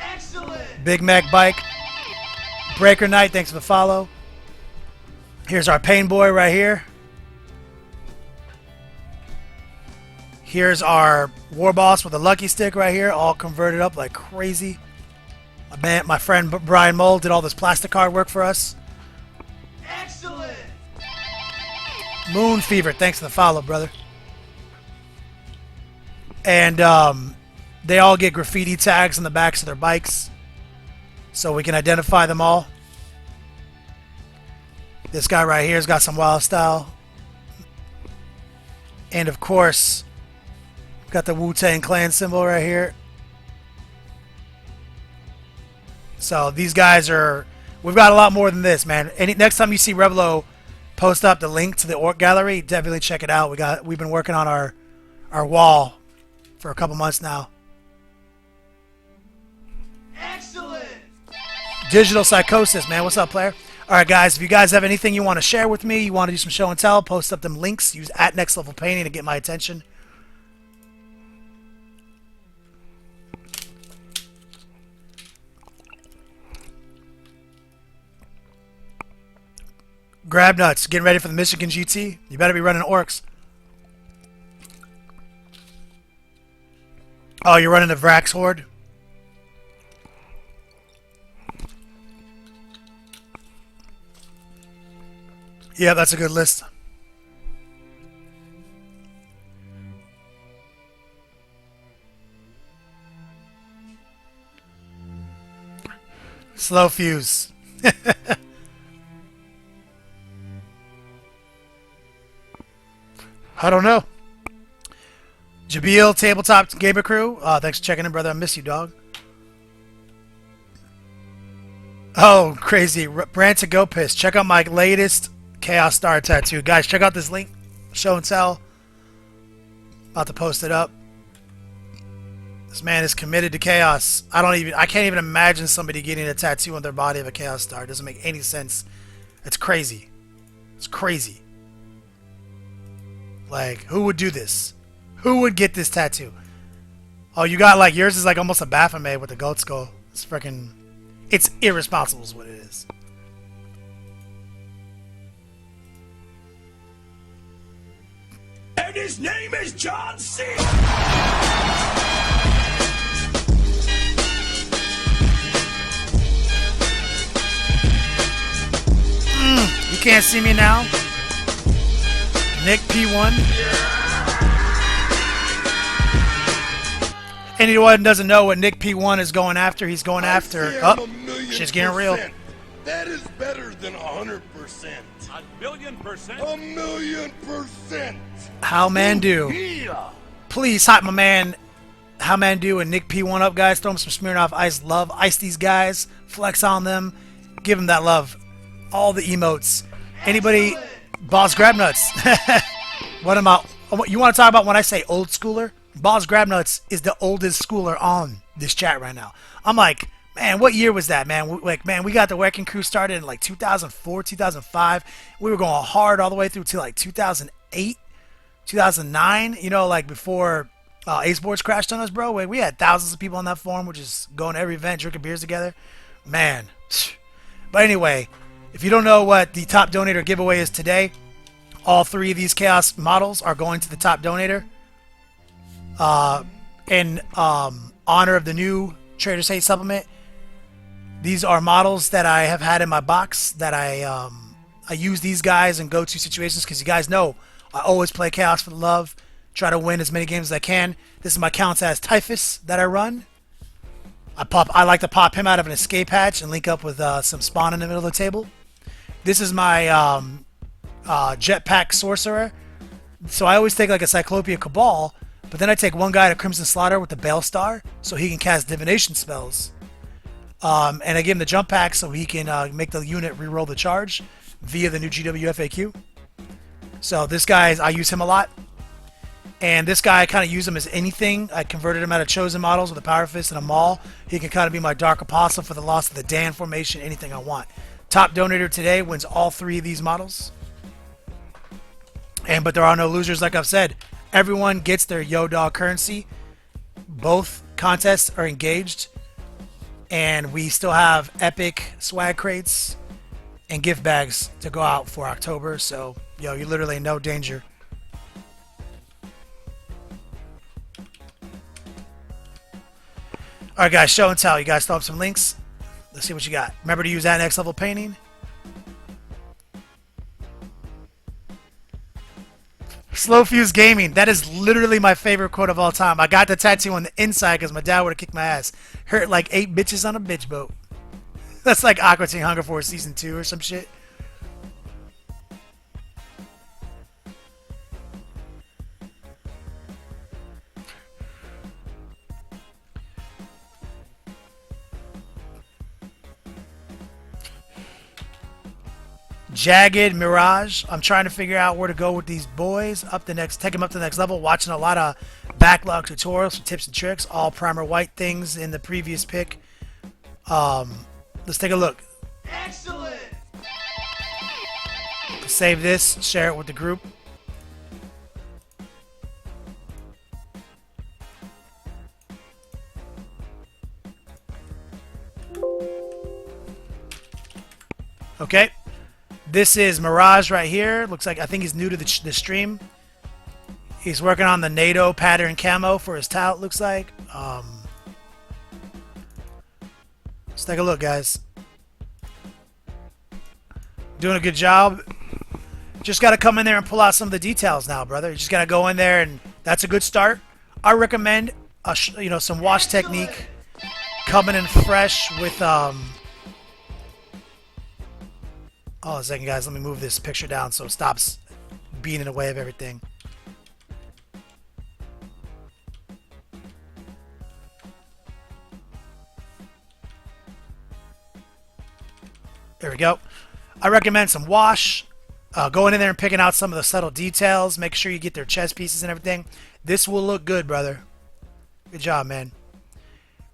Excellent. Big Mech bike. Breaker Knight, thanks for the follow. Here's our Pain Boy right here. Here's our War Boss with a Lucky Stick right here, all converted up like crazy. My friend Brian Mole did all this plastic card work for us. Excellent. Moon Fever, thanks for the follow, brother. And they all get graffiti tags on the backs of their bikes, so we can identify them all. This guy right here's got some wild style. And of course, got the Wu-Tang Clan symbol right here. So these guys are... We've got a lot more than this, man. Next time you see Revelo post up the link to the Orc Gallery, definitely check it out. We've been working on our wall for a couple months now. Excellent. Digital Psychosis, man. What's up, player? Alright, guys. If you guys have anything you want to share with me, you want to do some show and tell, post up them links. Use @NextLevelPainting to get my attention. Grab nuts. Getting ready for the Michigan GT. You better be running orcs. Oh, you're running the Vrax Horde? Yeah, that's a good list. Slow fuse. I don't know. Jabil, Tabletop Gamer Crew. Thanks for checking in, brother. I miss you, dog. Oh, crazy. Brand to go piss. Check out my latest Chaos Star tattoo. Guys, check out this link. Show and tell. About to post it up. This man is committed to chaos. I can't even imagine somebody getting a tattoo on their body of a Chaos Star. It doesn't make any sense. It's crazy. It's crazy. Like, who would do this? Who would get this tattoo? Oh, you got like yours is like almost a Baphomet with a goat skull. It's freaking. It's irresponsible, is what it is. And his name is John C. You can't see me now. Nick P1. Anyone doesn't know what Nick P1 is going after, he's going after. Oh, shit's getting real. That is better than 100%. A million percent. A million percent. How man do? Please hype my man, How man do, and Nick P1 up, guys. Throw him some Smirnoff Ice love. Ice these guys. Flex on them. Give them that love. All the emotes. Anybody? Boss Grab Nuts. What am I? You want to talk about when I say old schooler? Boss Grab Nuts is the oldest schooler on this chat right now. I'm like, man, what year was that, man? Man, we got the Working Crew started in like 2004, 2005. We were going hard all the way through to like 2008, 2009. You know, like before Ace Boards crashed on us, bro. We had thousands of people on that forum, which is going to every event, drinking beers together. Man. But anyway, if you don't know what the top donator giveaway is today, all three of these Chaos models are going to the top donator. In honor of the new Trader's Hate supplement. These are models that I have had in my box that I use these guys in go-to situations because you guys know I always play Chaos for the love, try to win as many games as I can. This is my Count as Typhus that I run. I like to pop him out of an escape hatch and link up with some spawn in the middle of the table. This is my Jetpack Sorcerer. So I always take like a Cyclopia Cabal, but then I take one guy to Crimson Slaughter with the Bale Star so he can cast divination spells. And I give him the jump pack so he can make the unit reroll the charge via the new GWFAQ. So this guy, I use him a lot. And this guy, I kind of use him as anything. I converted him out of Chosen models with a Power Fist and a Maul. He can kind of be my Dark Apostle for the loss of the Dan formation, anything I want. Top donator today wins all three of these models. But there are no losers, like I've said. Everyone gets their Yo Dog currency. Both contests are engaged. And we still have epic swag crates and gift bags to go out for October. So, yo, you're literally in no danger. Alright, guys, show and tell. You guys throw up some links. Let's see what you got. Remember to use that next level painting. Slow Fuse Gaming. That is literally my favorite quote of all time. I got the tattoo on the inside because my dad would have kicked my ass. Hurt like 8 bitches on a bitch boat. That's like Aqua Teen Hunger Force Season 2 or some shit. Jagged Mirage. I'm trying to figure out where to go with these boys. Take them up to the next level. Watching a lot of backlog tutorials for tips and tricks. All primer white things in the previous pick. Let's take a look. Excellent! Save this. Share it with the group. Okay. This is Mirage right here. Looks like, I think he's new to the stream. He's working on the NATO pattern camo for his tout, looks like. Let's take a look, guys. Doing a good job. Just got to come in there and pull out some of the details now, brother. You just got to go in there, and that's a good start. I recommend some wash technique, coming in fresh with hold on a second, guys. Let me move this picture down so it stops being in the way of everything. There we go. I recommend some wash. Going in there and picking out some of the subtle details. Make sure you get their chest pieces and everything. This will look good, brother. Good job, man.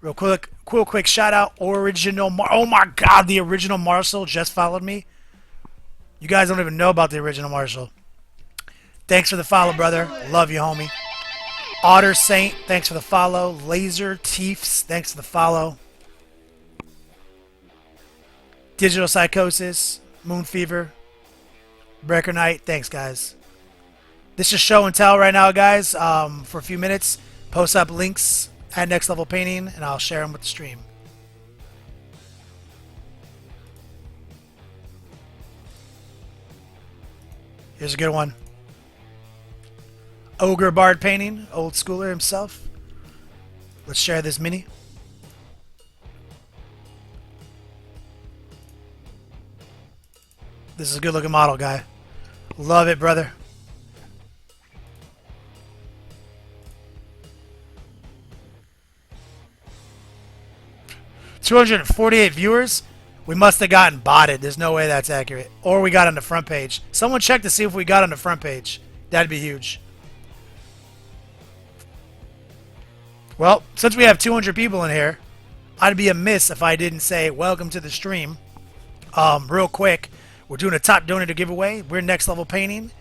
Real quick shout out. Oh my God, the original Marshall just followed me. You guys don't even know about the original Marshall. Thanks for the follow, brother. Love you, homie. Otter Saint, thanks for the follow. Laser Teefs, thanks for the follow. Digital Psychosis, Moon Fever, Breaker Knight, thanks, guys. This is show and tell right now, guys. For a few minutes, post up links at Next Level Painting, and I'll share them with the stream. Here's a good one. Ogre Bard Painting, old schooler himself. Let's share this mini. This is a good looking model, guy. Love it, brother. $248 viewers. We must have gotten botted. There's no way that's accurate. Or we got on the front page. Someone check to see if we got on the front page. That'd be huge. Well, since we have 200 people in here, I'd be amiss if I didn't say welcome to the stream. Real quick, we're doing a top donator giveaway. We're Next Level Painting.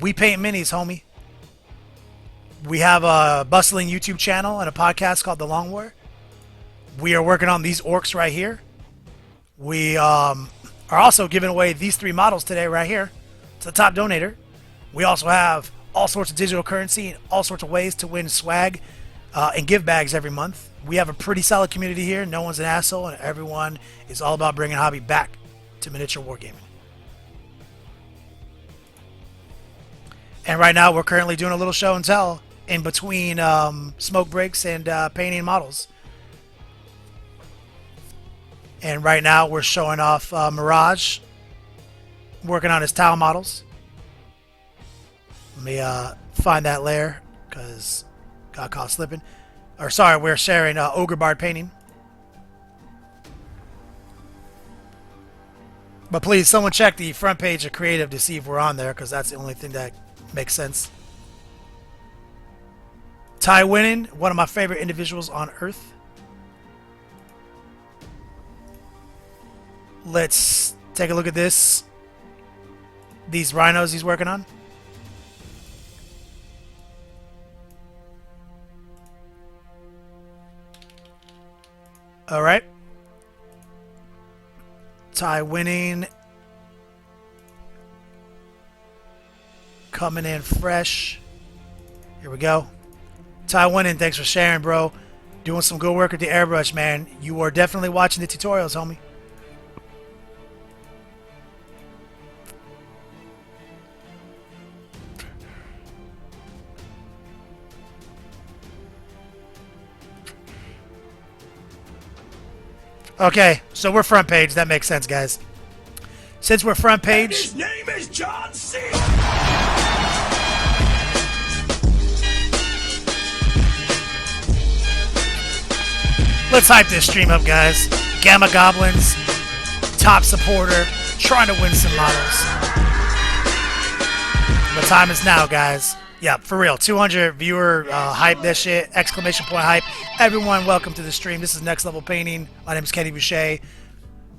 We paint minis, homie. We have a bustling YouTube channel and a podcast called The Long War. We are working on these orcs right here. We are also giving away these 3 models today right here to the top donator. We also have all sorts of digital currency and all sorts of ways to win swag and give bags every month. We have a pretty solid community here. No one's an asshole, and everyone is all about bringing hobby back to miniature wargaming. And right now we're currently doing a little show and tell in between smoke breaks and painting models. And right now we're showing off Mirage working on his tile models. Let me find that layer because got caught slipping. Or sorry, we're sharing Ogre Bard Painting. But please, someone check the front page of Creative to see if we're on there, because that's the only thing that makes sense. Ty Winning, one of my favorite individuals on Earth. Let's take a look at this. These rhinos he's working on. All right. Ty Winning. Coming in fresh. Here we go. Ty Winning, thanks for sharing, bro. Doing some good work with the Airbrush, man. You are definitely watching the tutorials, homie. Okay, so we're front page. That makes sense, guys. Since we're front page... His name is John C. Let's hype this stream up, guys. Gamma Goblins, top supporter, trying to win some models. The time is now, guys. Yeah, for real. 200 viewer hype this shit. Exclamation point hype. Everyone, welcome to the stream. This is Next Level Painting. My name is Kenny Boucher.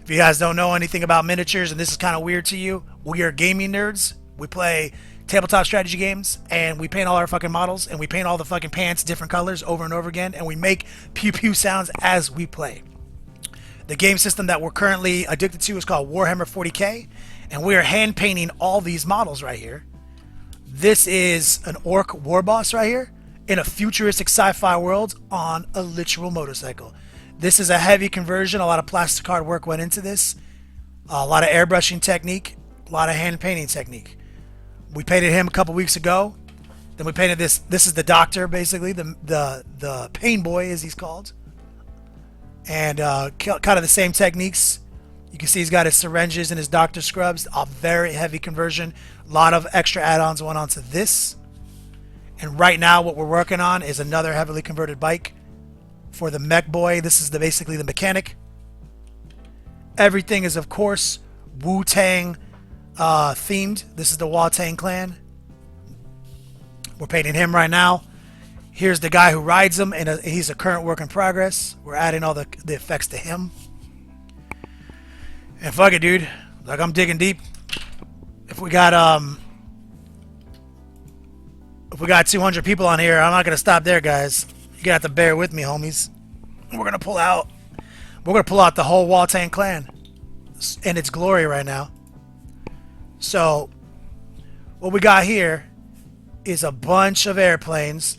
If you guys don't know anything about miniatures and this is kind of weird to you, we are gaming nerds. We play tabletop strategy games, and we paint all our fucking models, and we paint all the fucking pants different colors over and over again, and we make pew pew sounds as we play. The game system that we're currently addicted to is called Warhammer 40k, And we are hand painting all these models right here. This is an orc war boss right here in a futuristic sci-fi world on a literal motorcycle. This is a heavy conversion. A lot of plastic art work went into this. A lot of airbrushing technique. A lot of hand painting technique. We painted him a couple weeks ago. Then we painted this. This is the doctor, basically. The pain boy, as he's called. And kind of the same techniques. You can see he's got his syringes and his doctor scrubs. A very heavy conversion. A lot of extra add-ons went onto this. And right now what we're working on is another heavily converted bike for the mech boy. This is basically the mechanic. Everything is, of course, Wu-Tang themed. This is the Wu-Tang clan. We're painting him right now. Here's the guy who rides him, and he's a current work in progress. We're adding all the effects to him. And fuck it, dude. Like, I'm digging deep. If we got 200 people on here, I'm not gonna stop there, guys. You're gonna have to bear with me, homies. We're gonna pull out the whole Wu-Tang clan in its glory right now. So what we got here is a bunch of airplanes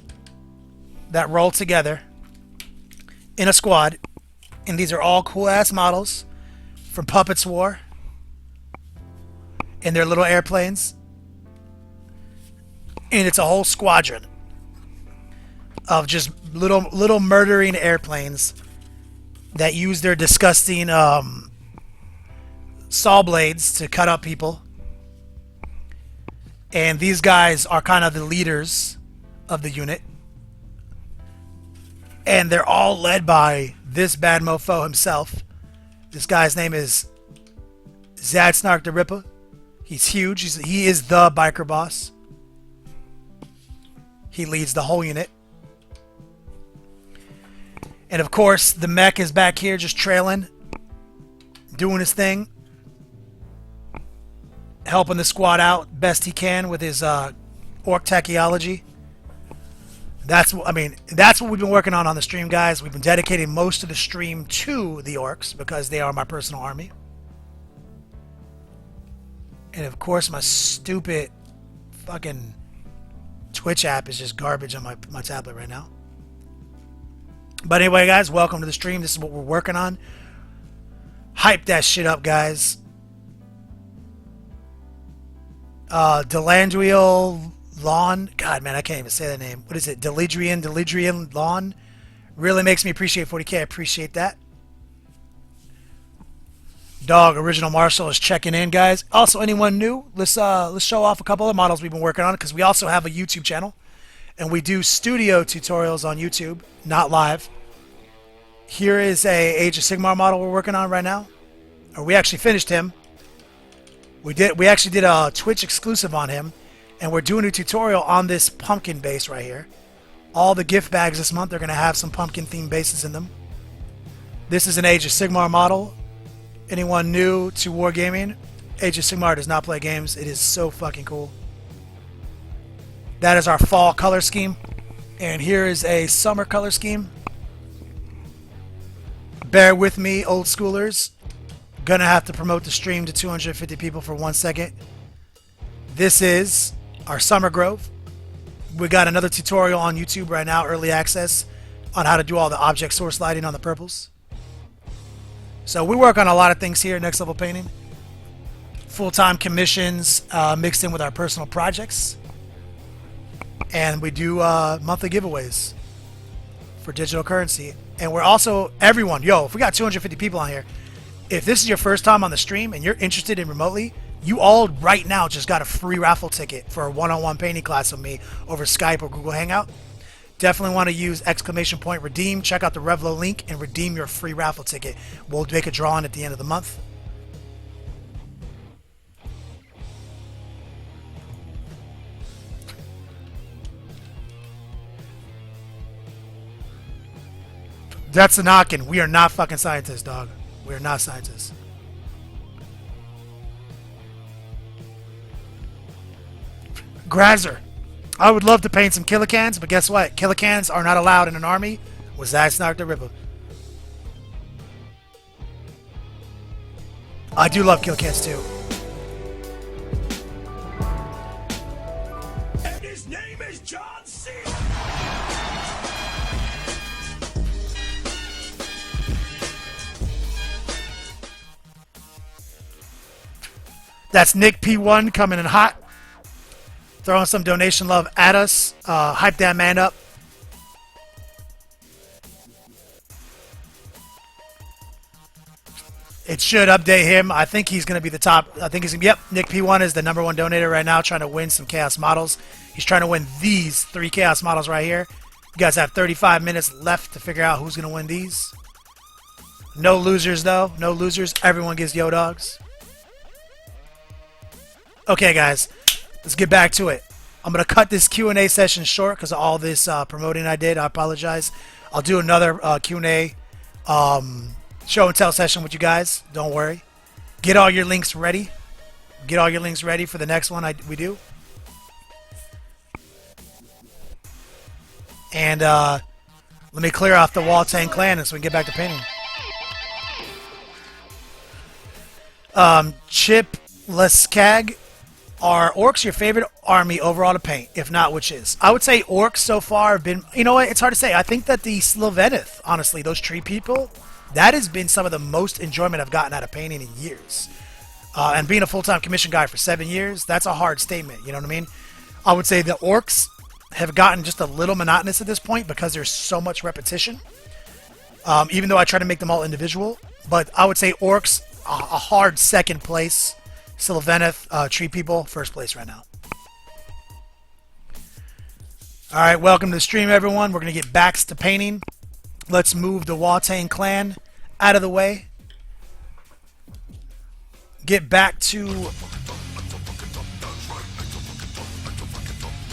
that roll together in a squad, and these are all cool ass models from Puppets War in their little airplanes. And it's a whole squadron of just little murdering airplanes that use their disgusting saw blades to cut up people. And these guys are kind of the leaders of the unit. And they're all led by this bad mofo himself. This guy's name is Zad Snark the Ripper. He's huge. He is the biker boss. He leads the whole unit. And of course, the mech is back here just trailing, doing his thing, helping the squad out best he can with his orc tachiology. That's what we've been working on the stream, guys. We've been dedicating most of the stream to the orcs because they are my personal army. And of course, my stupid fucking Twitch app is just garbage on my tablet right now. But anyway, guys, welcome to the stream. This is what we're working on. Hype that shit up, guys. Delandriel Lawn. God, man, I can't even say that name. What is it? Delandrian Lawn. Really makes me appreciate 40K. I appreciate that. Dog Original Marshall is checking in, guys. Also, anyone new? Let's show off a couple of models we've been working on, because we also have a YouTube channel, and we do studio tutorials on YouTube, not live. Here is a Age of Sigmar model we're working on right now. Or we actually finished him. We actually did a Twitch exclusive on him, and we're doing a tutorial on this pumpkin base right here. All the gift bags this month are going to have some pumpkin themed bases in them. This is an Age of Sigmar model. Anyone new to wargaming? Age of Sigmar does not play games. It is so fucking cool. That is our fall color scheme. And here is a summer color scheme. Bear with me, old schoolers. Gonna have to promote the stream to 250 people for 1 second. This is our Summer Grove. We got another tutorial on YouTube right now, early access, on how to do all the object source lighting on the purples. So we work on a lot of things here at Next Level Painting. Full-time commissions mixed in with our personal projects. And we do monthly giveaways for digital currency. And we're also, everyone, if we got 250 people on here, if this is your first time on the stream and you're interested in remotely, you all right now just got a free raffle ticket for a one-on-one painting class with me over Skype or Google Hangout. Definitely want to use !redeem. Check out the Revlo link and redeem your free raffle ticket. We'll make a drawing at the end of the month. That's a knockin'. We are not fucking scientists, dog. We are not scientists. Grazer. I would love to paint some Killicans, but guess what? Killicans are not allowed in an army with Zad Snark the Ripper. I do love Killicans too. That's Nick P1 coming in hot. Throwing some donation love at us. Hype that man up. It should update him. I think he's going to be the top. I think he's going to be, yep, Nick P1 is the #1 donator right now, trying to win some Chaos models. He's trying to win these 3 Chaos models right here. You guys have 35 minutes left to figure out who's going to win these. No losers, though. No losers. Everyone gets Yo Dogs. Okay, guys. Let's get back to it. I'm going to cut this Q&A session short because of all this promoting I did. I apologize. I'll do another Q&A show and tell session with you guys. Don't worry. Get all your links ready. Get all your links ready for the next one we do. And let me clear off the Waltang clan so we can get back to painting. Chip Leskag, are orcs your favorite army overall to paint? If not, which is? I would say orcs so far have been, you know what, it's hard to say. I think that the Slovenith, honestly, those tree people, that has been some of the most enjoyment I've gotten out of painting in years. And being a full-time commission guy for 7 years, that's a hard statement, you know what I mean? I would say the orcs have gotten just a little monotonous at this point because there's so much repetition. Even though I try to make them all individual. But I would say orcs, a hard second place. Sylvaneth, tree people, first place right now. Alright, welcome to the stream, everyone. We're going to get back to painting. Let's move the Waltang clan out of the way. Get back to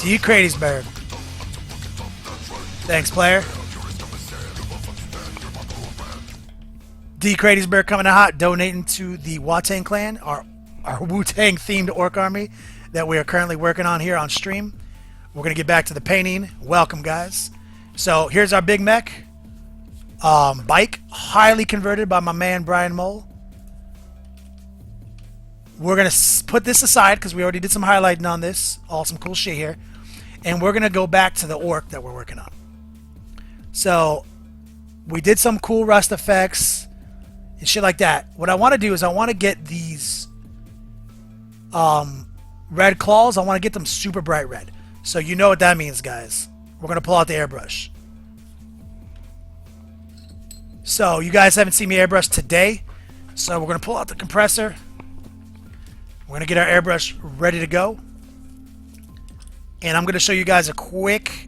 D. Cratysburg. Thanks, player. D. Cratysburg coming in hot, donating to the Waltang clan, our Wu-Tang themed orc army that we are currently working on here on stream. We're going to get back to the painting. Welcome, guys. So here's our big mech. Bike, highly converted by my man Brian Mole. We're going to put this aside because we already did some highlighting on this. All some cool shit here. And we're going to go back to the orc that we're working on. So we did some cool rust effects and shit like that. What I want to do is I want to get these red claws. I want to get them super bright red. So you know what that means, guys. We're going to pull out the airbrush. So you guys haven't seen me airbrush today. So we're going to pull out the compressor. We're going to get our airbrush ready to go. And I'm going to show you guys a quick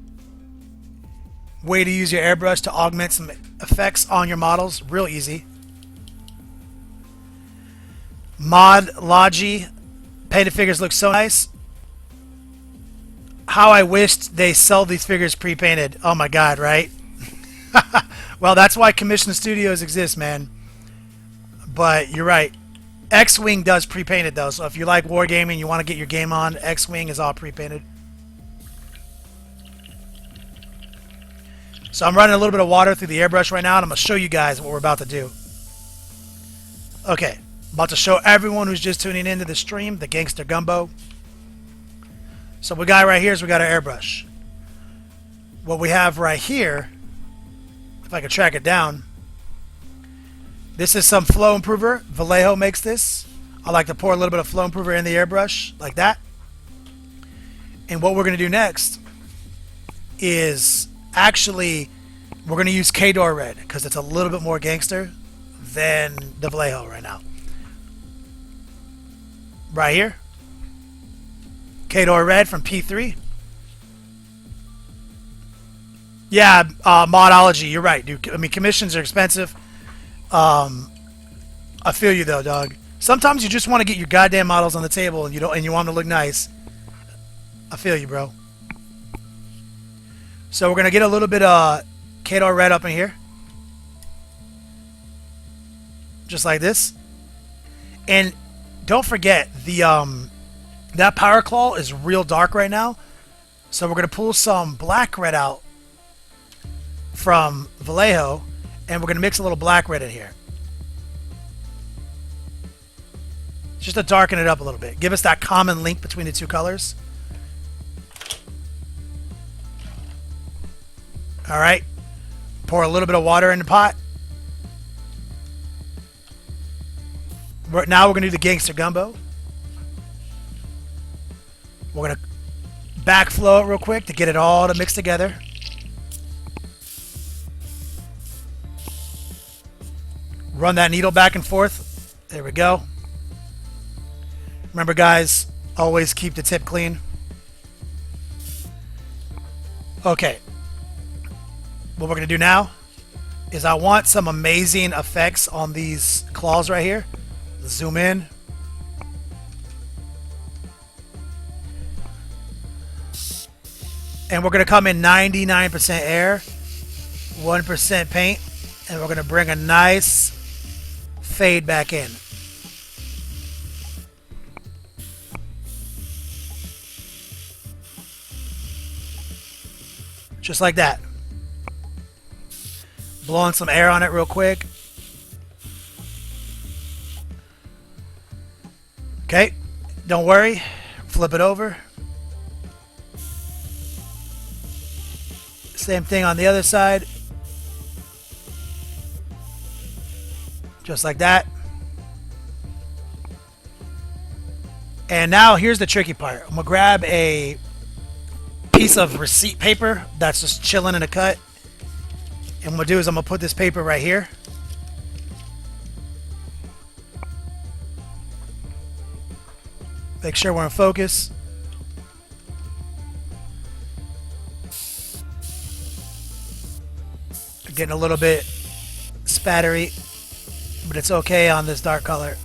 way to use your airbrush to augment some effects on your models. Real easy. Mod Logi. Painted figures look so nice. How I wished they sell these figures pre-painted. Oh my god, right? Well, that's why commission studios exist, man. But you're right. X-Wing does pre-painted though, so if you like wargaming, you want to get your game on, X-Wing is all pre-painted. So I'm running a little bit of water through the airbrush right now, and I'm going to show you guys what we're about to do. Okay, about to show everyone who's just tuning into the stream, the Gangster Gumbo. So what we got right here is we got our airbrush. What we have right here, if I can track it down, this is some flow improver. Vallejo makes this. I like to pour a little bit of flow improver in the airbrush, like that. And what we're going to do next is actually, we're going to use Kador Red, because it's a little bit more gangster than the Vallejo right now. Right here. Kador Red from P3. Yeah, modology, you're right, dude. I mean, commissions are expensive. I feel you though, dog. Sometimes you just want to get your goddamn models on the table and you want them to look nice. I feel you, bro. So we're gonna get a little bit of Kador Red up in here. Just like this. And don't forget the that Power Claw is real dark right now. So we're gonna pull some black red out from Vallejo, and we're going to mix a little black red in here. Just to darken it up a little bit. Give us that common link between the two colors. Alright. Pour a little bit of water in the pot. Now we're going to do the Gangster Gumbo. We're going to backflow it real quick to get it all to mix together. Run that needle back and forth. There we go. Remember, guys, always keep the tip clean. Okay. What we're going to do now is I want some amazing effects on these claws right here. Zoom in. And we're going to come in 99% air, 1% paint, and we're going to bring a nice fade back in. Just like that. Blowing some air on it real quick. Okay, don't worry. Flip it over. Same thing on the other side. Just like that. And now here's the tricky part. I'm going to grab a piece of receipt paper that's just chilling in a cut. And what I'm going to do is I'm going to put this paper right here. Make sure we're in focus. Getting a little bit spattery, but it's okay on this dark color.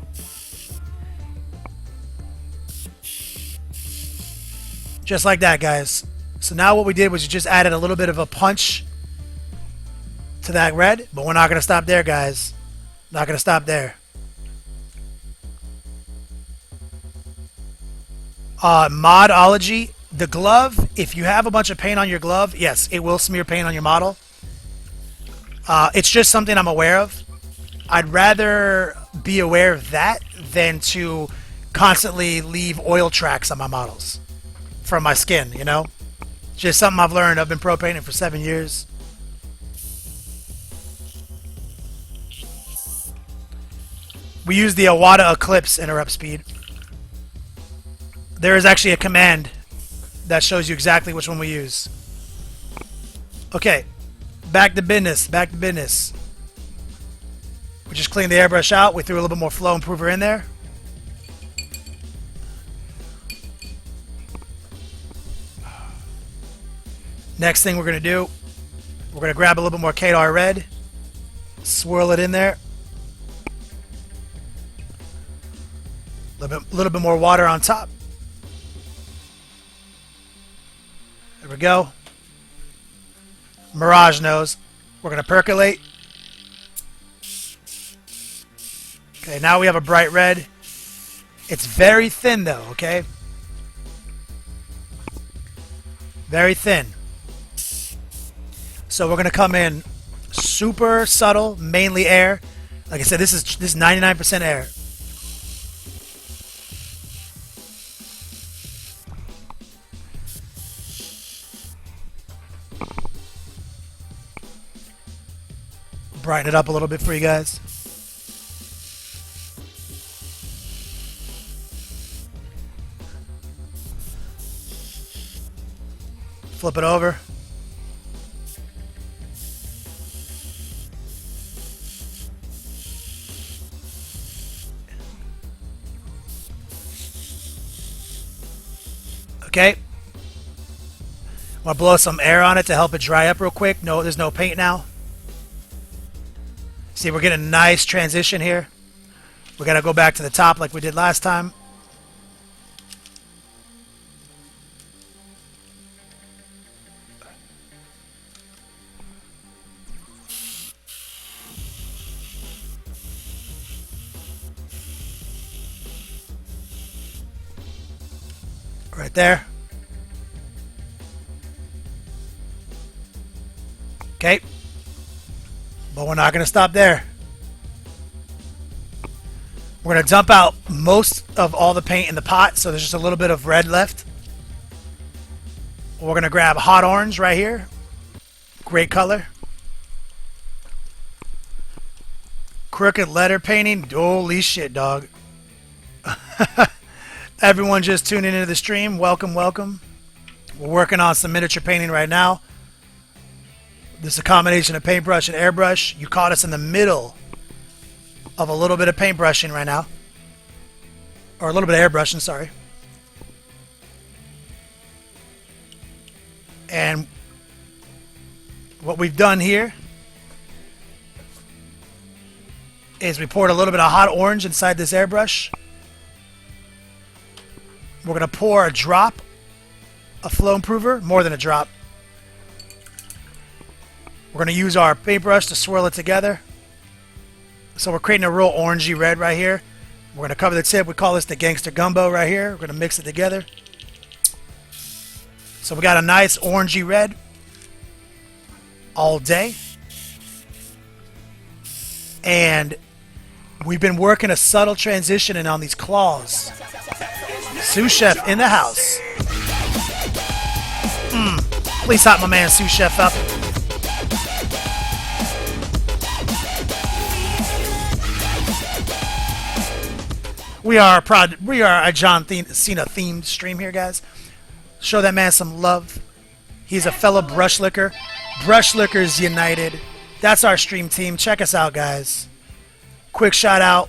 Just like that, guys. So now what we did was you just added a little bit of a punch to that red, but we're not going to stop there, guys. Not going to stop there. Modology, the glove, if you have a bunch of paint on your glove, yes, it will smear paint on your model. It's just something I'm aware of. I'd rather be aware of that than to constantly leave oil tracks on my models from my skin, you know? It's just something I've learned. I've been pro painting for 7 years. We use the Iwata Eclipse interrupt speed. There is actually a command that shows you exactly which one we use. Okay. Back to business. Back to business. We just cleaned the airbrush out. We threw a little bit more flow improver in there. Next thing we're going to do, we're going to grab a little bit more Kadar red. Swirl it in there. A little bit more water on top. There we go. Mirage nose. We're going to percolate. Okay, now we have a bright red. It's very thin though, okay? Very thin. So we're going to come in super subtle, mainly air. Like I said, this is 99% air. Brighten it up a little bit for you guys. Flip it over. Okay. I'm gonna blow some air on it to help it dry up real quick. No, there's no paint now. See, we're getting a nice transition here. We gotta go back to the top like we did last time. Right there. Okay. But we're not going to stop there. We're going to dump out most of all the paint in the pot, so there's just a little bit of red left. We're going to grab hot orange right here. Great color. Crooked letter painting. Holy shit, dog. Everyone just tuning into the stream, welcome, welcome. We're working on some miniature painting right now. This is a combination of paintbrush and airbrush. You caught us in the middle of a little bit of paintbrushing right now. Or a little bit of airbrushing, sorry. And what we've done here is we poured a little bit of hot orange inside this airbrush. We're going to pour a drop of flow improver, more than a drop. We're going to use our paintbrush to swirl it together. So we're creating a real orangey red right here. We're going to cover the tip. We call this the gangster gumbo right here. We're going to mix it together. So we got a nice orangey red all day. And we've been working a subtle transition in on these claws. Sous Chef in the house. Please hop my man Sous Chef up. We are a John Cena themed stream here, guys. Show that man some love. He's a fellow brush licker. Brush Lickers United. That's our stream team. Check us out, guys. Quick shout out.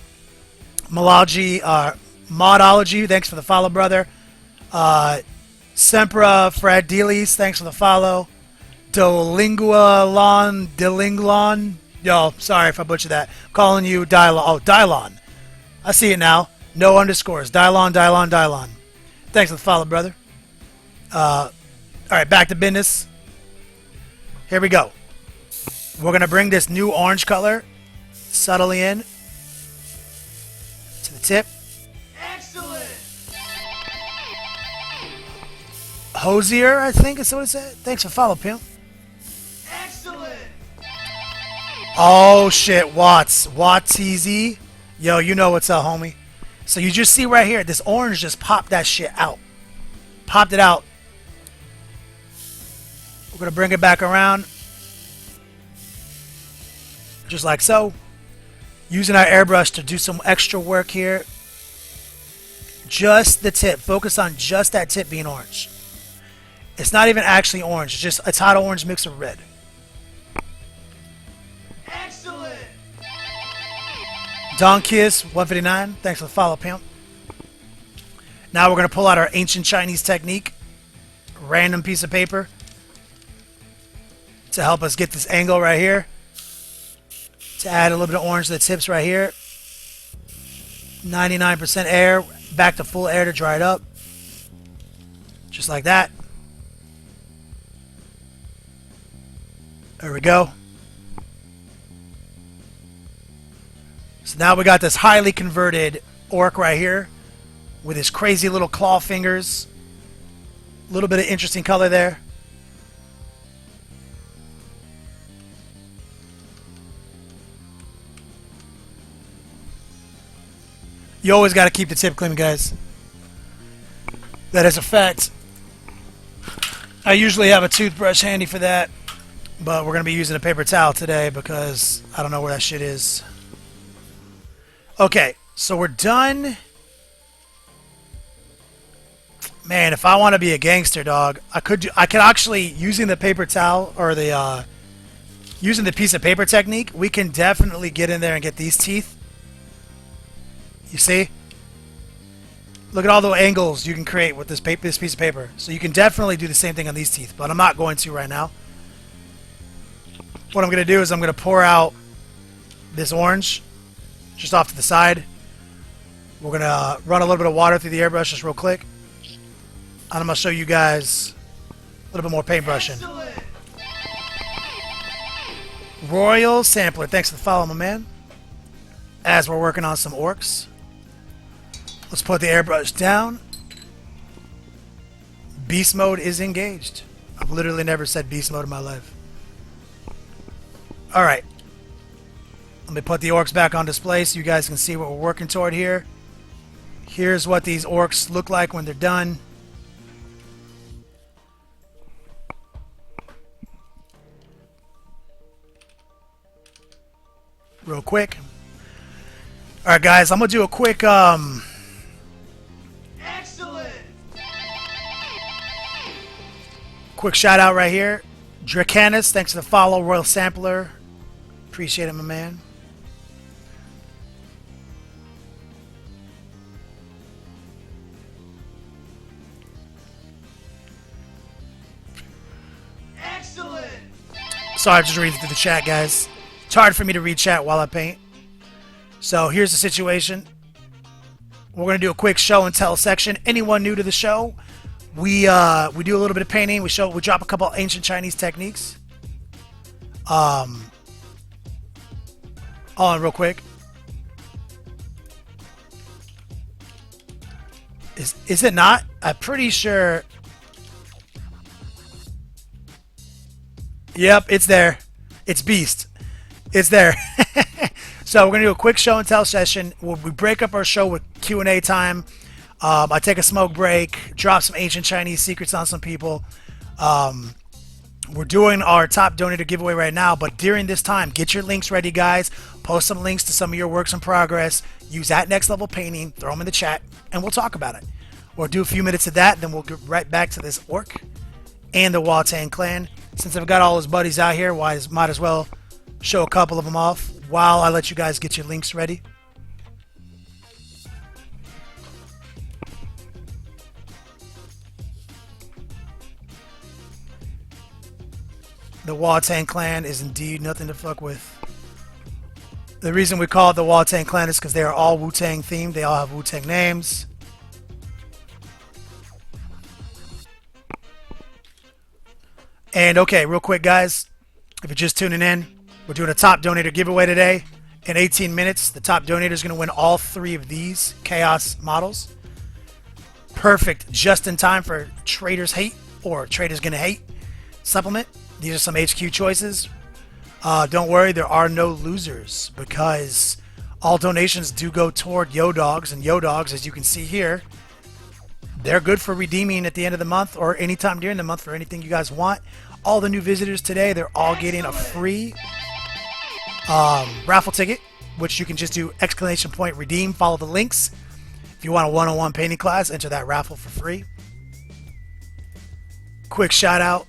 Modology, thanks for the follow, brother. Sempra Fradilis, thanks for the follow. Delinglon. Yo, sorry if I butchered that. Calling you Dylon. Oh, Dylon. I see it now. No underscores. Dylon. Thanks for the follow, brother. Alright, back to business. Here we go. We're going to bring this new orange color subtly in to the tip. Hosier, I think is what it said. Thanks for follow, pimp. Excellent. Oh shit, Watts-easy. Yo, you know what's up, homie. So you just see right here, this orange just popped that shit out. Popped it out. We're gonna bring it back around. Just like so. Using our airbrush to do some extra work here. Just the tip. Focus on just that tip being orange. It's not even actually orange. It's just a hot orange mixed with red. Excellent. Don Kiss 159. Thanks for the follow, pimp. Now we're going to pull out our ancient Chinese technique. Random piece of paper. To help us get this angle right here. To add a little bit of orange to the tips right here. 99% air. Back to full air to dry it up. Just like that. There we go. So now we got this highly converted orc right here with his crazy little claw fingers. A little bit of interesting color there. You always got to keep the tip clean, guys. That is a fact. I usually have a toothbrush handy for that. But we're going to be using a paper towel today because I don't know where that shit is. Okay, so we're done. Man, if I want to be a gangster, dog, I could actually, using the paper towel or the using the piece of paper technique, we can definitely get in there and get these teeth. You see? Look at all the angles you can create with this piece of paper. So you can definitely do the same thing on these teeth, but I'm not going to right now. What I'm going to do is I'm going to pour out this orange just off to the side. We're going to run a little bit of water through the airbrush just real quick. And I'm going to show you guys a little bit more paintbrushing. Excellent. Royal Sampler, thanks for the follow, my man. As we're working on some orcs. Let's put the airbrush down. Beast mode is engaged. I've literally never said beast mode in my life. Alright. Let me put the orcs back on display so you guys can see what we're working toward here. Here's what these orcs look like when they're done. Real quick. Alright guys, I'm going to do a quick Excellent. Quick shout out right here. Dracanis, thanks for the follow. Royal Sampler. Appreciate it, my man. Excellent. Sorry, I'm just reading through the chat, guys. It's hard for me to read chat while I paint. So here's the situation. We're going to do a quick show and tell section. Anyone new to the show, we do a little bit of painting. We drop a couple ancient Chinese techniques. Hold on real quick. Is it not? I'm pretty sure. Yep, it's there. It's beast. It's there. So we're gonna do a quick show and tell session. We break up our show with Q&A time. I take a smoke break, drop some ancient Chinese secrets on some people. We're doing our top donator giveaway right now, but during this time, get your links ready, guys. Post some links to some of your works in progress. Use that next level painting. Throw them in the chat, and we'll talk about it. We'll do a few minutes of that, then we'll get right back to this orc and the Waltang clan. Since I've got all his buddies out here, might as well show a couple of them off while I let you guys get your links ready. The Waltang clan is indeed nothing to fuck with. The reason we call it the Waltang clan is because they are all Wu-Tang themed. They all have Wu-Tang names. And okay, real quick, guys, if you're just tuning in, we're doing a top donator giveaway today. In 18 minutes, the top donator is going to win all 3 of these Chaos models. Perfect, just in time for Traders Hate or Traders Gonna Hate supplement. These are some HQ choices. Don't worry, there are no losers because all donations do go toward Yo-Dogs, and Yo-Dogs, as you can see here, they're good for redeeming at the end of the month or anytime during the month for anything you guys want. All the new visitors today, they're all getting a free raffle ticket, which you can just do ! redeem, follow the links. If you want a one-on-one painting class, enter that raffle for free. Quick shout out,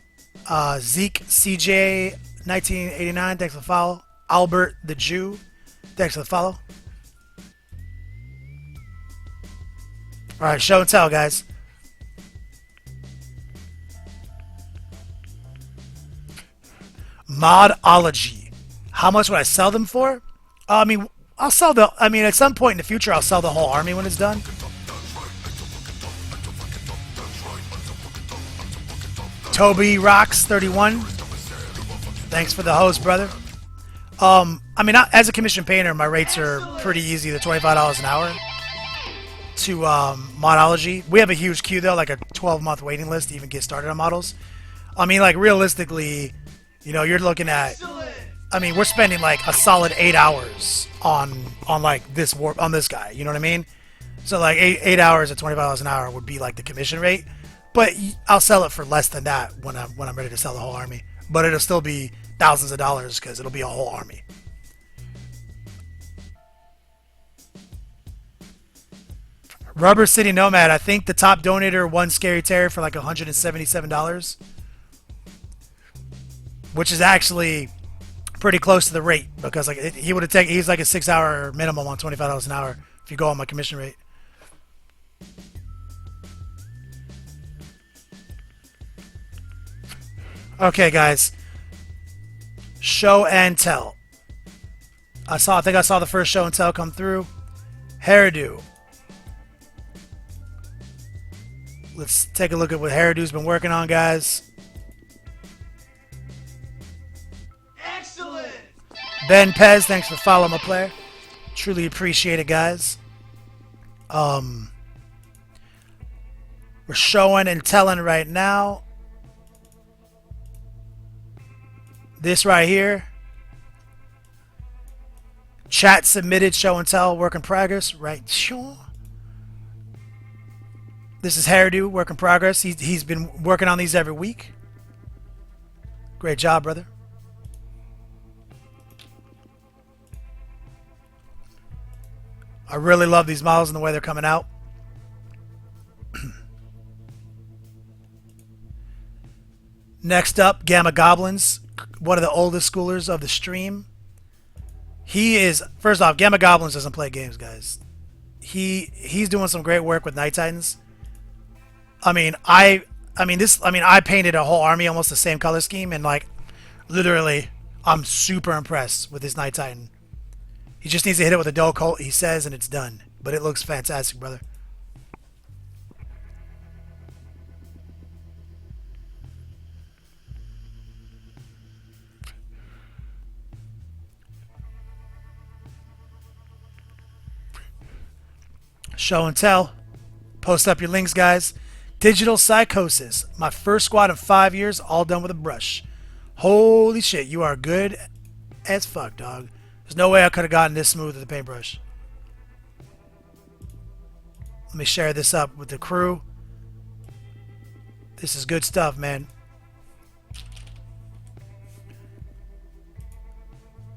Zeke CJ 1989, thanks for the follow. Albert the Jew, thanks for the follow. Alright, show and tell, guys. Modology. How much would I sell them for? I mean, at some point in the future, I'll sell the whole army when it's done. Toby Rocks 31. Thanks for the host, brother. I mean, as a commission painter, my rates are pretty easy. They're $25 an hour to modology. We have a huge queue though, like a 12-month waiting list to even get started on models. I mean, like realistically, you know, you're looking at. I mean, we're spending like a solid 8 hours on like this on this guy. You know what I mean? So like 8 hours at $25 an hour would be like the commission rate. But I'll sell it for less than that when I'm ready to sell the whole army. But it'll still be thousands of dollars because it'll be a whole army. Rubber City Nomad. I think the top donator won Scary Terror for like $177, which is actually pretty close to the rate because like he would have taken. He's like a 6-hour minimum on $25 an hour if you go on my commission rate. Okay, guys. Show and tell. I think I saw the first show and tell come through. Hairdo. Let's take a look at what Hairdo's been working on, guys. Excellent. Ben Pez, thanks for following my player. Truly appreciate it, guys. We're showing and telling right now. This right here. Chat submitted show and tell work in progress. Right. Sure. This is Hairdo work in progress. He's been working on these every week. Great job, brother. I really love these models and the way they're coming out. Next up, Gamma Goblins, one of the oldest schoolers of the stream. He is, first off, Gamma Goblins doesn't play games, guys. He's doing some great work with Night Titans. I painted a whole army almost the same color scheme, and like literally I'm super impressed with his Night Titan. He just needs to hit it with a dull colt, he says, and it's done. But it looks fantastic, brother. Show and tell. Post up your links, guys. Digital Psychosis. My first squad in 5 years, all done with a brush. Holy shit, you are good as fuck, dog. There's no way I could have gotten this smooth with a paintbrush. Let me share this up with the crew. This is good stuff, man.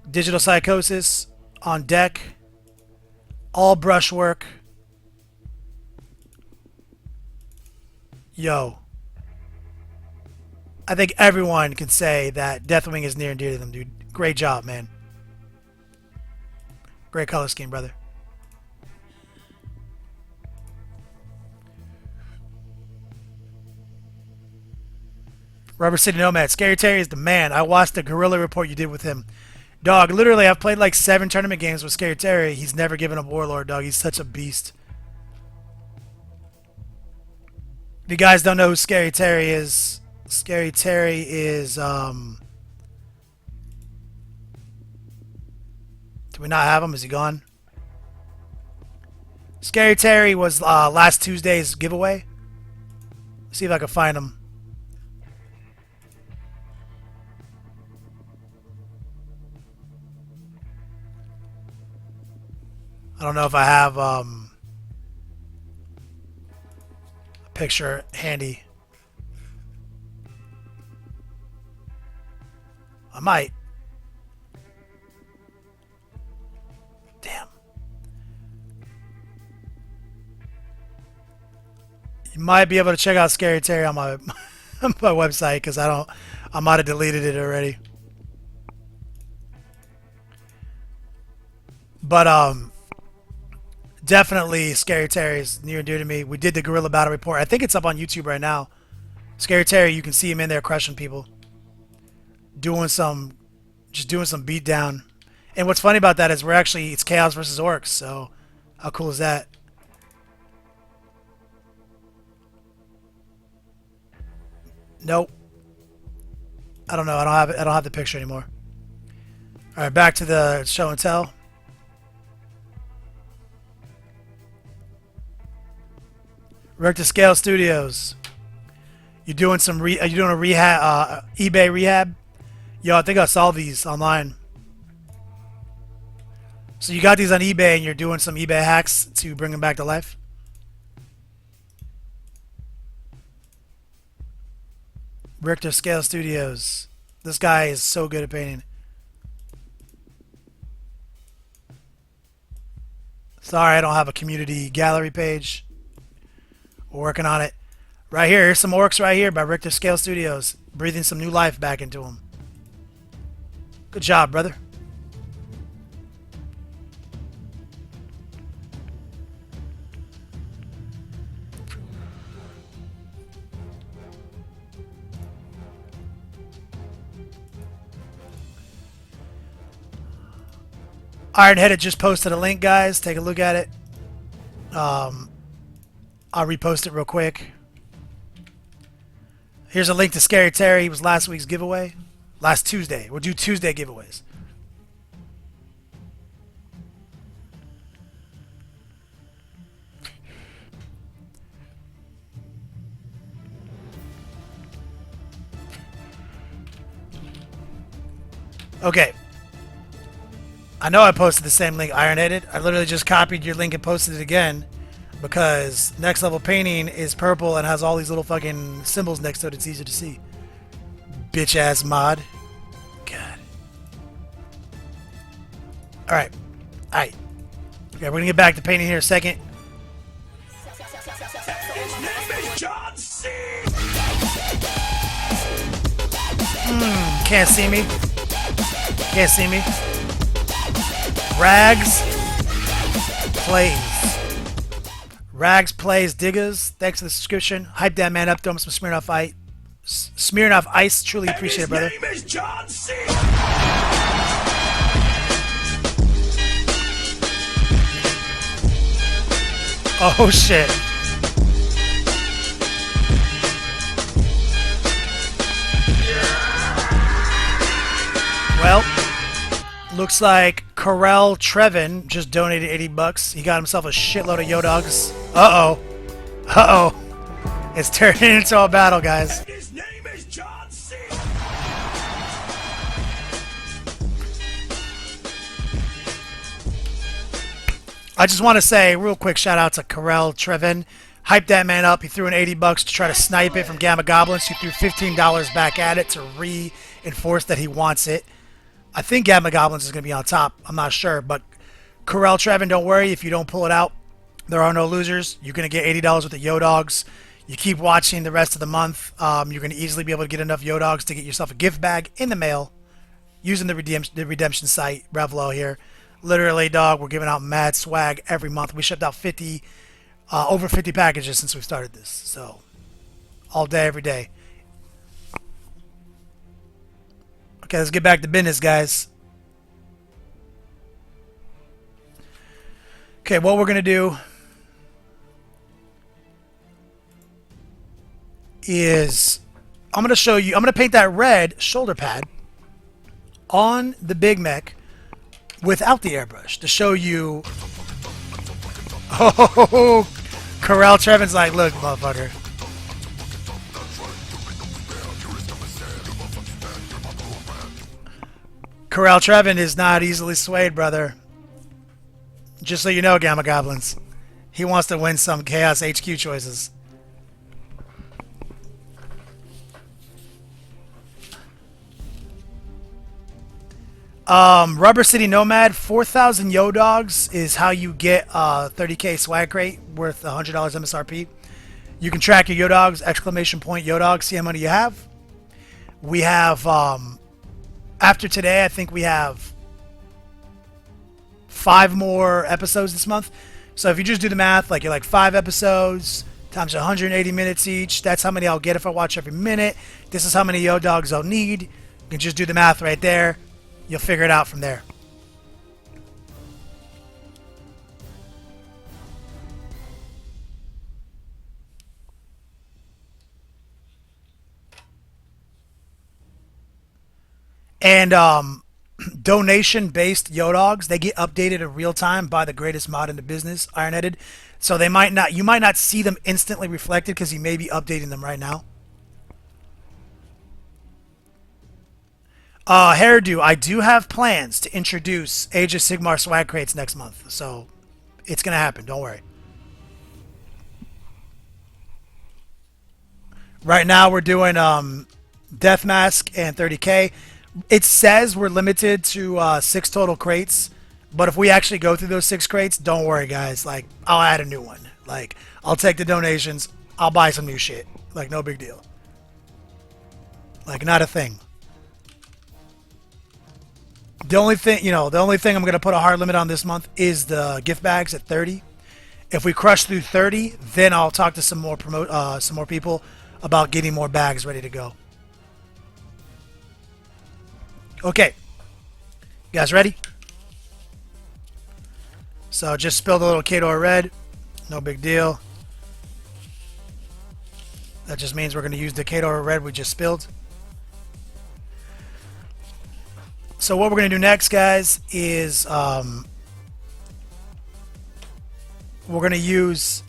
Digital Psychosis on deck. All brushwork. Yo, I think everyone can say that Deathwing is near and dear to them, dude. Great job, man. Great color scheme, brother. Rubber City Nomad. Scary Terry is the man. I watched the guerrilla report you did with him. Dog, literally, I've played like 7 tournament games with Scary Terry. He's never given up Warlord, dog. He's such a beast. If you guys don't know who Scary Terry is, Scary Terry is, do we not have him? Is he gone? Scary Terry was last Tuesday's giveaway. Let's see if I can find him. I don't know if I have a picture handy. I might. Damn. You might be able to check out Scary Terry on my my website, because I might have deleted it already. But definitely Scary Terry is near and dear to me. We did the Guerrilla Battle Report. I think it's up on YouTube right now. Scary Terry, you can see him in there crushing people. Just doing some beatdown. And what's funny about that is it's Chaos versus Orcs, so how cool is that? Nope. I don't know. I don't have the picture anymore. Alright, back to the show and tell. Richter Scale Studios. You doing some are you doing a rehab eBay rehab? Yo, I think I saw these online. So you got these on eBay and you're doing some eBay hacks to bring them back to life? Richter Scale Studios. This guy is so good at painting. Sorry, I don't have a community gallery page. We're working on it. Right here, here's some orcs right here by Richter Scale Studios. Breathing some new life back into them. Good job, brother. Ironheaded just posted a link, guys. Take a look at it. I'll repost it real quick. Here's a link to Scary Terry. He was last week's giveaway. Last Tuesday. We'll do Tuesday giveaways. Okay. I know I posted the same link, Ironheaded. I literally just copied your link and posted it again because Next Level Painting is purple and has all these little fucking symbols next to it. It's easier to see. Bitch ass mod. God. Alright. Alright. Okay, we're gonna get back to painting here in a second. Can't see me. Can't see me. Rags plays. Rags plays Diggers. Thanks for the subscription. Hype that man up. Throw him some Smirnoff Ice. Truly appreciate it, brother. His name is John C. Oh shit. Well, looks like Karel Trevin just donated 80 bucks. He got himself a shitload of Yodogs. Uh-oh. Uh-oh. It's turning into a battle, guys. His name is John C. I just want to say, real quick shout out to Karel Trevin. Hyped that man up. He threw in 80 bucks to try to snipe it from Gamma Goblins. He threw $15 back at it to reinforce that he wants it. I think Gamma Goblins is going to be on top. I'm not sure. But Karel Trevin, don't worry. If you don't pull it out, there are no losers. You're going to get $80 with the Yodogs. You keep watching the rest of the month. You're going to easily be able to get enough Yodogs to get yourself a gift bag in the mail using the redemption site, Revlo here. Literally, dog, we're giving out mad swag every month. We shipped out over 50 packages since we started this. So, all day, every day. Okay, let's get back to business, guys. Okay, what we're going to do is I'm going to show you, I'm going to paint that red shoulder pad on the Big Mech without the airbrush to show you. Oh, Karel Trevin's like, look, motherfucker. Karel Trevin is not easily swayed, brother. Just so you know, Gamma Goblins. He wants to win some Chaos HQ choices. Rubber City Nomad, 4,000 Yodogs is how you get a 30k swag crate worth $100 MSRP. You can track your Yodogs, exclamation point Yodog, see how many you have. We have, after today, I think we have 5 more episodes this month. So if you just do the math, like you're like 5 episodes times 180 minutes each, that's how many I'll get if I watch every minute. This is how many Yodogs I'll need. You can just do the math right there. You'll figure it out from there. And donation-based Yodogs, they get updated in real time by the greatest mod in the business, Ironheaded. So they might not, you might not see them instantly reflected because he may be updating them right now. Hairdo, I do have plans to introduce Age of Sigmar swag crates next month, so it's gonna happen. Don't worry. Right now we're doing Death Mask and 30k. It says we're limited to 6 total crates, but if we actually go through those 6 crates, don't worry, guys. Like, I'll add a new one. Like, I'll take the donations. I'll buy some new shit. Like, no big deal. Like, not a thing. The only thing, the only thing I'm going to put a hard limit on this month is the gift bags at 30. If we crush through 30, then I'll talk to some more people about getting more bags ready to go. Okay. You guys ready? So just spilled a little Kador red. No big deal. That just means we're going to use the Kador red we just spilled. So what we're going to do next, guys, is we're going to use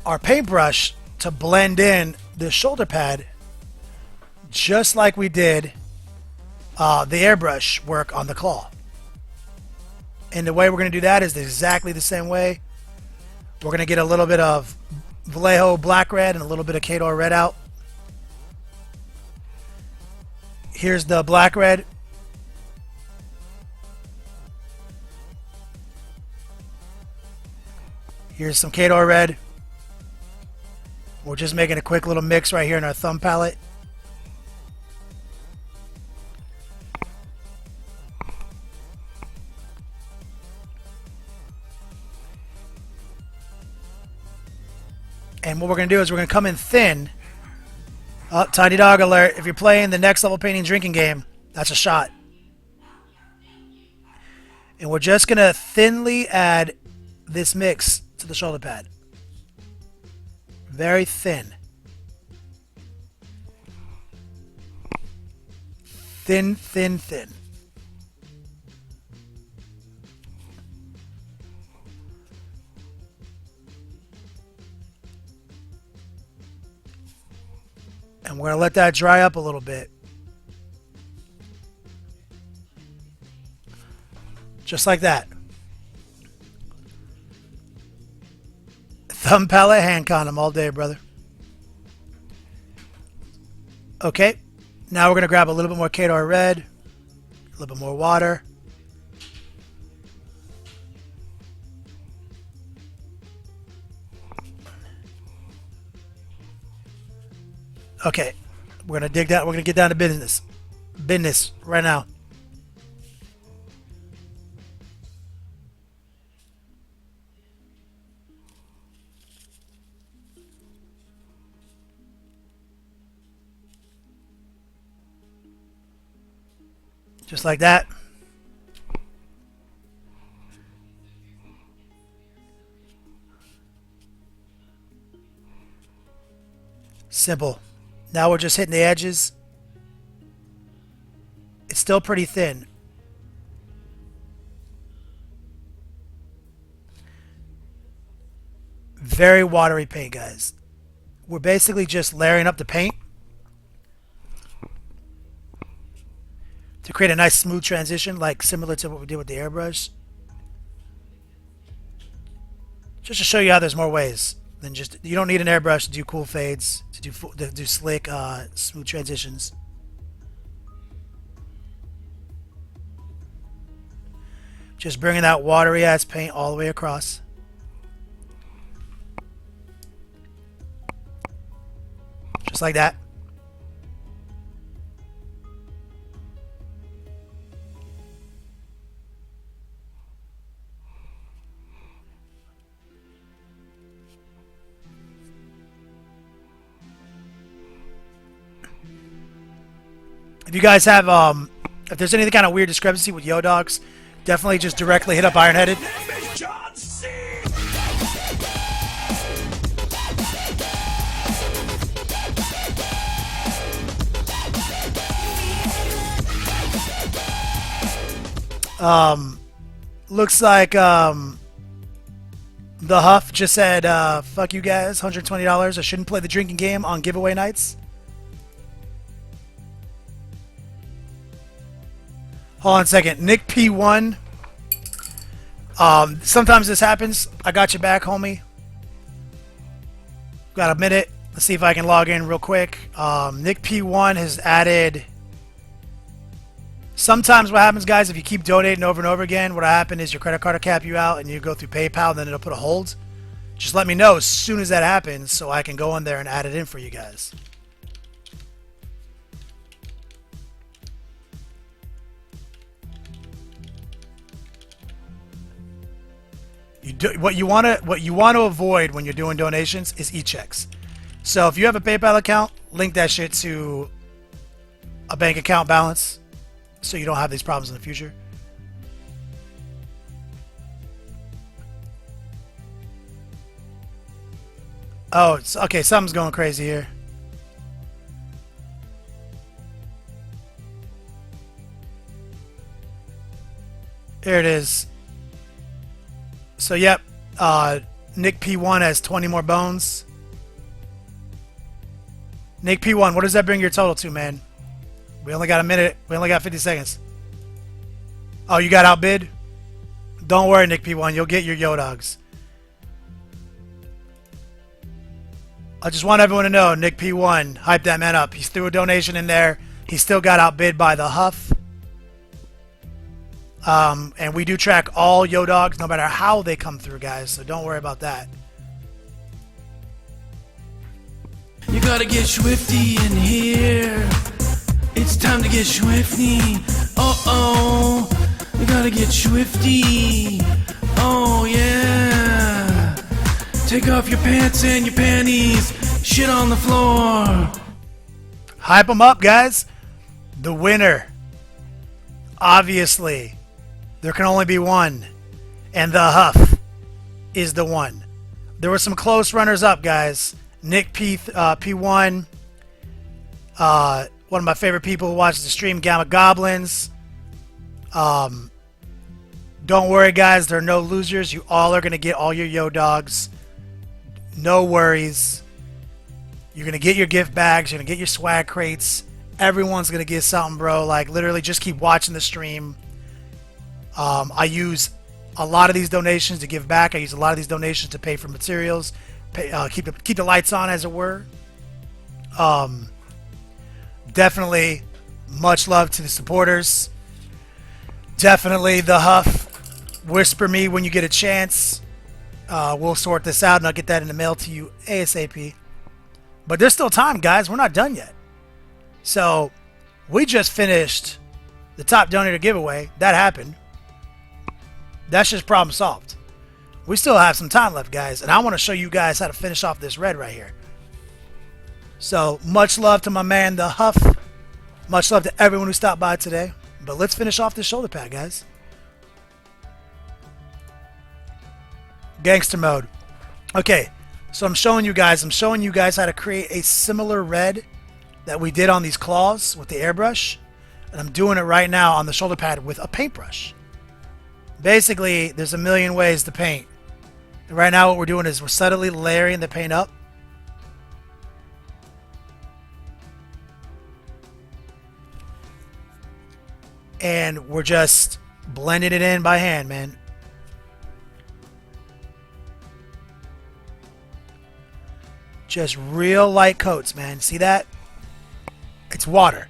our paintbrush to blend in the shoulder pad just like we did the airbrush work on the claw. And the way we're going to do that is exactly the same way. We're going to get a little bit of Vallejo black red and a little bit of Kador red out. Here's the black red. Here's some Kador red. We're just making a quick little mix right here in our thumb palette. And what we're going to do is we're going to come in thin. Oh, tiny dog alert. If you're playing the next level painting drinking game, that's a shot. And we're just going to thinly add this mix to the shoulder pad. Very thin. Thin, thin, thin. And we're going to let that dry up a little bit. Just like that. Thumb palette, hand condom all day, brother. Okay. Now we're going to grab a little bit more Kadar red. A little bit more water. Okay. We're going to dig down. We're going to get down to business. Business right now. Just like that. Simple. Now we're just hitting the edges. It's still pretty thin. Very watery paint, guys. We're basically just layering up the paint to create a nice smooth transition, like similar to what we did with the airbrush. Just to show you how there's more ways than just, you don't need an airbrush to do cool fades, to do slick, smooth transitions. Just bringing that watery ass paint all the way across. Just like that. If you guys have, if there's any kind of weird discrepancy with Yo Dogs, definitely just directly hit up Ironheaded. Looks like, the Huff just said, fuck you guys, $120. I shouldn't play the drinking game on giveaway nights. Hold on a second. Nick P1. Sometimes this happens. I got you back, homie. Got a minute. Let's see if I can log in real quick. Nick P1 has added... Sometimes what happens, guys, if you keep donating over and over again, what'll happen is your credit card will cap you out and you go through PayPal and then it'll put a hold. Just let me know as soon as that happens so I can go in there and add it in for you guys. What you want to avoid when you're doing donations is e-checks. So if you have a PayPal account, link that shit to a bank account balance so you don't have these problems in the future. Oh, it's, okay, something's going crazy here. Here it is. So, yep, Nick P1 has 20 more bones. Nick P1, what does that bring your total to, man? We only got a minute. We only got 50 seconds. Oh, you got outbid? Don't worry, Nick P1. You'll get your Yo Dogs. I just want everyone to know, Nick P1, hype that man up. He threw a donation in there. He still got outbid by the Huff. And we do track all Yo Dogs, no matter how they come through, guys. So don't worry about that. You gotta get swifty in here. It's time to get swifty. Uh-oh. You gotta get swifty. Oh, yeah. Take off your pants and your panties. Shit on the floor. Hype them up, guys. The winner. Obviously, there can only be one. And the Huff is the one. There were some close runners-up, guys. Nick P1. One of my favorite people who watches the stream, Gamma Goblins. Don't worry, guys. There are no losers. You all are going to get all your Yo Dogs. No worries. You're going to get your gift bags. You're going to get your swag crates. Everyone's going to get something, bro. Like, literally, just keep watching the stream. I use a lot of these donations to give back. I use a lot of these donations to pay for materials. Keep the lights on, as it were. Definitely much love to the supporters. Definitely the Huff. Whisper me when you get a chance. We'll sort this out, and I'll get that in the mail to you ASAP. But there's still time, guys. We're not done yet. So, we just finished the top donator giveaway. That happened. That's just problem solved. We still have some time left, guys. And I want to show you guys how to finish off this red right here. So, much love to my man, the Huff. Much love to everyone who stopped by today. But let's finish off this shoulder pad, guys. Gangster mode. Okay, so I'm showing you guys how to create a similar red that we did on these claws with the airbrush. And I'm doing it right now on the shoulder pad with a paintbrush. Basically, there's a million ways to paint. And right now what we're doing is we're subtly layering the paint up. And we're just blending it in by hand, man. Just real light coats, man. See that? It's water.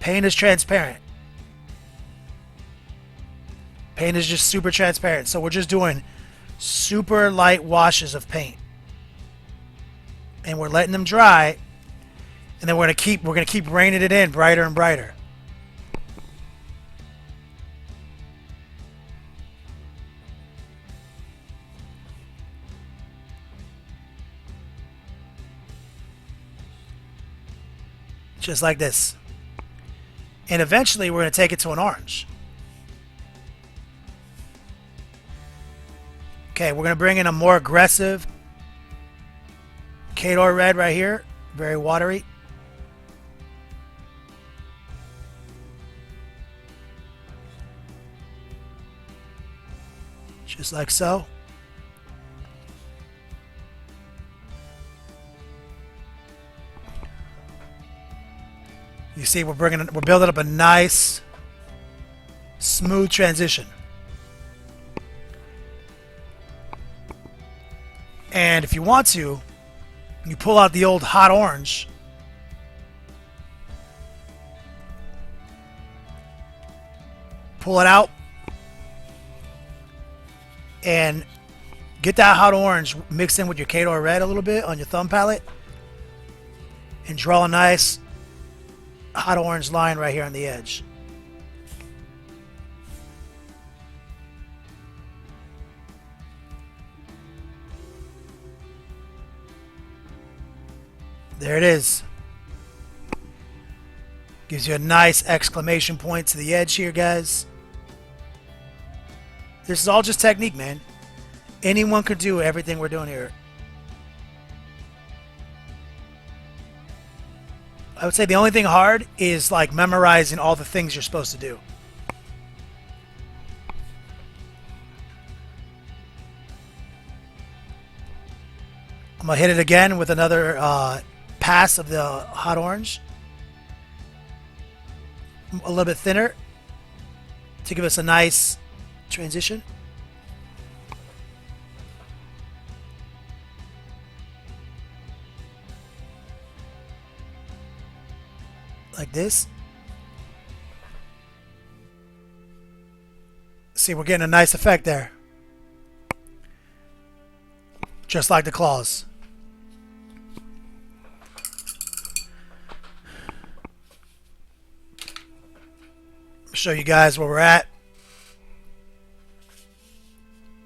Paint is transparent. Paint is just super transparent. So we're just doing super light washes of paint. And we're letting them dry. And then we're gonna keep raining it in brighter and brighter. Just like this. And eventually we're going to take it to an orange. Okay, we're going to bring in a more aggressive Khador red right here. Very watery. Just like so. You see, we're building up a nice, smooth transition. And if you want to, you pull out the old hot orange. Pull it out. And get that hot orange mixed in with your Khador red a little bit on your thumb palette. And draw a nice hot orange line right here on the edge. There it is. Gives you a nice exclamation point to the edge here, guys. This is all just technique, man. Anyone could do everything we're doing here. I would say the only thing hard is like memorizing all the things you're supposed to do. I'm going to hit it again with another pass of the hot orange. A little bit thinner to give us a nice transition. Like this. See, we're getting a nice effect there. Just like the claws. Show you guys where we're at.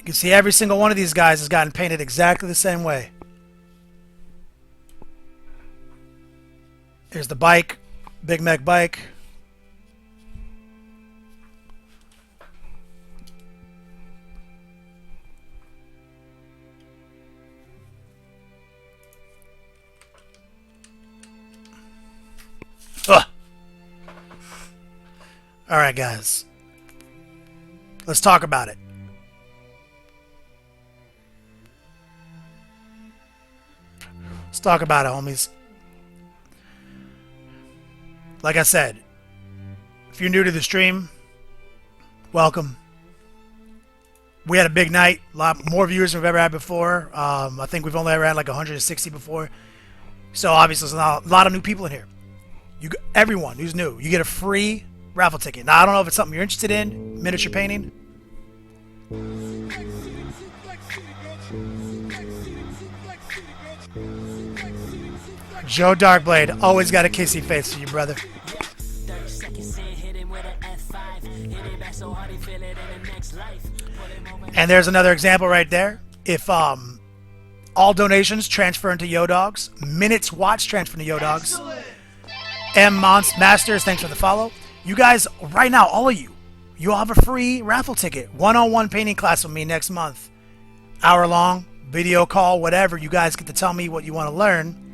You can see every single one of these guys has gotten painted exactly the same way. Here's the bike, Big Mech bike. Ugh. All right, guys. Let's talk about it. Let's talk about it, homies. Like I said, if you're new to the stream, welcome. We had a big night. A lot more viewers than we've ever had before. I think we've only ever had like 160 before. So obviously there's a lot of new people in here. Everyone who's new, you get a free raffle ticket. Now, I don't know if it's something you're interested in, miniature painting. Joe Darkblade, always got a kissy face for you, brother. 30 seconds in, hit him with an F5. Hit it back so hard he feel it in the next life. Put him over. And there's another example right there. If all donations transfer into Yo Dogs, minutes watched transfer into Yo Dogs. Masters, thanks for the follow. You guys, right now, all of you, you all have a free raffle ticket. One-on-one painting class with me next month. Hour long, video call, whatever. You guys get to tell me what you want to learn.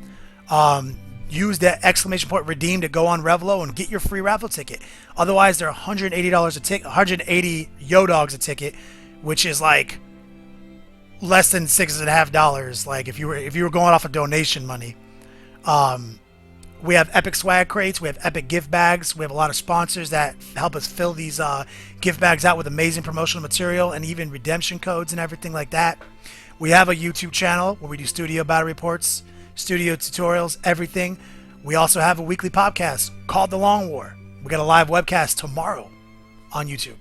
Use that exclamation point redeem to go on Revlo and get your free raffle ticket. Otherwise, they're $180 a ticket, 180 Yo Dogs a ticket, which is like less than $6.50. Like if you were going off of donation money. We have epic swag crates. We have epic gift bags. We have a lot of sponsors that help us fill these gift bags out with amazing promotional material and even redemption codes and everything like that. We have a YouTube channel where we do studio battle reports, studio tutorials, everything. We also have a weekly podcast called The Long War. We got a live webcast tomorrow on YouTube.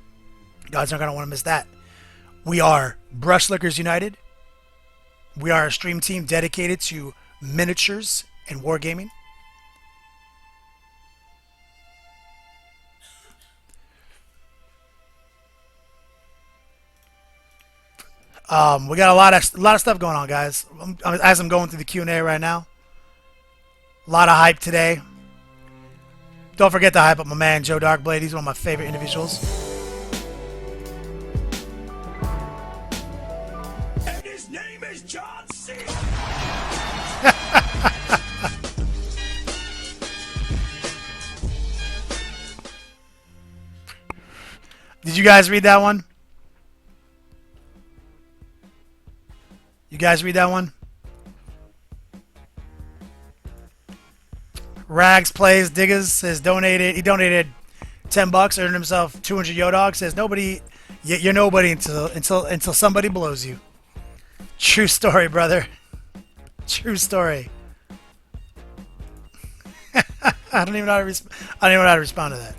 You guys aren't going to want to miss that. We are Brush Lickers United. We are a stream team dedicated to miniatures and wargaming. We got a lot of stuff going on, guys. As I'm going through the Q&A right now, a lot of hype today. Don't forget to hype up my man Joe Darkblade. He's one of my favorite individuals. And his name is John C. Did you guys read that one? You guys read that one? Rags Plays Diggers says he donated $10, earned himself 200 Yo Dogs. Says you're nobody until somebody blows you. True story, brother. True story. I don't even know how to respond to that.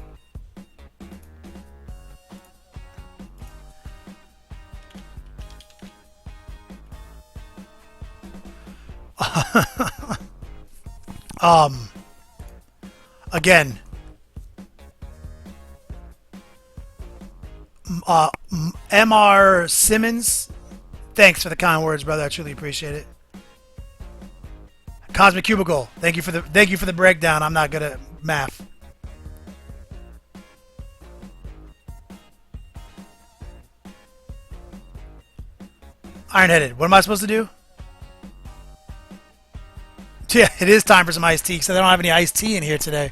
Again, Mr. Simmons, thanks for the kind words, brother. I truly appreciate it. Cosmic Cubicle, thank you for the breakdown. I'm not good at math. Ironheaded, what am I supposed to do? Yeah, it is time for some iced tea because I don't have any iced tea in here today.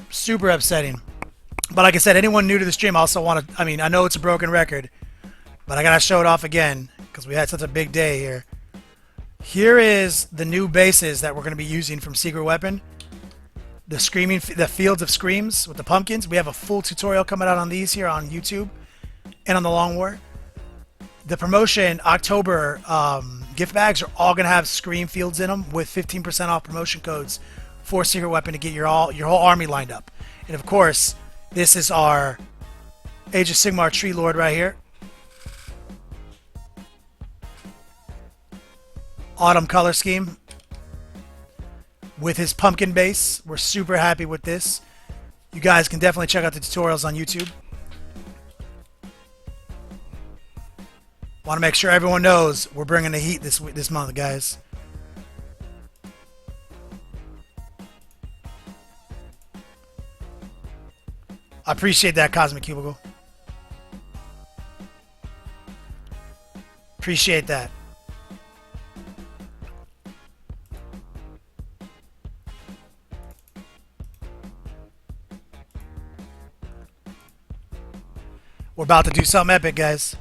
Super upsetting. But like I said, anyone new to the stream also want to... I know it's a broken record, but I got to show it off again because we had such a big day here. Here is the new bases that we're going to be using from Secret Weapon. The Fields of Screams with the pumpkins. We have a full tutorial coming out on these here on YouTube and on the Long War. The promotion October gift bags are all going to have Scream fields in them with 15% off promotion codes for Secret Weapon to get your whole army lined up. And of course, this is our Age of Sigmar Tree Lord right here. Autumn color scheme with his pumpkin base. We're super happy with this. You guys can definitely check out the tutorials on YouTube. Want to make sure everyone knows we're bringing the heat this month, guys. I appreciate that, Cosmic Cubicle. Appreciate that. We're about to do something epic, guys.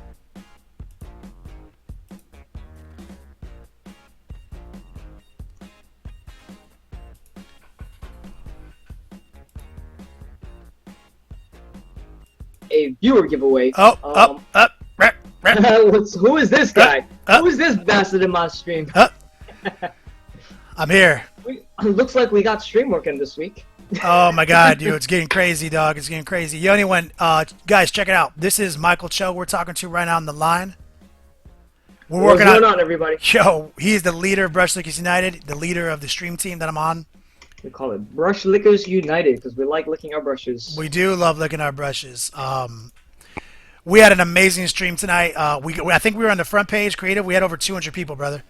A viewer giveaway. Oh, Who is this guy? Who is this bastard in my stream? I'm here. Looks like we got stream working this week. Oh my god, dude, it's getting crazy, dog. It's getting crazy. Yo, anyone, guys, check it out. This is Michael Cho we're talking to right now on the line. What's going on, everybody? Yo, he's the leader of Brush Lickers United, the leader of the stream team that I'm on. We call it Brush Lickers United because we like licking our brushes. We do love licking our brushes. We had an amazing stream tonight. I think we were on the front page, creative. We had over 200 people, brother.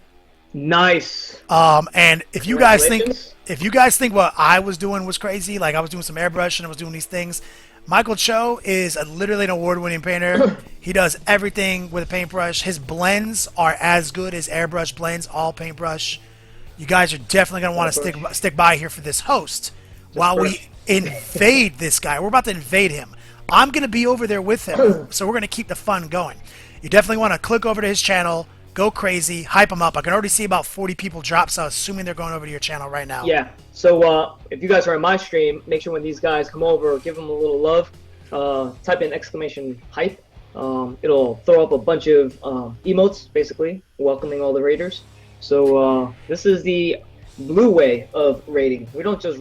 Nice. And if you guys think what I was doing was crazy, like I was doing some airbrush and I was doing these things, Michael Cho is literally an award-winning painter. He does everything with a paintbrush. His blends are as good as airbrush blends, all paintbrush. You guys are definitely going to want to stick by here for this host while we invade this guy. We're about to invade him. I'm going to be over there with him, so we're going to keep the fun going. You definitely want to click over to his channel, go crazy, hype him up. I can already see about 40 people drop, so I'm assuming they're going over to your channel right now. Yeah, so if you guys are on my stream, make sure when these guys come over, give them a little love. Type in exclamation hype. It'll throw up a bunch of emotes, basically, welcoming all the raiders. So this is the blue way of raiding. We don't just